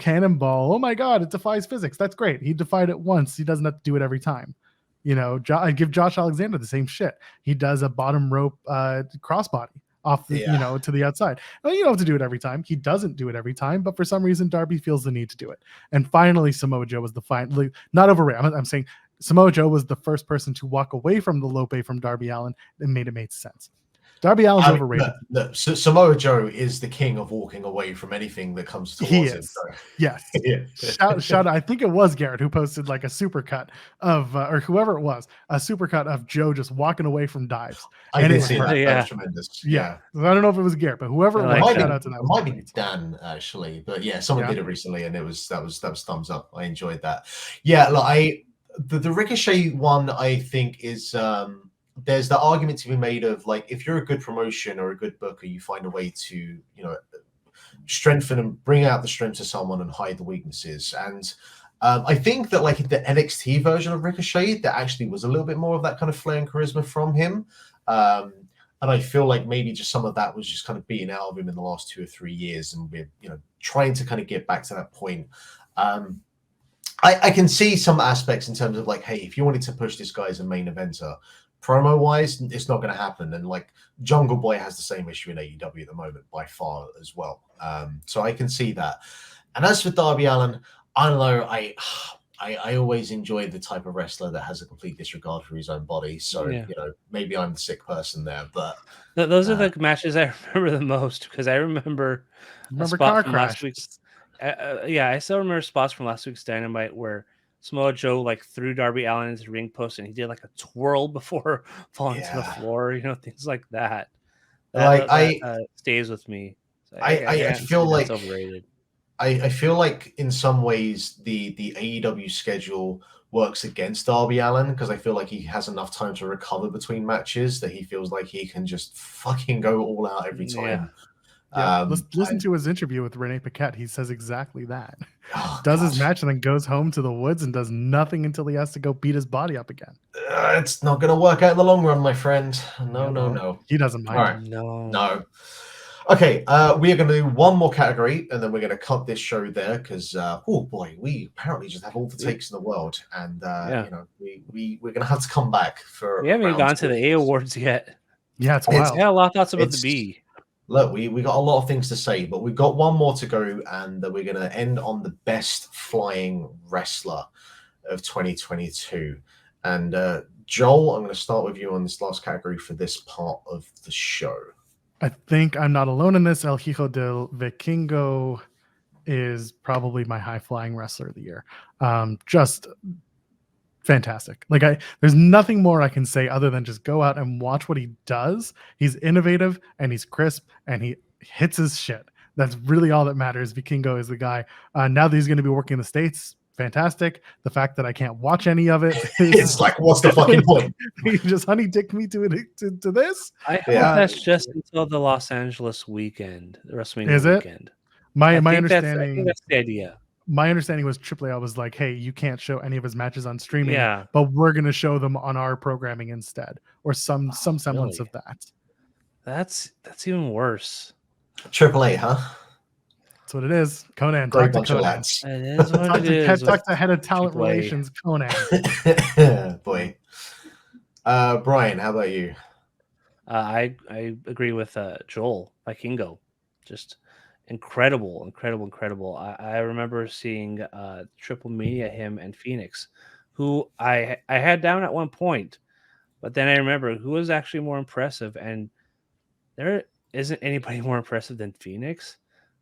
cannonball. Oh my God, it defies physics. That's great. He defied it once. He doesn't have to do it every time. I give Josh Alexander the same shit. He does a bottom rope crossbody off the, to the outside. Well, you don't have to do it every time. He doesn't do it every time, but for some reason, Darby feels the need to do it. And finally, Samoa Joe was the final, not overrated. I'm saying Samoa Joe was the first person to walk away from the Lope from Darby Allin and made it make sense. Darby Allin's overrated. No. So Samoa Joe is the king of walking away from anything that comes towards him. So. Yes. Yeah. Shout out. I think it was Garrett who posted like a supercut of, or whoever it was, a supercut of Joe just walking away from dives. I did see that. That was tremendous. Yeah. I don't know if it was Garrett, but whoever it was, shout out to that. It might be Dan actually, but yeah, someone did it recently, and that was thumbs up. I enjoyed that. Yeah, like the Ricochet one, I think is. There's the argument to be made of like if you're a good promotion or a good booker, you find a way to strengthen and bring out the strengths of someone and hide the weaknesses. And I think that like the NXT version of Ricochet, there actually was a little bit more of that kind of flair and charisma from him. And I feel like maybe just some of that was just kind of beaten out of him in the last 2 or 3 years, and we're trying to kind of get back to that point. I can see some aspects in terms of like, hey, if you wanted to push this guy as a main eventer, promo wise, it's not going to happen. And like Jungle Boy has the same issue in AEW at the moment by far as well. So I can see that. And as for Darby Allin, I don't know. I always enjoy the type of wrestler that has a complete disregard for his own body. So maybe I'm the sick person there, but those are the matches I remember the most, because I remember a spot from last week's. I still remember spots from last week's Dynamite where Samoa Joe like threw Darby Allin into the ring post and he did like a twirl before falling to the floor, things like that. That stays with me. So I feel like that's overrated. I feel like in some ways the AEW schedule works against Darby Allin, because I feel like he has enough time to recover between matches that he feels like he can just fucking go all out every time. Listen to his interview with Renee Paquette. He says exactly that. Does his match and then goes home to the woods and does nothing until he has to go beat his body up again. It's not going to work out in the long run, my friend. No. He doesn't mind. All right. No. Okay, we are going to do one more category, and then we're going to cut this show there because, we apparently just have all the takes in the world, and we're going to have to come back for. We haven't even gone to the A awards yet. Yeah, it's wild. A lot of thoughts about the B. Look, we got a lot of things to say, but we've got one more to go, and we're going to end on the best flying wrestler of 2022. And Joel, I'm going to start with you on this last category for this part of the show. I think I'm not alone in this. El Hijo del Vikingo is probably my high flying wrestler of the year. Just fantastic. There's nothing more I can say other than just go out and watch what he does. He's innovative and he's crisp and he hits his shit. That's really all that matters. Vikingo is the guy. Now that he's going to be working in the States, fantastic. The fact that I can't watch any of it it's like, what's the fucking point? He just honey dicked me to this. I hope that's just until the Los Angeles weekend, the WrestleMania weekend. My understanding, that's the idea. My understanding was AAA was like, hey, you can't show any of his matches on streaming, but we're going to show them on our programming instead, or some semblance of that. That's even worse. AAA, huh? That's what it is. Conan, Great talk to bunch of Conan. lads. It is what Talk it to is. talk to head of talent Triple A. relations, Conan. Boy. Bryan, how about you? I agree with Joel Vikingo. Just incredible. I remember seeing Triple Mania him and Phoenix, who I had down at one point, but then I remember who was actually more impressive, and there isn't anybody more impressive than Phoenix.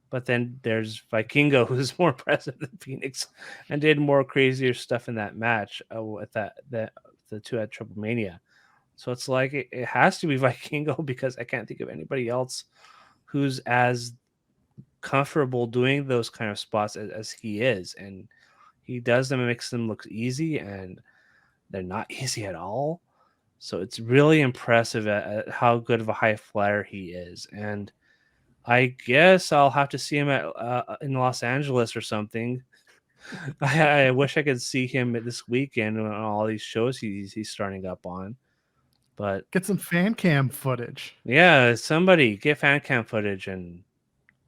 But then there's Vikingo, who's more impressive than Phoenix, and did more crazier stuff in that match with the two at Triple Mania. So it's like it has to be Vikingo because I can't think of anybody else who's as comfortable doing those kind of spots as he is. And he does them and makes them look easy, and they're not easy at all. So it's really impressive at how good of a high flyer he is. And I guess I'll have to see him at in Los Angeles or something. I wish I could see him this weekend on all these shows he's starting up on. But Get some fan cam footage. yeah, somebody get fan cam footage and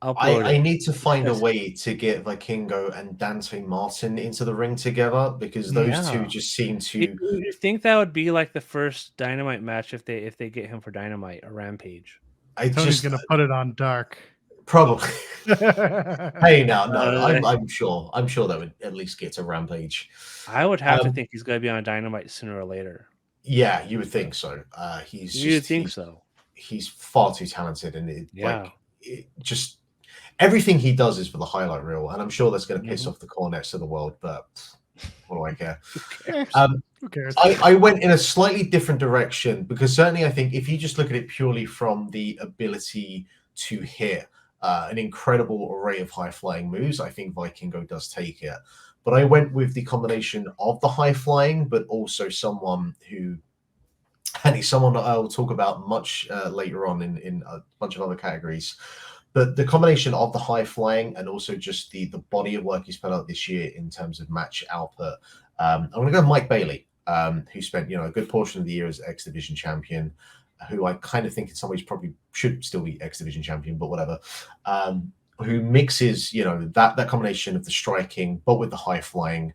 upload I it. need to find a because- way to get Vikingo and Dante Martin into the ring together because those two Yeah. just seem to. You think that would be like the first Dynamite match if they get him for Dynamite or Rampage? I Tony's just gonna put it on dark. probably. Hey, no, Uh, I'm sure that would at least get to Rampage. I would have to Um, think he's going to be on Dynamite sooner or later. Yeah, you would think so. You'd think so. He's far too talented, and Yeah. just everything he does is for the highlight reel, and I'm sure that's going to piss Mhm. off the Cornets of the world, but what do I care? Who cares? I went in a slightly different direction because certainly I think if you just look at it purely from the ability to hit an incredible array of high-flying moves, I think Vikingo does take it. But I went with the combination of the high-flying, but also someone who, and he's someone that I'll talk about much later on in a bunch of other categories. But the combination of the high flying and also just the body of work he's put out this year in terms of match output, I'm going to go with Mike Bailey, who spent a good portion of the year as X Division champion, who I kind of think in some ways probably should still be X Division champion, but whatever. Who mixes that combination of the striking but with the high flying,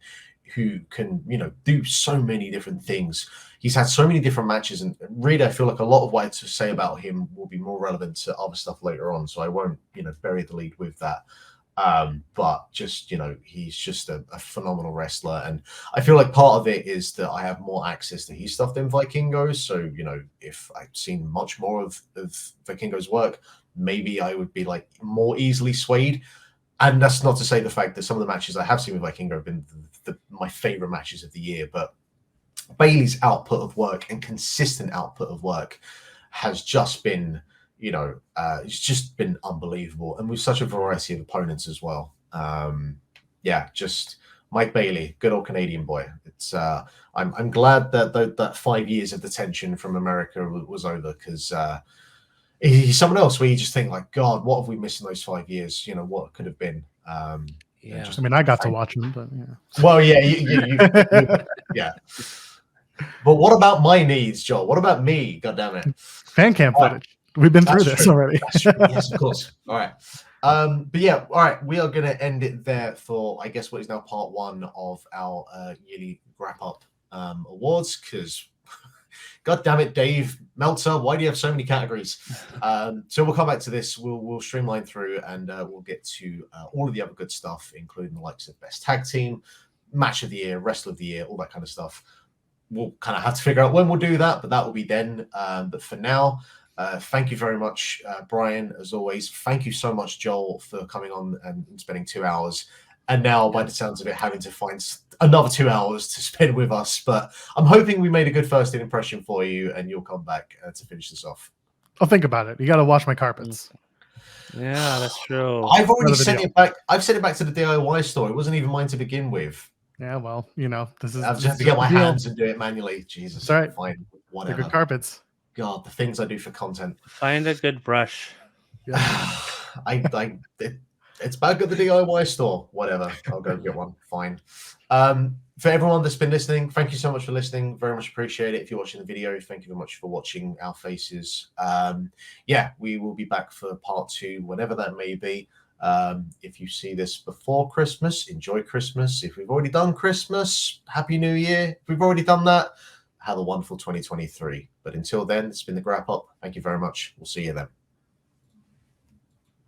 who can do so many different things. He's had so many different matches, and really I feel like a lot of what I have to say about him will be more relevant to other stuff later on, so I won't bury the lead with that. But just he's just a phenomenal wrestler, and I feel like part of it is that I have more access to his stuff than Vikingo's. So if I've seen much more of Vikingo's work, maybe I would be like more easily swayed. And that's not to say the fact that some of the matches I have seen with Vikingo have been my favorite matches of the year, but Bailey's output of work and consistent output of work has just been, it's just been unbelievable, and with such a variety of opponents as well. Just Mike Bailey, good old Canadian boy. It's I'm glad that 5 years of detention from America was over, because he's someone else where you just think like, God, what have we missed in those 5 years? What could have been. Yeah. I mean, I got to watch him, but yeah. Well, yeah, you yeah. But what about my needs, Joel? What about me? God damn it. Fan cam footage. We've been through this already. That's true. Yes, of course. All right. But yeah, all right. We are going to end it there for, I guess, what is now part one of our yearly Grap Up awards, because God damn it, Dave Meltzer, why do you have so many categories? So we'll come back to this. We'll streamline through, and we'll get to all of the other good stuff, including the likes of Best Tag Team, Match of the Year, Wrestler of the Year, all that kind of stuff. We'll kind of have to figure out when we'll do that, but that will be then. But for now, thank you very much, Bryan, as always. Thank you so much, Joel, for coming on and spending 2 hours. And now, by the sounds of it, having to find another 2 hours to spend with us. But I'm hoping we made a good first impression for you, and you'll come back to finish this off. I'll think about it. You got to wash my carpets. Yeah, that's true. I've already Another sent video. it back. I've sent it back to the DIY store. It wasn't even mine to begin with. Yeah, well, this is. I've this just have is to get my the deal. hands and do it manually. Jesus, It's all right. Fine, They're whatever. good carpets. God, the things I do for content. Find a good brush. Yeah. It's back at the DIY store. Whatever, I'll go get one. Fine. For everyone that's been listening, thank you so much for listening. Very much appreciate it. If you're watching the video, thank you very much for watching our faces. We will be back for part two, whenever that may be. If you see this before Christmas, enjoy Christmas. If we've already done Christmas, Happy New Year. If we've already done that, have a wonderful 2023. But until then, it's been the Grap Up. Thank you very much. We'll see you then.